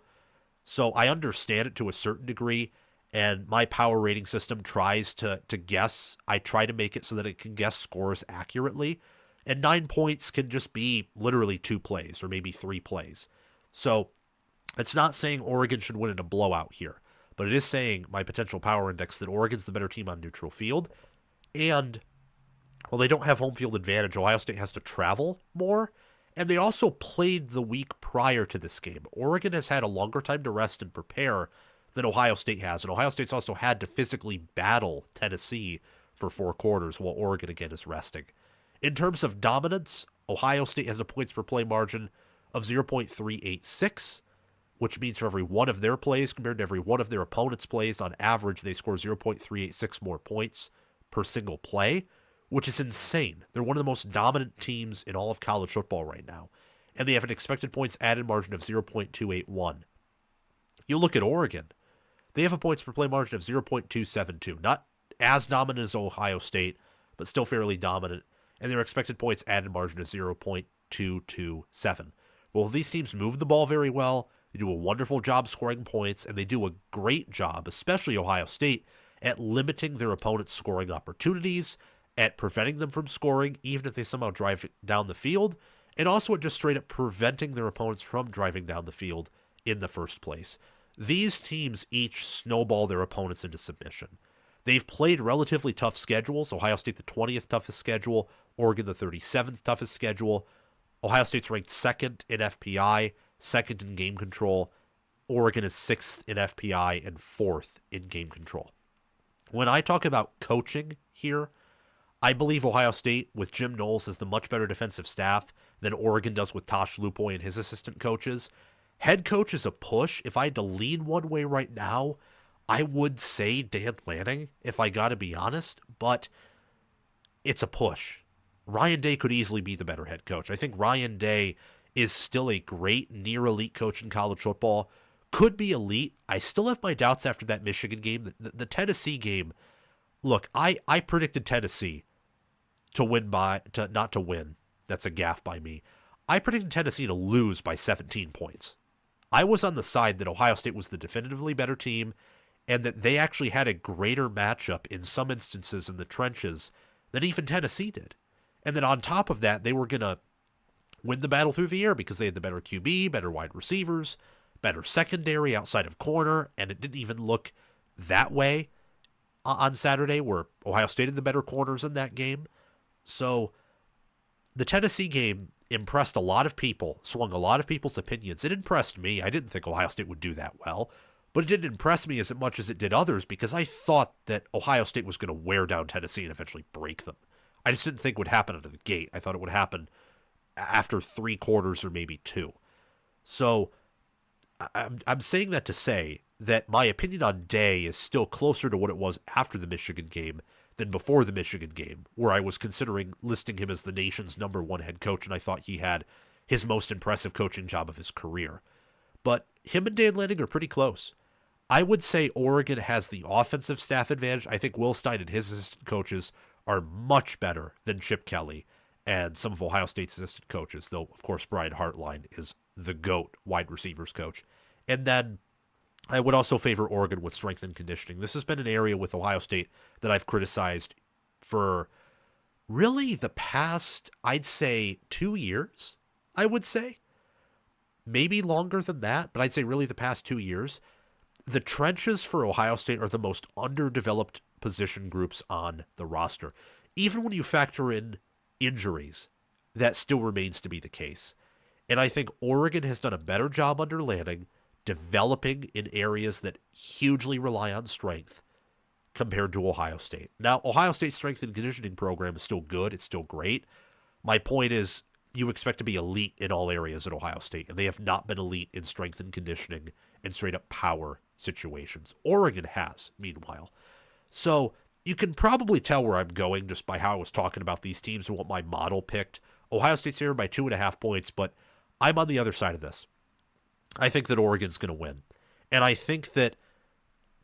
So I understand it to a certain degree, and my power rating system tries to guess. I try to make it so that it can guess scores accurately, and 9 points can just be literally 2 plays or maybe 3 plays. So it's not saying Oregon should win in a blowout here, but it is saying my potential power index that Oregon's the better team on neutral field, and while they don't have home field advantage, Ohio State has to travel more, and they also played the week prior to this game. Oregon has had a longer time to rest and prepare than Ohio State has, and Ohio State's also had to physically battle Tennessee for 4 quarters while Oregon, again, is resting. In terms of dominance, Ohio State has a points per play margin of 0.386, which means for every one of their plays compared to every one of their opponent's plays, on average, they score 0.386 more points per single play, which is insane. They're one of the most dominant teams in all of college football right now, and they have an expected points added margin of 0.281. You look at Oregon, they have a points per play margin of 0.272, not as dominant as Ohio State, but still fairly dominant, and their expected points added margin is 0.227. Well, these teams move the ball very well, they do a wonderful job scoring points, and they do a great job, especially Ohio State, at limiting their opponent's scoring opportunities, at preventing them from scoring, even if they somehow drive down the field, and also at just straight up preventing their opponents from driving down the field in the first place. These teams each snowball their opponents into submission. They've played relatively tough schedules. Ohio State the 20th toughest schedule, Oregon the 37th toughest schedule. Ohio State's ranked 2nd in FPI, 2nd in game control. Oregon is 6th in FPI and 4th in game control. When I talk about coaching here, I believe Ohio State with Jim Knowles has the much better defensive staff than Oregon does with Tosh Lupoy and his assistant coaches. Head coach is a push. If I had to lean one way right now, I would say Dan Lanning, if I got to be honest, but it's a push. Ryan Day could easily be the better head coach. I think Ryan Day is still a great near elite coach in college football. Could be elite. I still have my doubts after that Michigan game. The Tennessee game, look, I predicted Tennessee not to win. That's a gaffe by me. I predicted Tennessee to lose by 17 points. I was on the side that Ohio State was the definitively better team and that they actually had a greater matchup in some instances in the trenches than even Tennessee did. And then on top of that, they were going to win the battle through the air because they had the better QB, better wide receivers, better secondary outside of corner, and it didn't even look that way on Saturday where Ohio State had the better corners in that game. So the Tennessee game impressed a lot of people, swung a lot of people's opinions. It impressed me. I didn't think Ohio State would do that well, but it didn't impress me as much as it did others because I thought that Ohio State was going to wear down Tennessee and eventually break them. I just didn't think it would happen out of the gate. I thought it would happen after 3 quarters or maybe 2. So I'm saying that to say that my opinion on Day is still closer to what it was after the Michigan game than before the Michigan game, where I was considering listing him as the nation's #1 head coach, and I thought he had his most impressive coaching job of his career. But him and Dan Lanning are pretty close. I would say Oregon has the offensive staff advantage. I think Will Stein and his assistant coaches are much better than Chip Kelly and some of Ohio State's assistant coaches, though, of course, Brian Hartline is the GOAT wide receivers coach. And then I would also favor Oregon with strength and conditioning. This has been an area with Ohio State that I've criticized for really the past, I'd say, 2 years, I would say. Maybe longer than that, but I'd say really the past 2 years. The trenches for Ohio State are the most underdeveloped position groups on the roster. Even when you factor in injuries, that still remains to be the case. And I think Oregon has done a better job under Lanning developing in areas that hugely rely on strength compared to Ohio State. Now, Ohio State's strength and conditioning program is still good. It's still great. My point is you expect to be elite in all areas at Ohio State, and they have not been elite in strength and conditioning and straight-up power situations. Oregon has, meanwhile. So you can probably tell where I'm going just by how I was talking about these teams and what my model picked. Ohio State's here by 2.5 points, but I'm on the other side of this. I think that Oregon's going to win. And I think that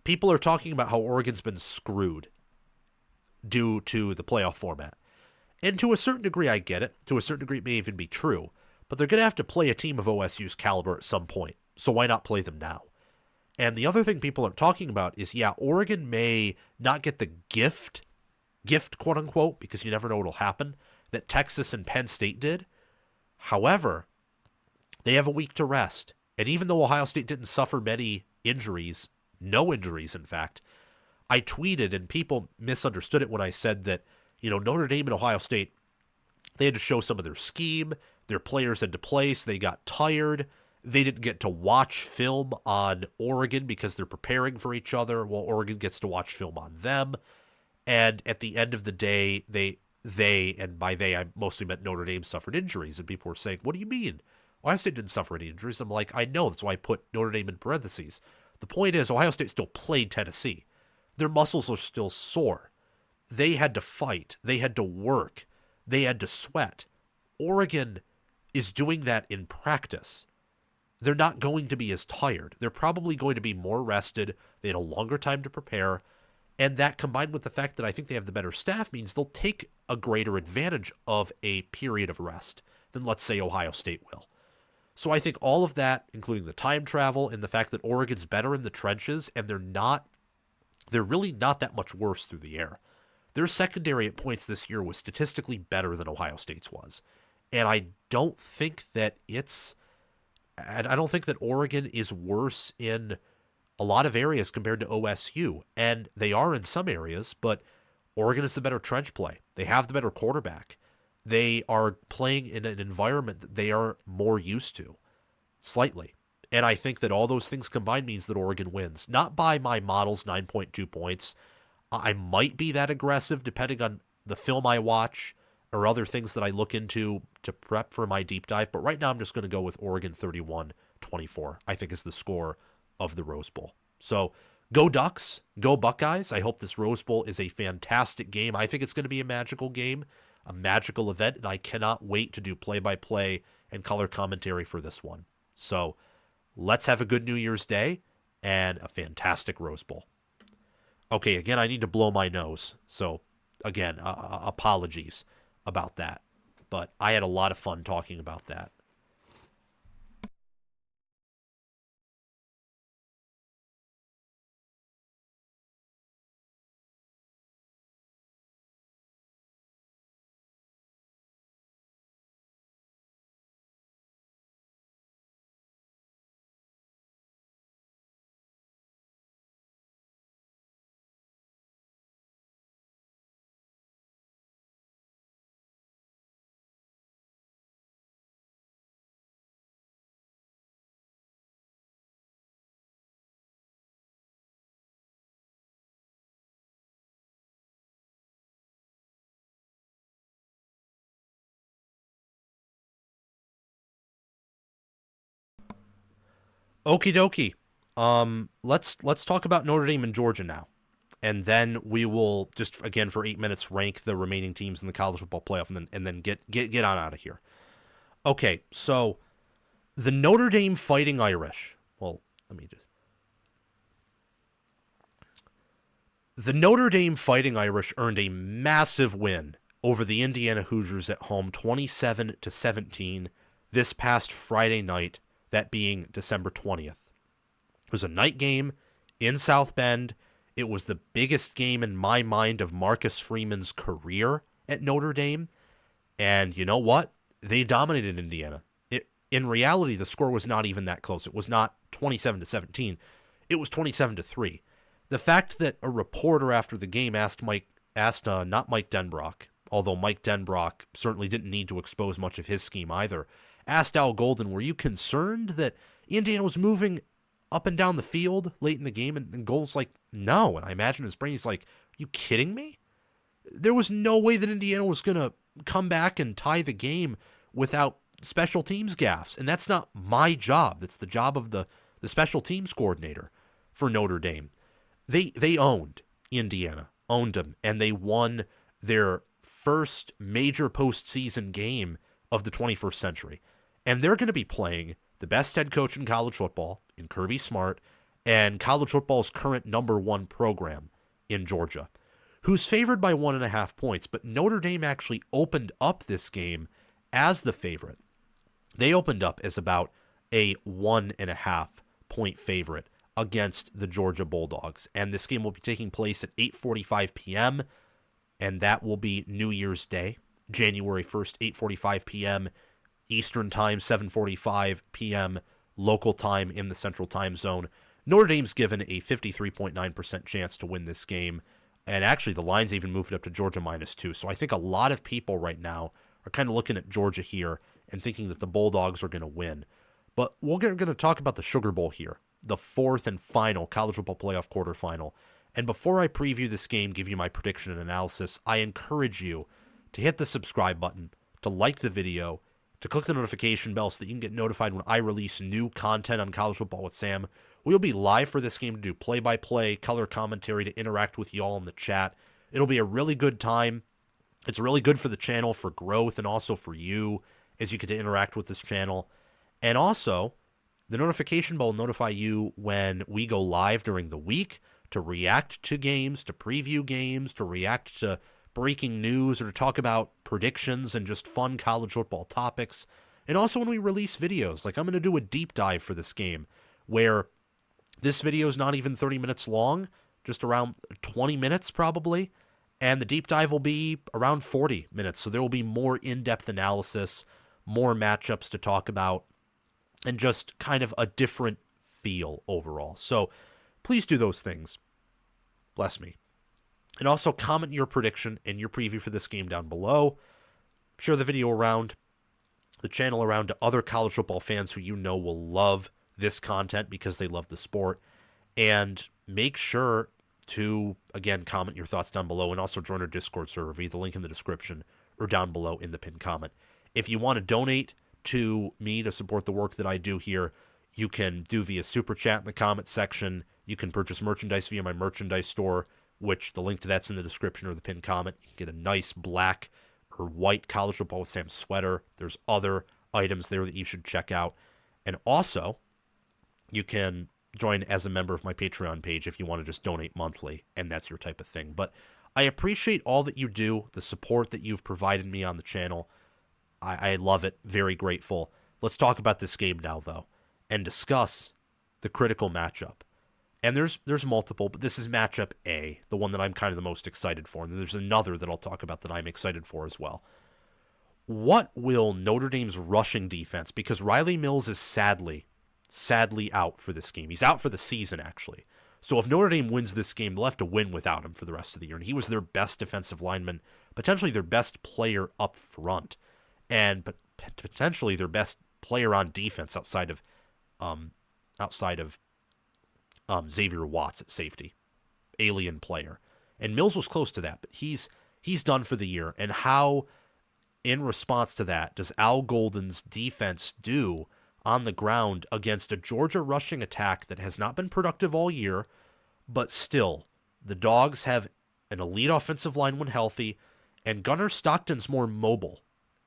people are talking about how Oregon's been screwed due to the playoff format. And to a certain degree, I get it. To a certain degree, it may even be true. But they're going to have to play a team of OSU's caliber at some point. So why not play them now? And the other thing people aren't talking about is, yeah, Oregon may not get the gift, quote unquote, because you never know what'll happen, that Texas and Penn State did. However, they have a week to rest. And even though Ohio State didn't suffer many injuries, no injuries, in fact, I tweeted and people misunderstood it when I said that, Notre Dame and Ohio State, they had to show some of their scheme. Their players had to place. They got tired. They didn't get to watch film on Oregon because they're preparing for each other while Oregon gets to watch film on them. And at the end of the day, they, and by they, I mostly meant Notre Dame, suffered injuries. And people were saying, what do you mean? Ohio State didn't suffer any injuries. I'm like, I know. That's why I put Notre Dame in parentheses. The point is, Ohio State still played Tennessee. Their muscles are still sore. They had to fight. They had to work. They had to sweat. Oregon is doing that in practice. They're not going to be as tired. They're probably going to be more rested. They had a longer time to prepare. And that, combined with the fact that I think they have the better staff, means they'll take a greater advantage of a period of rest than, let's say, Ohio State will. So I think all of that, including the time travel and the fact that Oregon's better in the trenches, and they're really not that much worse through the air. Their secondary at points this year was statistically better than Ohio State's was. And I don't think that Oregon is worse in a lot of areas compared to OSU. And they are in some areas, but Oregon is the better trench play. They have the better quarterback. They are playing in an environment that they are more used to, slightly. And I think that all those things combined means that Oregon wins. Not by my model's 9.2 points. I might be that aggressive depending on the film I watch or other things that I look into to prep for my deep dive. But right now I'm just going to go with Oregon 31-24, I think is the score of the Rose Bowl. So go Ducks, go Buckeyes. I hope this Rose Bowl is a fantastic game. I think it's going to be a magical game, a magical event, and I cannot wait to do play-by-play and color commentary for this one. So let's have a good New Year's Day and a fantastic Rose Bowl. Okay, again, I need to blow my nose. So, again, apologies about that. But I had a lot of fun talking about that. Okie dokie. Let's talk about Notre Dame and Georgia now. And then we will just, again, for 8 minutes, rank the remaining teams in the college football playoff and then get on out of here. Okay, so the Notre Dame Fighting Irish. Well, The Notre Dame Fighting Irish earned a massive win over the Indiana Hoosiers at home, 27-17, this past Friday night, that being December 20th. It was a night game in South Bend. It was the biggest game in my mind of Marcus Freeman's career at Notre Dame. And you know what? They dominated Indiana. In reality, the score was not even that close. It was not 27-17. It was 27-3. The fact that a reporter after the game asked not Mike Denbrock, although Mike Denbrock certainly didn't need to expose much of his scheme either, asked Al Golden, were you concerned that Indiana was moving up and down the field late in the game? And Gold's like, no. And I imagine his brain, he's like, you kidding me? There was no way that Indiana was going to come back and tie the game without special teams gaffes. And that's not my job. That's the job of the special teams coordinator for Notre Dame. They owned Indiana, owned them, and they won their first major postseason game of the 21st century. And they're going to be playing the best head coach in college football, in Kirby Smart, and college football's current number one program in Georgia, who's favored by 1.5 points. But Notre Dame actually opened up this game as the favorite. They opened up as about a 1.5 point favorite against the Georgia Bulldogs. And this game will be taking place at 8:45 p.m., and that will be New Year's Day, January 1st, 8:45 p.m. Eastern Time, 7:45 p.m. local time in the Central Time Zone. Notre Dame's given a 53.9% chance to win this game, and actually the line's even moved up to Georgia -2. So I think a lot of people right now are kind of looking at Georgia here and thinking that the Bulldogs are going to win. But we're going to talk about the Sugar Bowl here, the fourth and final college football playoff quarterfinal. And before I preview this game, give you my prediction and analysis, I encourage you to hit the subscribe button, to like the video, to click the notification bell so that you can get notified when I release new content on College Football with Sam. We'll be live for this game to do play-by-play, color commentary, to interact with y'all in the chat. It'll be a really good time. It's really good for the channel, for growth, and also for you as you get to interact with this channel. And also, the notification bell will notify you when we go live during the week to react to games, to preview games, to react to breaking news, or to talk about predictions and just fun college football topics. And also when we release videos, like I'm going to do a deep dive for this game, where this video is not even 30 minutes long, just around 20 minutes probably, and the deep dive will be around 40 minutes. So there will be more in-depth analysis, more matchups to talk about, and just kind of a different feel overall. So please do those things. Bless me. And also comment your prediction and your preview for this game down below. Share the video around, the channel around to other college football fans who you know will love this content because they love the sport. And make sure to, again, comment your thoughts down below, and also join our Discord server via the link in the description or down below in the pinned comment. If you want to donate to me to support the work that I do here, you can do via Super Chat in the comment section. You can purchase merchandise via my merchandise store, which the link to that's in the description or the pinned comment. You can get a nice black or white College Football with Sam sweater. There's other items there that you should check out. And also, you can join as a member of my Patreon page if you want to just donate monthly, and that's your type of thing. But I appreciate all that you do, the support that you've provided me on the channel. I love it. Very grateful. Let's talk about this game now, though, and discuss the critical matchup. And there's multiple, but this is matchup A, the one that I'm kind of the most excited for. And there's another that I'll talk about that I'm excited for as well. What will Notre Dame's rushing defense, because Riley Mills is sadly out for this game. He's out for the season, actually. So if Notre Dame wins this game, they'll have to win without him for the rest of the year. And he was their best defensive lineman, potentially their best player up front, and potentially their best player on defense outside of Xavier Watts at safety, alien player. And Mills was close to that, but he's done for the year. And how, in response to that, does Al Golden's defense do on the ground against a Georgia rushing attack that has not been productive all year, but still, the Dogs have an elite offensive line when healthy, and Gunnar Stockton's more mobile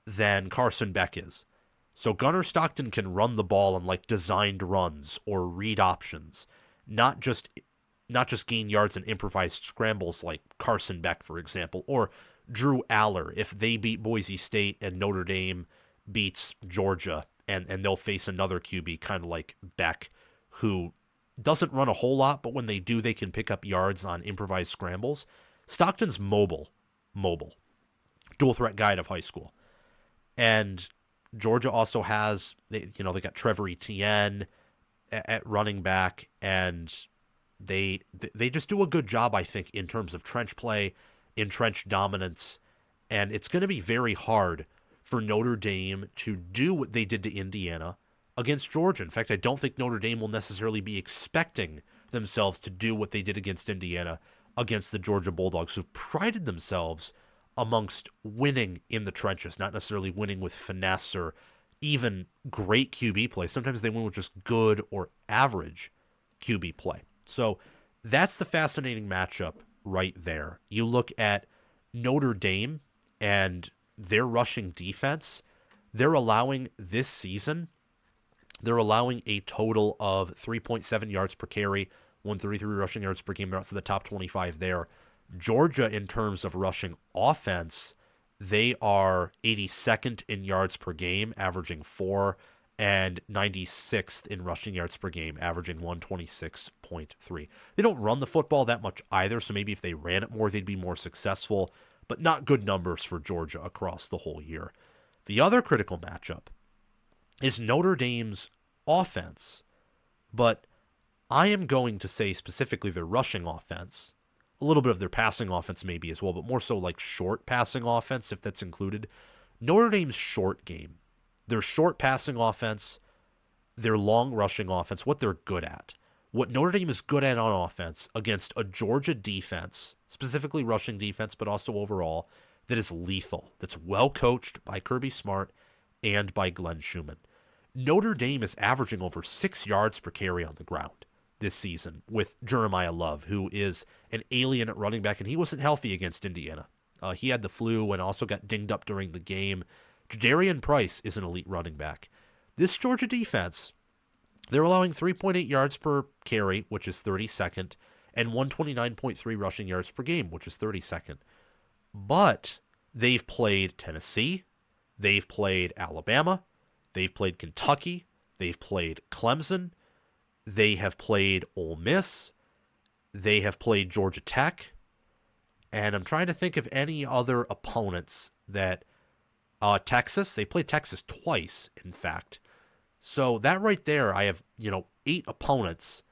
than Carson Beck is. So Gunnar Stockton can run the ball on like designed runs or read options, not just gain yards and improvised scrambles like Carson Beck, for example, or Drew Aller if they beat Boise State and Notre Dame beats Georgia, and they'll face another QB kind of like Beck, who doesn't run a whole lot, but when they do, they can pick up yards on improvised scrambles. Stockton's mobile, dual threat guy out of high school. And Georgia also has, they got Trevor Etienne at running back, and they just do a good job, I think, in terms of trench play, in trench dominance, and it's going to be very hard for Notre Dame to do what they did to Indiana against Georgia. In fact, I don't think Notre Dame will necessarily be expecting themselves to do what they did against Indiana against the Georgia Bulldogs, who've prided themselves amongst winning in the trenches, not necessarily winning with finesse or even great QB play. Sometimes they win with just good or average QB play. So that's the fascinating matchup right there. You look at Notre Dame and their rushing defense. They're allowing this season They're allowing a total of 3.7 yards per carry, 133 rushing yards per game. They're outside the top 25 there. Georgia, in terms of rushing offense, they are 82nd in yards per game, averaging 4, and 96th in rushing yards per game, averaging 126.3. They don't run the football that much either, so maybe if they ran it more, they'd be more successful, but not good numbers for Georgia across the whole year. The other critical matchup is Notre Dame's offense, but I am going to say specifically their rushing offense, a little bit of their passing offense maybe as well, but more so like short passing offense, if that's included. Notre Dame's short game, their short passing offense, their long rushing offense, what they're good at. What Notre Dame is good at on offense against a Georgia defense, specifically rushing defense, but also overall, that is lethal, that's well coached by Kirby Smart and by Glenn Schumann. Notre Dame is averaging over 6 yards per carry on the ground this season with Jeremiah Love, who is an alien at running back, and he wasn't healthy against Indiana. He had the flu and also got dinged up during the game. Jadarian Price is an elite running back. This Georgia defense, they're allowing 3.8 yards per carry, which is 32nd, and 129.3 rushing yards per game, which is 32nd. But they've played Tennessee, they've played Alabama, they've played Kentucky, they've played Clemson, they have played Ole Miss, they have played Georgia Tech, and I'm trying to think of any other opponents that Texas, they played Texas twice, in fact. So that right there, I have 8 opponents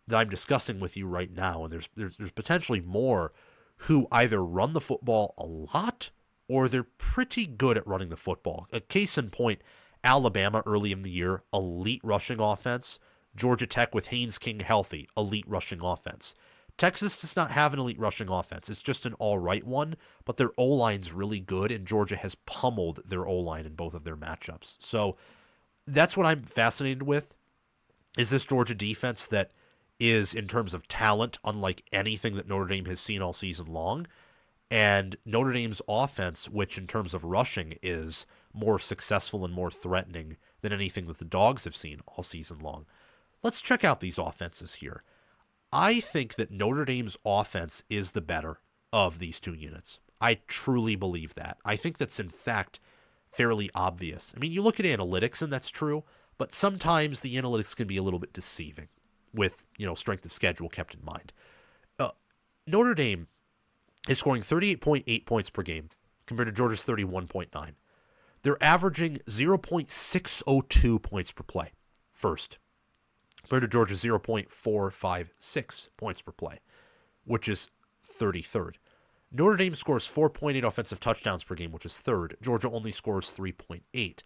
that I'm discussing with you right now, and there's potentially more who either run the football a lot or they're pretty good at running the football. A case in point, Alabama early in the year, elite rushing offense. Georgia Tech with Haynes King healthy, elite rushing offense. Texas does not have an elite rushing offense. It's just an all-right one, but their O-line's really good, and Georgia has pummeled their O-line in both of their matchups. So that's what I'm fascinated with, is this Georgia defense that is, in terms of talent, unlike anything that Notre Dame has seen all season long, and Notre Dame's offense, which in terms of rushing is more successful and more threatening than anything that the Dogs have seen all season long. Let's check out these offenses here. I think that Notre Dame's offense is the better of these two units. I truly believe that. I think that's, in fact, fairly obvious. I mean, you look at analytics, and that's true, but sometimes the analytics can be a little bit deceiving with, strength of schedule kept in mind. Notre Dame is scoring 38.8 points per game compared to Georgia's 31.9. They're averaging 0.602 points per play, first, compared to Georgia's 0.456 points per play, which is 33rd. Notre Dame scores 4.8 offensive touchdowns per game, which is third. Georgia only scores 3.8.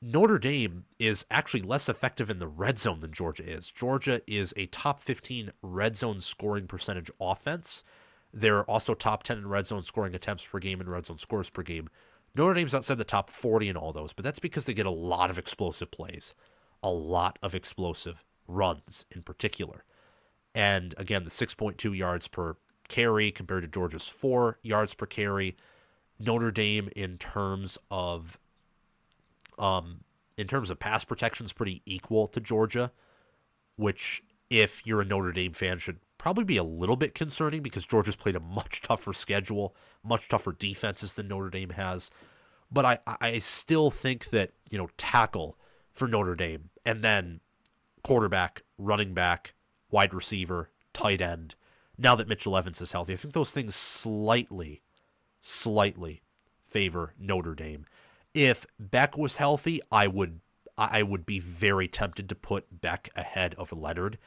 Notre Dame is actually less effective in the red zone than Georgia is. Georgia is a top 15 red zone scoring percentage offense. They're also top 10 in red zone scoring attempts per game and red zone scores per game. Notre Dame's outside the top 40 in all those, but that's because they get a lot of explosive plays, a lot of explosive runs in particular. And again, the 6.2 yards per carry compared to Georgia's 4 yards per carry. Notre Dame in terms of pass protection is pretty equal to Georgia, which if you're a Notre Dame fan should probably be a little bit concerning because Georgia's played a much tougher schedule, much tougher defenses than Notre Dame has. But I still think that, tackle for Notre Dame and then quarterback, running back, wide receiver, tight end, now that Mitchell Evans is healthy, I think those things slightly favor Notre Dame. If Beck was healthy, I would be very tempted to put Beck ahead of Leonard.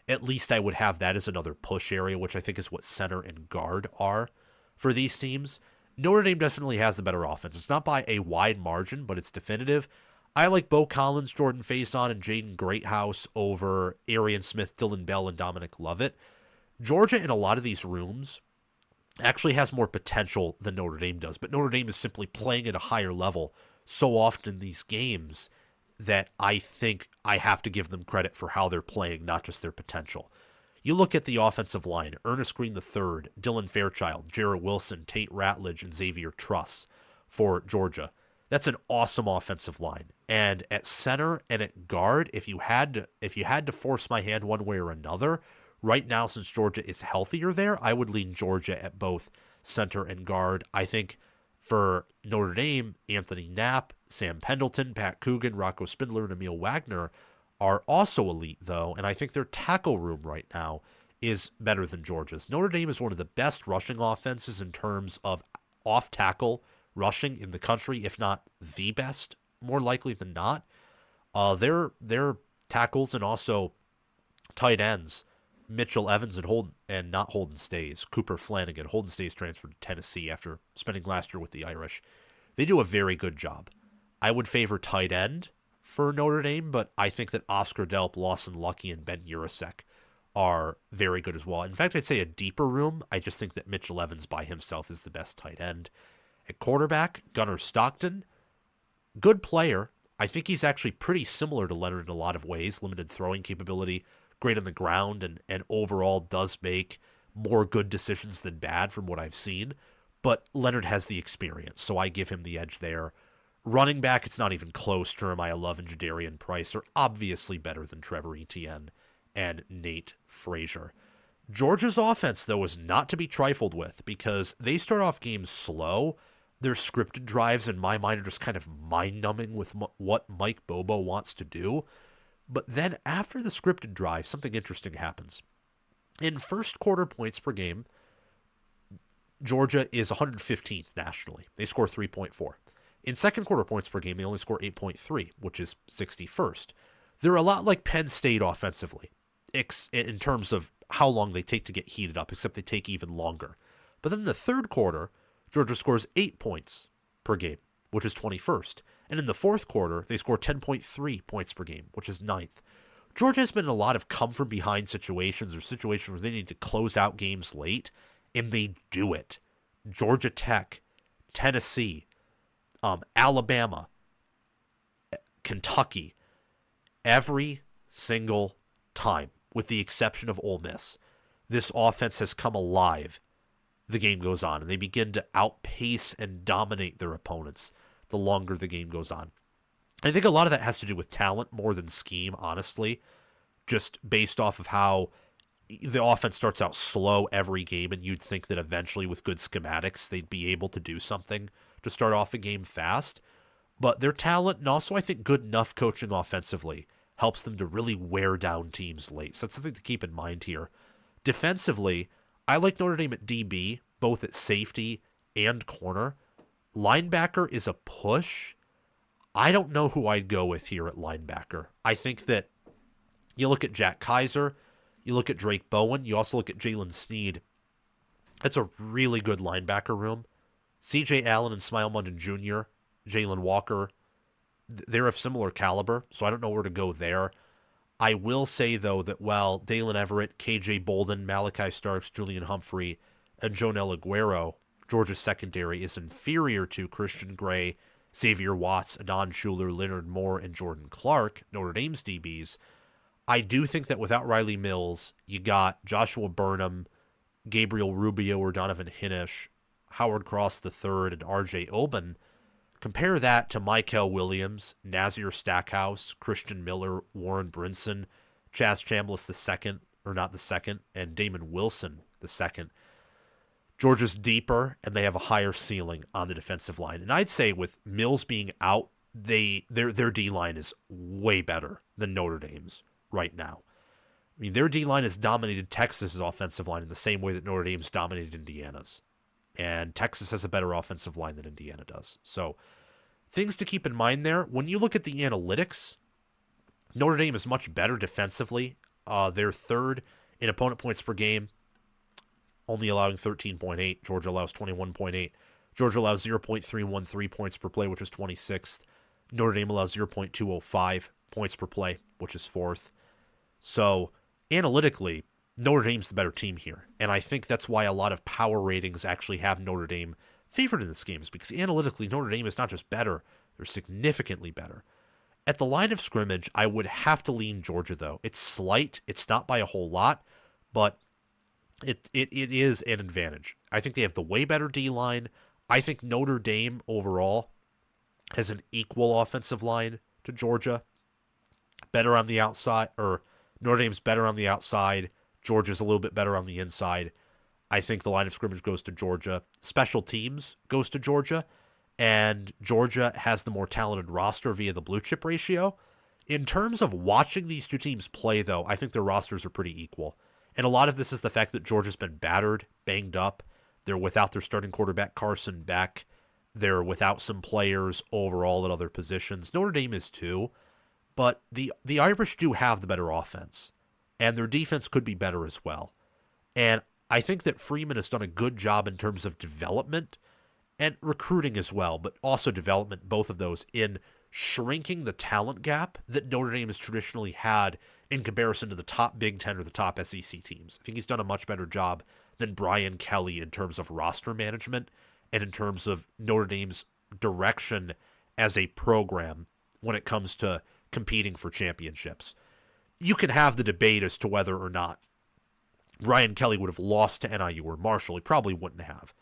At least I would have that as another push area, which I think is what center and guard are for these teams. Notre Dame definitely has the better offense. It's not by a wide margin, but it's definitive. I like Bo Collins, Jordan Faison, and Jaden Greathouse over Arian Smith, Dylan Bell, and Dominic Lovett. Georgia, in a lot of these rooms, actually has more potential than Notre Dame does, but Notre Dame is simply playing at a higher level so often in these games that I think I have to give them credit for how they're playing, not just their potential. You look at the offensive line, Ernest Green III, Dylan Fairchild, Jarrett Wilson, Tate Ratledge, and Xavier Truss for Georgia. That's an awesome offensive line. And at center and at guard, if you had to force my hand one way or another, right now since Georgia is healthier there, I would lean Georgia at both center and guard. I think for Notre Dame, Anthony Knapp, Sam Pendleton, Pat Coogan, Rocco Spindler, and Emil Wagner are also elite, though, and I think their tackle room right now is better than Georgia's. Notre Dame is one of the best rushing offenses in terms of off-tackle rushing in the country, if not the best, more likely than not. Their tackles and also tight ends, Mitchell Evans and not Holden Stays, Cooper Flanagan. Holden Stays transferred to Tennessee after spending last year with the Irish. They do a very good job. I would favor tight end for Notre Dame, but I think that Oscar Delp, Lawson Lucky, and Ben Urasek are very good as well. In fact, I'd say a deeper room. I just think that Mitchell Evans by himself is the best tight end. At quarterback, Gunnar Stockton, good player. I think he's actually pretty similar to Leonard in a lot of ways. Limited throwing capability, great on the ground, and overall does make more good decisions than bad from what I've seen. But Leonard has the experience, so I give him the edge there. Running back, it's not even close. Jeremiah Love and Jadarian Price are obviously better than Trevor Etienne and Nate Frazier. Georgia's offense, though, is not to be trifled with because they start off games slow. Their scripted drives, in my mind, are just kind of mind-numbing with what Mike Bobo wants to do. But then after the scripted drive, something interesting happens. In first quarter points per game, Georgia is 115th nationally. They score 3.4. In second quarter points per game, they only score 8.3, which is 61st. They're a lot like Penn State offensively in terms of how long they take to get heated up, except they take even longer. But then in the third quarter, Georgia scores 8 points per game, which is 21st. And in the fourth quarter, they score 10.3 points per game, which is 9th. Georgia has been in a lot of come-from-behind situations or situations where they need to close out games late, and they do it. Georgia Tech, Tennessee, Alabama, Kentucky, every single time, with the exception of Ole Miss, this offense has come alive. The game goes on, and they begin to outpace and dominate their opponents the longer the game goes on. I think a lot of that has to do with talent more than scheme, honestly, just based off of how the offense starts out slow every game, and you'd think that eventually with good schematics, they'd be able to do something to start off a game fast. But their talent, and also I think good enough coaching offensively, helps them to really wear down teams late. So that's something to keep in mind here. Defensively, I like Notre Dame at DB, both at safety and corner. Linebacker is a push. I don't know who I'd go with here at linebacker. I think that you look at Jack Kaiser, you look at Drake Bowen, you also look at Jalen Sneed. That's a really good linebacker room. C.J. Allen and Smile London Jr., Jalen Walker, they're of similar caliber, so I don't know where to go there. I will say, though, that while Dalen Everett, K.J. Bolden, Malachi Starks, Julian Humphrey, and Jonel Aguero, Georgia's secondary is inferior to Christian Gray, Xavier Watts, Adon Schuler, Leonard Moore, and Jordan Clark, Notre Dame's DBs, I do think that without Riley Mills, you got Joshua Burnham, Gabriel Rubio or Donovan Hinish, Howard Cross III, and R.J. Oben. Compare that to Michael Williams, Nazir Stackhouse, Christian Miller, Warren Brinson, Chaz Chambliss II, or not the second, and Damon Wilson II. Georgia's deeper, and they have a higher ceiling on the defensive line. And I'd say with Mills being out, their D-line is way better than Notre Dame's right now. I mean, their D-line has dominated Texas's offensive line in the same way that Notre Dame's dominated Indiana's. And Texas has a better offensive line than Indiana does. So, things to keep in mind there. When you look at the analytics, Notre Dame is much better defensively. They're third in opponent points per game, only allowing 13.8. Georgia allows 21.8. Georgia allows 0.313 points per play, which is 26th. Notre Dame allows 0.205 points per play, which is 4th. So, analytically, Notre Dame's the better team here. And I think that's why a lot of power ratings actually have Notre Dame favored in this game, is because analytically, Notre Dame is not just better, they're significantly better. At the line of scrimmage, I would have to lean Georgia, though. It's slight. It's not by a whole lot, but it is an advantage. I think they have the way better D-line. I think Notre Dame overall has an equal offensive line to Georgia. Better on the outside, or Notre Dame's better on the outside. Georgia's a little bit better on the inside. I think the line of scrimmage goes to Georgia. Special teams goes to Georgia. And Georgia has the more talented roster via the blue chip ratio. In terms of watching these two teams play, though, I think their rosters are pretty equal. And a lot of this is the fact that Georgia's been battered, banged up. They're without their starting quarterback, Carson Beck. They're without some players overall at other positions. Notre Dame is too. But the Irish do have the better offense. And their defense could be better as well. And I think that Freeman has done a good job in terms of development and recruiting as well, but also development, both of those, in shrinking the talent gap that Notre Dame has traditionally had in comparison to the top Big Ten or the top SEC teams. I think he's done a much better job than Brian Kelly in terms of roster management and in terms of Notre Dame's direction as a program when it comes to competing for championships. You can have the debate as to whether or not Brian Kelly would have lost to NIU or Marshall. He probably wouldn't have.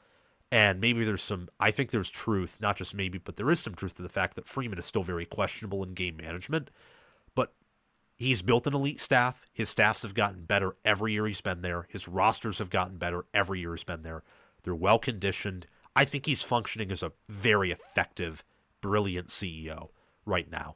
And maybe I think there's truth, not just maybe, but there is some truth to the fact that Freeman is still very questionable in game management. But he's built an elite staff. His staffs have gotten better every year he's been there. His rosters have gotten better every year he's been there. They're well conditioned. I think he's functioning as a very effective, brilliant CEO right now.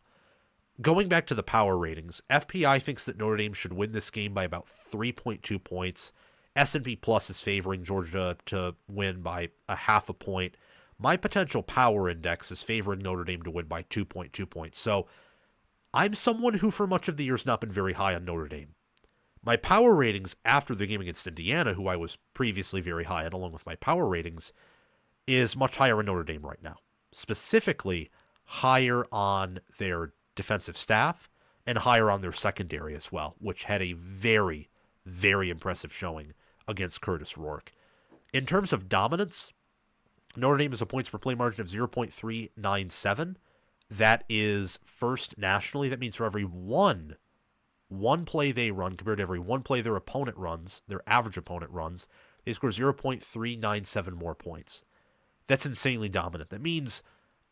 Going back to the power ratings, FPI thinks that Notre Dame should win this game by about 3.2 points. S&P Plus is favoring Georgia to win by a half a point. My potential power index is favoring Notre Dame to win by 2.2 points. So I'm someone who for much of the year has not been very high on Notre Dame. My power ratings after the game against Indiana, who I was previously very high on, along with my power ratings, is much higher in Notre Dame right now. Specifically, higher on their defensive staff and higher on their secondary as well, which had a very, very impressive showing against Curtis Rourke. In terms of dominance, Notre Dame has a points per play margin of 0.397. That is first nationally. That means for every one play they run compared to every one play their opponent runs, their average opponent runs, they score 0.397 more points. That's insanely dominant. That means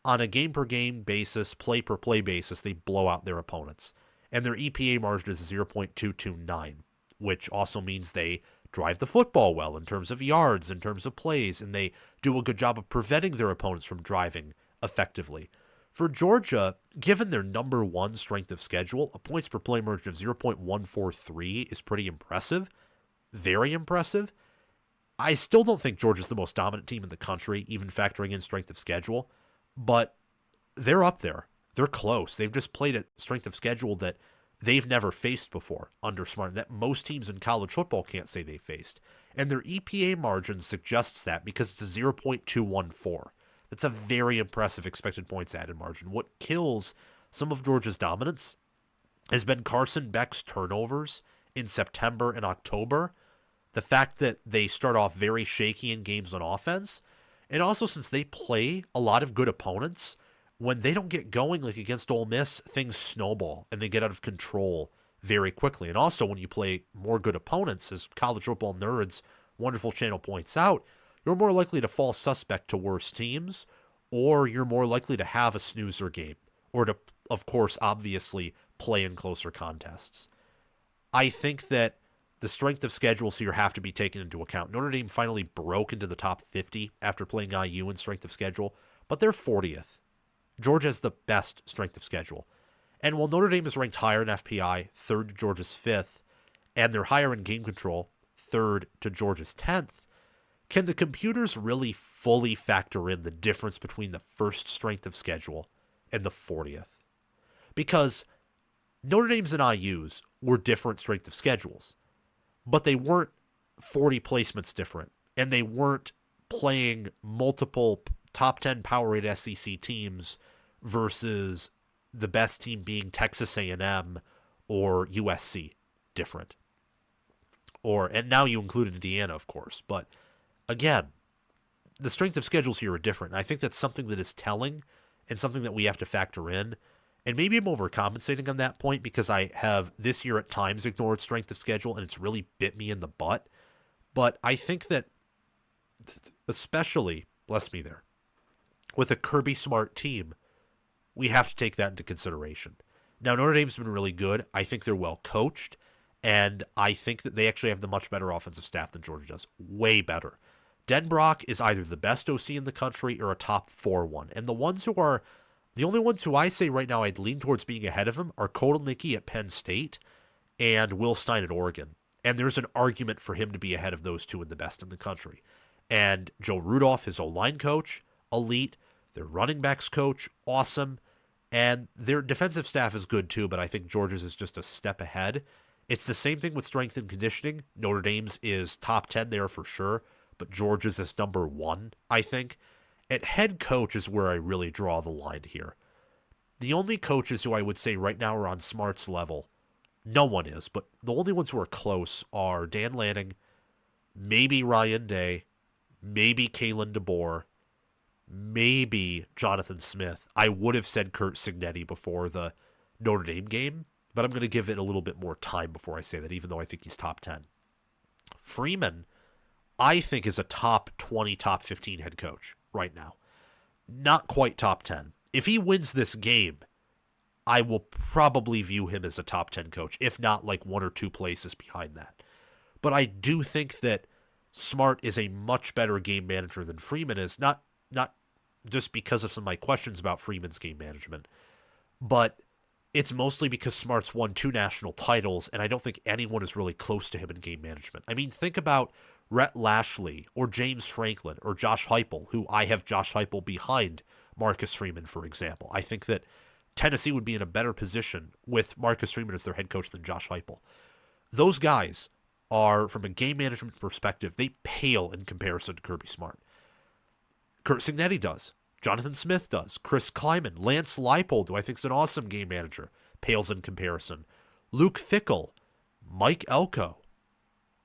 on a game-per-game basis, play-per-play basis, they blow out their opponents. And their EPA margin is 0.229, which also means they drive the football well in terms of yards, in terms of plays, and they do a good job of preventing their opponents from driving effectively. For Georgia, given their number one strength of schedule, a points per play margin of 0.143 is pretty impressive. Very impressive. I still don't think Georgia's the most dominant team in the country, even factoring in strength of schedule, but they're up there. They're close. They've just played a strength of schedule that they've never faced before under Smart, that most teams in college football can't say they faced. And their EPA margin suggests that because it's a 0.214. That's a very impressive expected points added margin. What kills some of Georgia's dominance has been Carson Beck's turnovers in September and October. The fact that they start off very shaky in games on offense. And also since they play a lot of good opponents, when they don't get going, like against Ole Miss, things snowball and they get out of control very quickly. And also when you play more good opponents, as college football nerds, wonderful channel points out, you're more likely to fall suspect to worse teams, or you're more likely to have a snoozer game, or to, of course, obviously play in closer contests. I think that the strength of schedule here have to be taken into account. Notre Dame finally broke into the top 50 after playing IU in strength of schedule, but they're 40th. Georgia has the best strength of schedule. And while Notre Dame is ranked higher in FPI, third to Georgia's 5th, and they're higher in game control, third to Georgia's 10th, can the computers really fully factor in the difference between the first strength of schedule and the 40th? Because Notre Dame's and IU's were different strength of schedules, but they weren't 40 placements different, and they weren't playing multiple top 10 power-rated SEC teams versus the best team being Texas A&M or USC different. And now you included Indiana, of course. But again, the strength of schedules here are different. And I think that's something that is telling and something that we have to factor in. And maybe I'm overcompensating on that point because I have this year at times ignored strength of schedule and it's really bit me in the butt. But I think that especially, bless me there, with a Kirby Smart team, we have to take that into consideration. Now, Notre Dame's been really good. I think they're well coached, and I think that they actually have the much better offensive staff than Georgia does. Way better. Denbrock is either the best OC in the country or a top 4 one. And the only ones who I say right now I'd lean towards being ahead of him are Kotelnicki at Penn State and Will Stein at Oregon. And there's an argument for him to be ahead of those two in the best in the country. And Joe Rudolph, his O-line coach, elite. Their running backs coach, awesome. And their defensive staff is good too, but I think Georgia's is just a step ahead. It's the same thing with strength and conditioning. Notre Dame's is top 10 there for sure, but Georgia's is number 1, I think. At head coach is where I really draw the line here. The only coaches who I would say right now are on Smart's level, no one is, but the only ones who are close are Dan Lanning, maybe Ryan Day, maybe Kalen DeBoer, maybe Jonathan Smith. I would have said Curt Cignetti before the Notre Dame game, but I'm going to give it a little bit more time before I say that, even though I think he's top 10. Freeman, I think, is a top 20, top 15 head coach right now. Not quite top 10. If he wins this game, I will probably view him as a top 10 coach, if not like 1 or 2 places behind that. But I do think that Smart is a much better game manager than Freeman is, not just because of some of my questions about Freeman's game management, but it's mostly because Smart's won 2 national titles, and I don't think anyone is really close to him in game management. I mean, think about Rhett Lashley or James Franklin or Josh Heupel, who I have Josh Heupel behind Marcus Freeman, for example. I think that Tennessee would be in a better position with Marcus Freeman as their head coach than Josh Heupel. Those guys are, from a game management perspective, they pale in comparison to Kirby Smart. Curt Cignetti does. Jonathan Smith does. Chris Kleiman. Lance Leipold, who I think is an awesome game manager, pales in comparison. Luke Fickell. Mike Elko.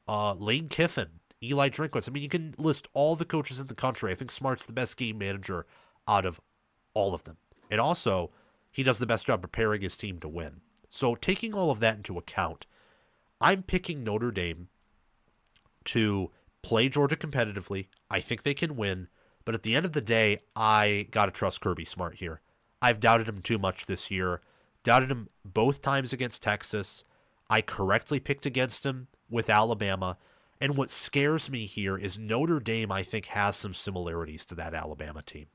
Lane Kiffin. Eli Drinkwitz. I mean, you can list all the coaches in the country. I think Smart's the best game manager out of all of them. And also, he does the best job preparing his team to win. So taking all of that into account, I'm picking Notre Dame to play Georgia competitively. I think they can win. But at the end of the day, I got to trust Kirby Smart here. I've doubted him too much this year. Doubted him both times against Texas. I correctly picked against him with Alabama. And what scares me here is Notre Dame, I think, has some similarities to that Alabama team,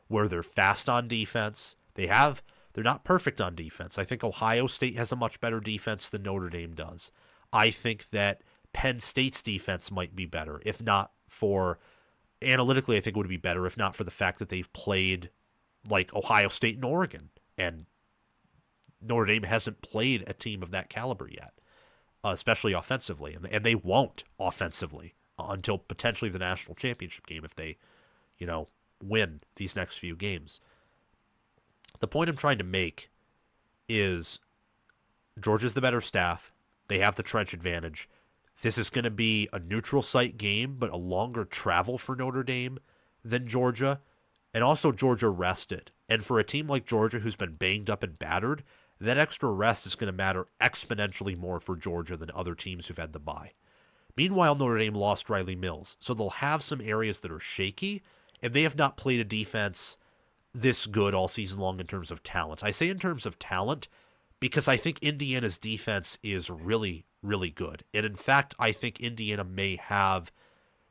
where they're fast on defense. They're not perfect on defense. I think Ohio State has a much better defense than Notre Dame does. I think that Penn State's defense might be better, if not for... Analytically, I think it would be better if not for the fact that they've played like Ohio State and Oregon, and Notre Dame hasn't played a team of that caliber yet, especially offensively, and they won't offensively until potentially the national championship game if they, win these next few games. The point I'm trying to make is Georgia's the better staff. They have the trench advantage. This is going to be a neutral site game, but a longer travel for Notre Dame than Georgia. And also Georgia rested. And for a team like Georgia who's been banged up and battered, that extra rest is going to matter exponentially more for Georgia than other teams who've had the bye. Meanwhile, Notre Dame lost Riley Mills, so they'll have some areas that are shaky, and they have not played a defense this good all season long in terms of talent. I say in terms of talent because I think Indiana's defense is really, really good. And in fact, I think Indiana might have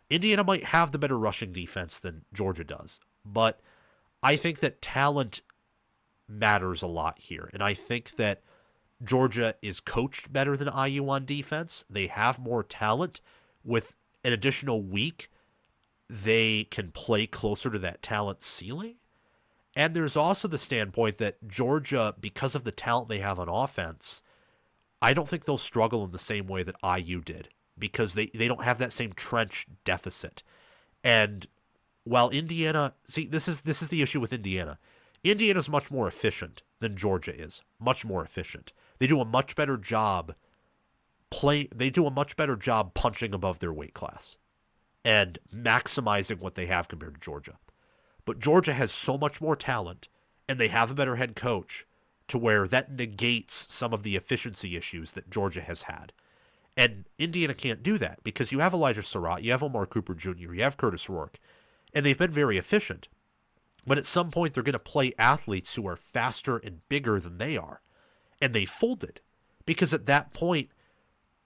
the better rushing defense than Georgia does. But I think that talent matters a lot here. And I think that Georgia is coached better than IU on defense. They have more talent. With an additional week, they can play closer to that talent ceiling. And there's also the standpoint that Georgia, because of the talent they have on offense, I don't think they'll struggle in the same way that IU did, because they don't have that same trench deficit. And while Indiana, this is the issue with Indiana. Indiana's much more efficient than Georgia is. Much more efficient. They do a much better job punching above their weight class and maximizing what they have compared to Georgia. But Georgia has so much more talent, and they have a better head coach, to where that negates some of the efficiency issues that Georgia has had. And Indiana can't do that because you have Elijah Surratt, you have Omar Cooper Jr., you have Curtis Rourke, and they've been very efficient. But at some point, they're going to play athletes who are faster and bigger than they are. And they folded. Because at that point,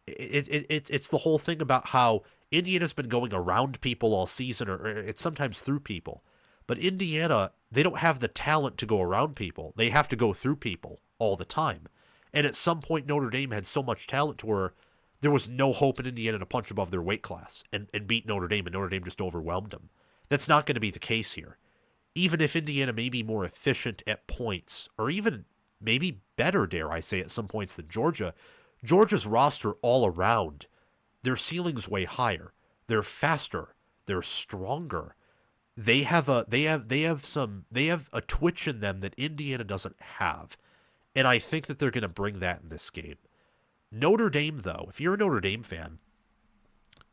it's the whole thing about how Indiana's been going around people all season, or it's sometimes through people. But Indiana, they don't have the talent to go around people. They have to go through people all the time. And at some point, Notre Dame had so much talent to where there was no hope in Indiana to punch above their weight class and beat Notre Dame, and Notre Dame just overwhelmed them. That's not going to be the case here. Even if Indiana may be more efficient at points, or even maybe better, dare I say, at some points than Georgia, Georgia's roster all around, their ceiling's way higher. They're faster. They're stronger. They have a twitch in them that Indiana doesn't have. And I think that they're going to bring that in this game. Notre Dame, though, if you're a Notre Dame fan,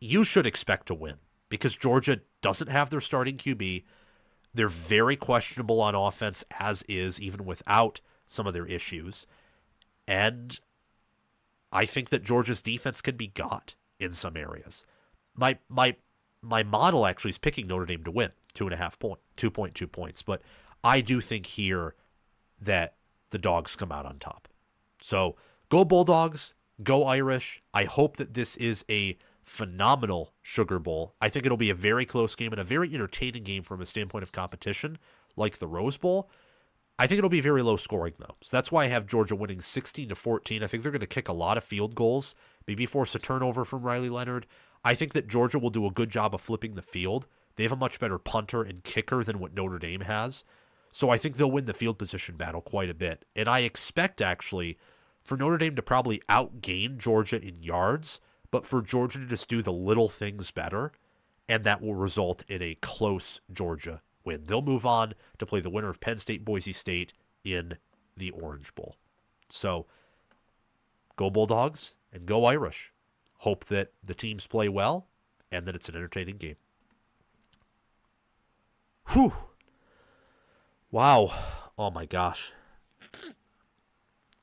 you should expect to win because Georgia doesn't have their starting QB. They're very questionable on offense, as is, even without some of their issues. And I think that Georgia's defense can be got in some areas. My model actually is picking Notre Dame to win 2.2 points, but I do think here that the dogs come out on top. So go Bulldogs, go Irish. I hope that this is a phenomenal Sugar Bowl. I think it'll be a very close game and a very entertaining game from a standpoint of competition, like the Rose Bowl. I think it'll be very low scoring, though. So that's why I have Georgia winning 16-14. I think they're going to kick a lot of field goals, maybe force a turnover from Riley Leonard. I think that Georgia will do a good job of flipping the field. They have a much better punter and kicker than what Notre Dame has. So I think they'll win the field position battle quite a bit. And I expect, actually, for Notre Dame to probably outgain Georgia in yards, but for Georgia to just do the little things better, and that will result in a close Georgia win. They'll move on to play the winner of Penn State, Boise State in the Orange Bowl. So go Bulldogs and go Irish. Hope that the teams play well and that it's an entertaining game. Whew. Wow. Oh my gosh.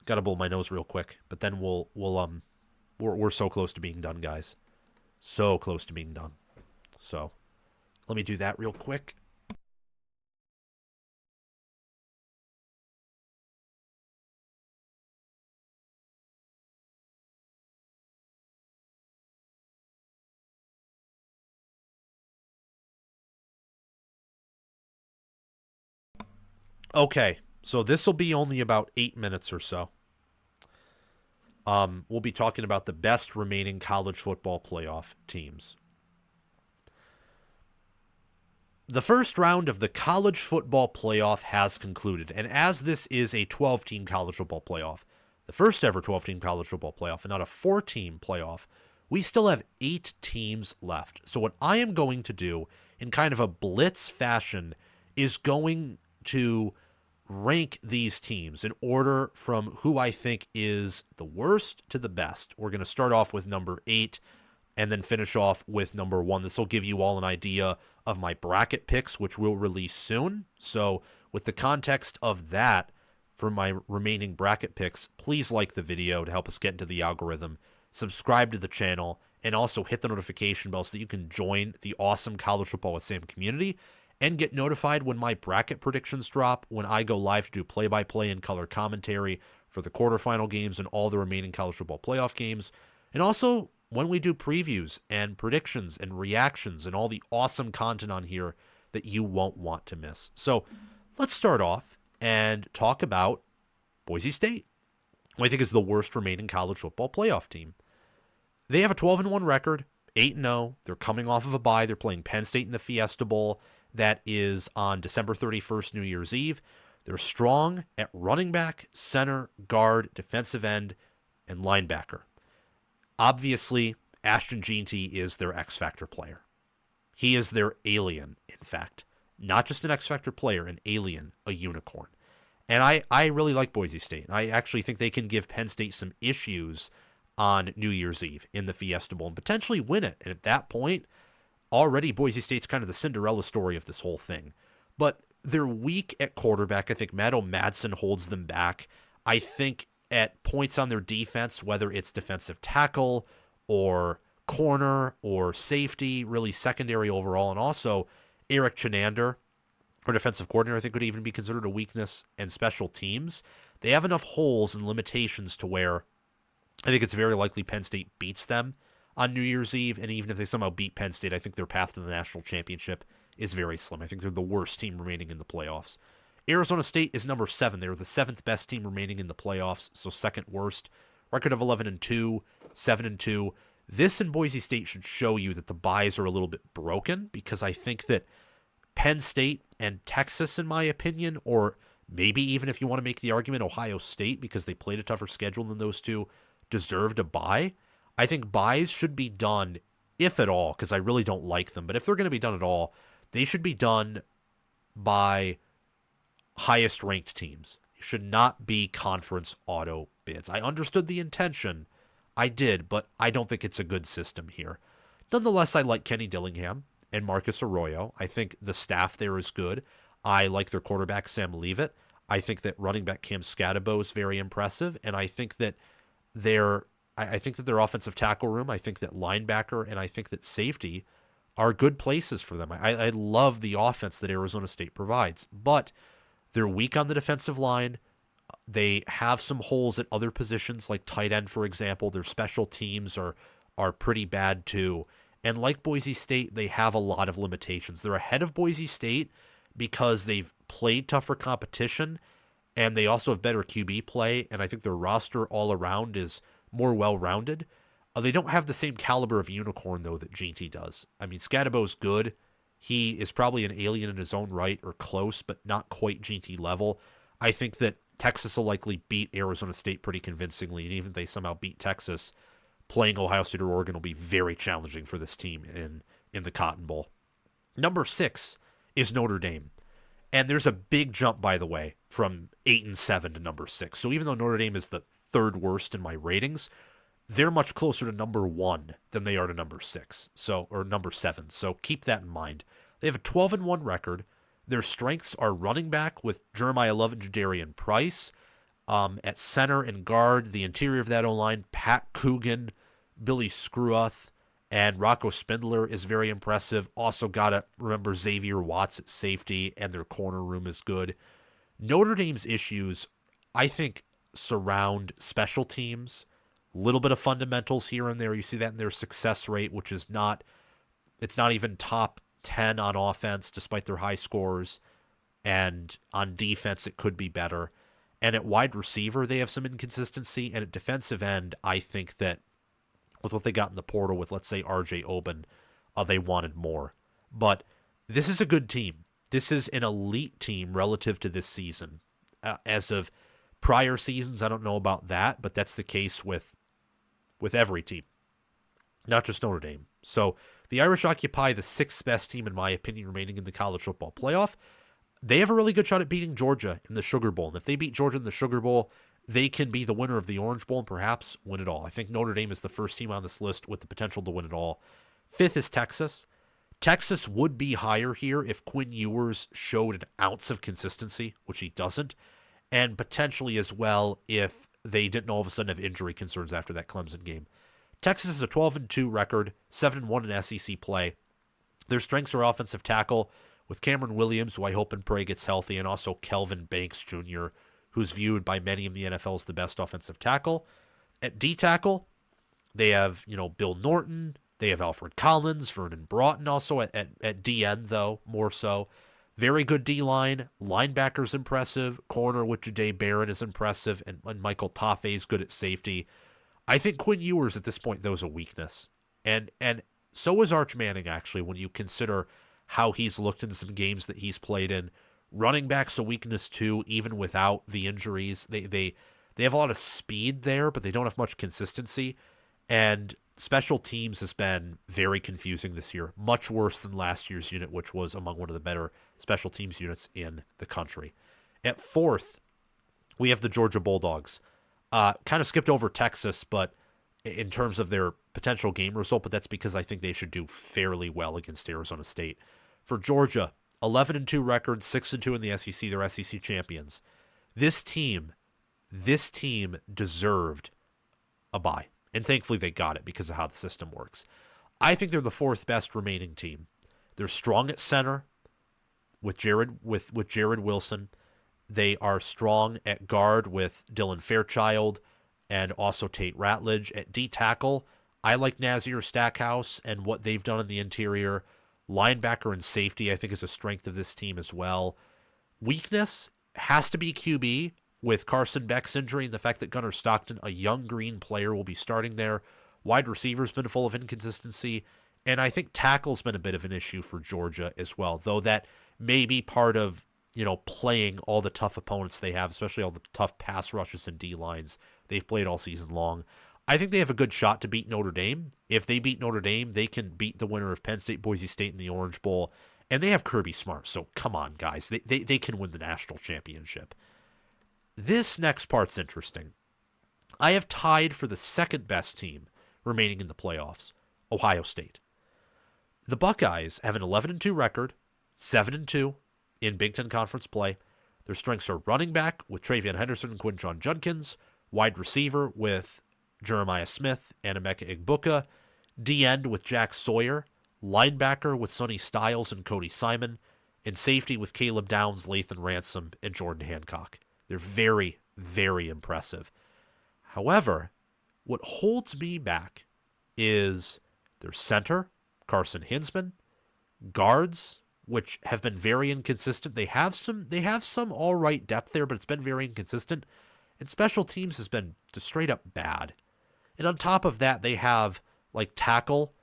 Gotta blow my nose real quick, but then we're so close to being done, guys. So close to being done. So let me do that real quick. Okay, so this will be only about 8 minutes or so. We'll be talking about the best remaining college football playoff teams. The first round of the college football playoff has concluded, and as this is a 12-team college football playoff, the first ever 12-team college football playoff, and not a 4-team playoff, we still have 8 teams left. So what I am going to do in kind of a blitz fashion is going to rank these teams in order from who I think is the worst to the best. We're going to start off with number 8 and then finish off with number 1. This will give you all an idea of my bracket picks, which we'll release soon. So with the context of that, for my remaining bracket picks, please like the video to help us get into the algorithm, subscribe to the channel, and also hit the notification bell so that you can join the awesome College Football with Sam community and get notified when my bracket predictions drop, when I go live to do play-by-play and color commentary for the quarterfinal games and all the remaining college football playoff games, and also when we do previews and predictions and reactions and all the awesome content on here that you won't want to miss. So let's start off and talk about Boise State, who I think is the worst remaining college football playoff team. They have a 12-1 record, 8-0. They're coming off of a bye. They're playing Penn State in the Fiesta Bowl. That is on December 31st, New Year's Eve. They're strong at running back, center, guard, defensive end, and linebacker. Obviously, Ashton Jeanty is their X-Factor player. He is their alien, in fact. Not just an X-Factor player, an alien, a unicorn. And I really like Boise State. I actually think they can give Penn State some issues on New Year's Eve in the Fiesta Bowl and potentially win it. And at that point, already Boise State's kind of the Cinderella story of this whole thing. But they're weak at quarterback. I think Matt O'Madsen holds them back. I think at points on their defense, whether it's defensive tackle or corner or safety, really secondary overall, and also Eric Chinander, or defensive coordinator, I think would even be considered a weakness, and special teams. They have enough holes and limitations to where I think it's very likely Penn State beats them on New Year's Eve, and even if they somehow beat Penn State, I think their path to the national championship is very slim. I think they're the worst team remaining in the playoffs. Arizona State is number 7. They're the 7th best team remaining in the playoffs, so second worst. Record of 11-2, 7-2. This in Boise State should show you that the buys are a little bit broken, because I think that Penn State and Texas, in my opinion, or maybe even if you want to make the argument Ohio State, because they played a tougher schedule than those two, deserved a bye. I think buys should be done, if at all, because I really don't like them, but if they're going to be done at all, they should be done by highest ranked teams. It should not be conference auto bids. I understood the intention. I did, but I don't think it's a good system here. Nonetheless, I like Kenny Dillingham and Marcus Arroyo. I think the staff there is good. I like their quarterback, Sam Leavitt. I think that running back Cam Scatabo is very impressive, and I think that their offensive tackle room, I think that linebacker, and I think that safety are good places for them. I love the offense that Arizona State provides, but they're weak on the defensive line. They have some holes at other positions, like tight end, for example. Their special teams are pretty bad too. And like Boise State, they have a lot of limitations. They're ahead of Boise State because they've played tougher competition, and they also have better QB play, and I think their roster all around is more well-rounded. They don't have the same caliber of unicorn, though, that GT does. I mean, Scadabo's good. He is probably an alien in his own right, or close, but not quite GT level. I think that Texas will likely beat Arizona State pretty convincingly, and even if they somehow beat Texas, playing Ohio State or Oregon will be very challenging for this team in the Cotton Bowl. Number 6 is Notre Dame. And there's a big jump, by the way, from 8-7 to number 6. So even though Notre Dame is the third worst in my ratings, they're much closer to number 1 than they are to number 6. Or number 7. So keep that in mind. They have a 12-1 record. Their strengths are running back with Jeremiah Love and Jadarian Price. At center and guard, the interior of that O-line, Pat Coogan, Billy Scruuth, and Rocco Spindler is very impressive. Also got to remember Xavier Watts at safety, and their corner room is good. Notre Dame's issues, I think, surround special teams, a little bit of fundamentals here and there. You see that in their success rate, which is not even top 10 on offense, despite their high scores. And on defense, it could be better. And at wide receiver, they have some inconsistency. And at defensive end, I think that with what they got in the portal with, let's say, R.J. Oben, they wanted more. But this is a good team. This is an elite team relative to this season. As of prior seasons, I don't know about that, but that's the case with every team, not just Notre Dame. So the Irish occupy the 6th best team, in my opinion, remaining in the college football playoff. They have a really good shot at beating Georgia in the Sugar Bowl. And if they beat Georgia in the Sugar Bowl, they can be the winner of the Orange Bowl and perhaps win it all. I think Notre Dame is the first team on this list with the potential to win it all. 5th is Texas. Texas would be higher here if Quinn Ewers showed an ounce of consistency, which he doesn't, and potentially as well if they didn't all of a sudden have injury concerns after that Clemson game. Texas is a 12-2 record, 7-1 in SEC play. Their strengths are offensive tackle with Cameron Williams, who I hope and pray gets healthy, and also Kelvin Banks Jr., who's viewed by many in the NFL as the best offensive tackle. At D tackle, they have, Bill Norton. They have Alfred Collins, Vernon Broughton also at DN, though, more so. Very good D-line. Linebacker's impressive. Corner with Jahdae Barron is impressive. And Michael Taffe is good at safety. I think Quinn Ewers at this point, though, is a weakness. And so is Arch Manning, actually, when you consider how he's looked in some games that he's played in. Running back's a weakness, too, even without the injuries. They have a lot of speed there, but they don't have much consistency. And special teams has been very confusing this year, much worse than last year's unit, which was among one of the better special teams units in the country. At 4th, we have the Georgia Bulldogs. Kind of skipped over Texas, but in terms of their potential game result, but that's because I think they should do fairly well against Arizona State. For Georgia, 11-2 record, 6-2 in the SEC. They're SEC champions. This team deserved a bye. And thankfully they got it because of how the system works. I think they're the 4th best remaining team. They're strong at center. with Jared Wilson. They are strong at guard with Dylan Fairchild and also Tate Ratledge. At D tackle, I like Nazir Stackhouse and what they've done in the interior. Linebacker and safety, I think, is a strength of this team as well. Weakness has to be QB with Carson Beck's injury and the fact that Gunnar Stockton, a young green player, will be starting there. Wide receiver's been full of inconsistency. And I think tackle's been a bit of an issue for Georgia as well, though that may be part of, playing all the tough opponents they have, especially all the tough pass rushes and D-lines they've played all season long. I think they have a good shot to beat Notre Dame. If they beat Notre Dame, they can beat the winner of Penn State, Boise State in the Orange Bowl. And they have Kirby Smart, so come on, guys. They can win the national championship. This next part's interesting. I have tied for the second best team remaining in the playoffs, Ohio State. The Buckeyes have an 11-2 record, 7-2 in Big Ten Conference play. Their strengths are running back with Travion Henderson and Quinshon Judkins, wide receiver with Jeremiah Smith and Emeka Egbuka, D-end with Jack Sawyer, linebacker with Sonny Styles and Cody Simon, and safety with Caleb Downs, Lathan Ransom, and Jordan Hancock. They're very, very impressive. However, what holds me back is their center, Carson Hinsman, guards, which have been very inconsistent. They have some all right depth there, but it's been very inconsistent. And special teams has been just straight up bad. And on top of that, they have tackle,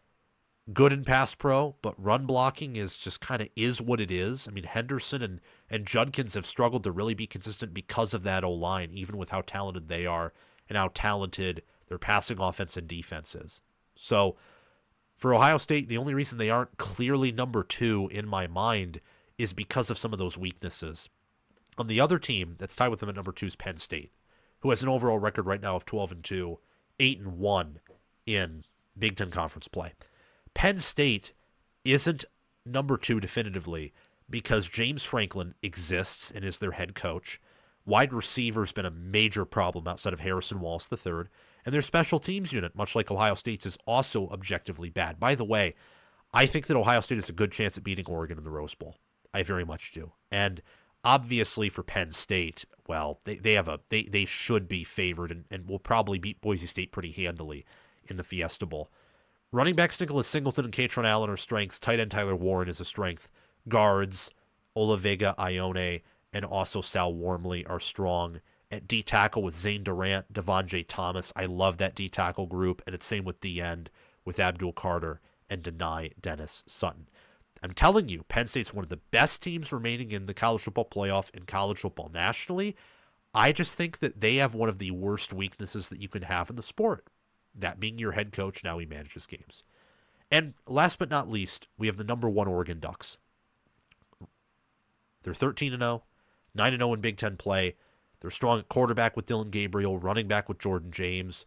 good in pass pro, but run blocking is just kind of is what it is. I mean, Henderson and Judkins have struggled to really be consistent because of that O-line, even with how talented they are and how talented their passing offense and defense is. So for Ohio State, the only reason they aren't clearly number 2 in my mind is because of some of those weaknesses. On the other team that's tied with them at number 2 is Penn State, who has an overall record right now of 12-2, 8-1 in Big Ten Conference play. Penn State isn't number 2 definitively because James Franklin exists and is their head coach. Wide receiver's been a major problem outside of Harrison Wallace III. And their special teams unit, much like Ohio State's, is also objectively bad. By the way, I think that Ohio State has a good chance at beating Oregon in the Rose Bowl. I very much do. And obviously for Penn State, well, they should be favored and will probably beat Boise State pretty handily in the Fiesta Bowl. Running backs Nicholas Singleton and Katron Allen are strengths. Tight end Tyler Warren is a strength. Guards Olavega Ione and also Sal Wormley are strong. At D tackle with Zane Durant, Devon J. Thomas. I love that D tackle group, and it's same with D end with Abdul Carter and Denai Dennis Sutton. I'm telling you, Penn State's one of the best teams remaining in the college football playoff and college football nationally. I just think that they have one of the worst weaknesses that you can have in the sport. That being your head coach, now he manages games. And last but not least, we have the number 1 Oregon Ducks. They're 13-0, 9-0 in Big Ten play. They're strong at quarterback with Dylan Gabriel, running back with Jordan James.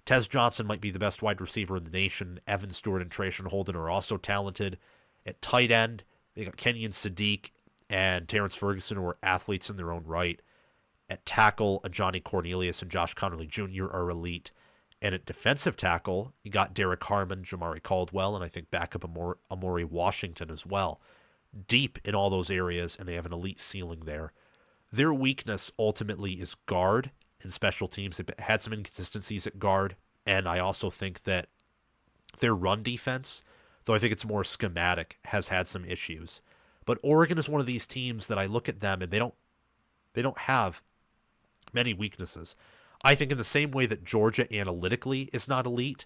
Tez Johnson might be the best wide receiver in the nation. Evan Stewart and Trayshawn Holden are also talented. At tight end, they got Kenyon Sadiq and Terrence Ferguson, who are athletes in their own right. At tackle, Johnny Cornelius and Josh Connerly Jr. are elite. And at defensive tackle, you got Derek Harmon, Jamari Caldwell, and I think backup Amori Washington as well. Deep in all those areas, and they have an elite ceiling there. Their weakness ultimately is guard and special teams. They've had some inconsistencies at guard, and I also think that their run defense, though I think it's more schematic, has had some issues. But Oregon is one of these teams that I look at them and they don't have many weaknesses. I think in the same way that Georgia analytically is not elite,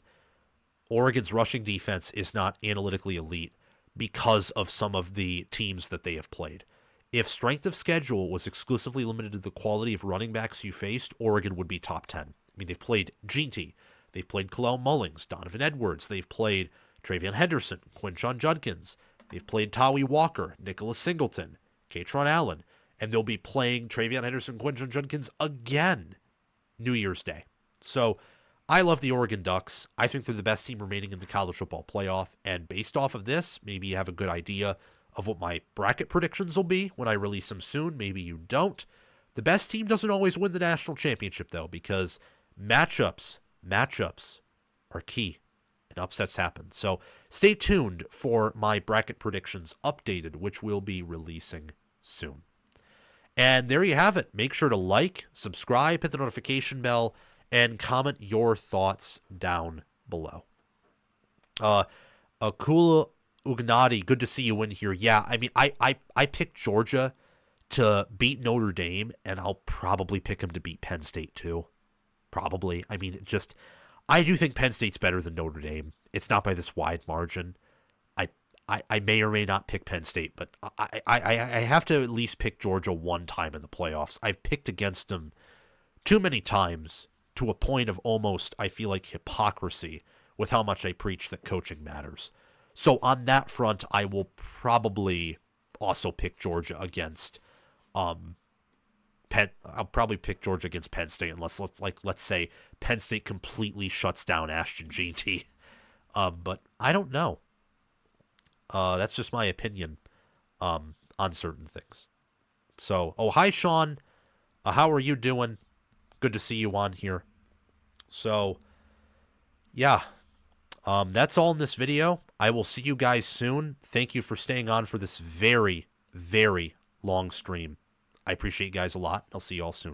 Oregon's rushing defense is not analytically elite because of some of the teams that they have played. If strength of schedule was exclusively limited to the quality of running backs you faced, Oregon would be top 10. I mean, they've played Ginty, they've played Kalel Mullings, Donovan Edwards, they've played Travion Henderson, Quinshon Judkins, they've played Tawi Walker, Nicholas Singleton, Katron Allen, and they'll be playing Travion Henderson, Quinshon Judkins again New Year's Day. So I love the Oregon Ducks. I think they're the best team remaining in the college football playoff, and based off of this, maybe you have a good idea of what my bracket predictions will be when I release them soon. Maybe you don't. The best team doesn't always win the national championship, though, because matchups are key and upsets happen. So stay tuned for my bracket predictions updated, which will be releasing soon. And there you have it. Make sure to like, subscribe, hit the notification bell, and comment your thoughts down below. Akula Ugnati, good to see you in here. Yeah, I mean, I picked Georgia to beat Notre Dame, and I'll probably pick him to beat Penn State too. Probably. I mean, I do think Penn State's better than Notre Dame. It's not by this wide margin. I may or may not pick Penn State, but I have to at least pick Georgia one time in the playoffs. I've picked against them too many times to a point of almost, I feel like, hypocrisy with how much I preach that coaching matters. So on that front, I will probably also pick Georgia against I'll probably pick Georgia against Penn State unless let's say Penn State completely shuts down Ashton Jeanty. But I don't know. That's just my opinion on certain things. So, hi Sean. How are you doing? Good to see you on here. So, yeah. That's all in this video. I will see you guys soon. Thank you for staying on for this very, very long stream. I appreciate you guys a lot. I'll see you all soon.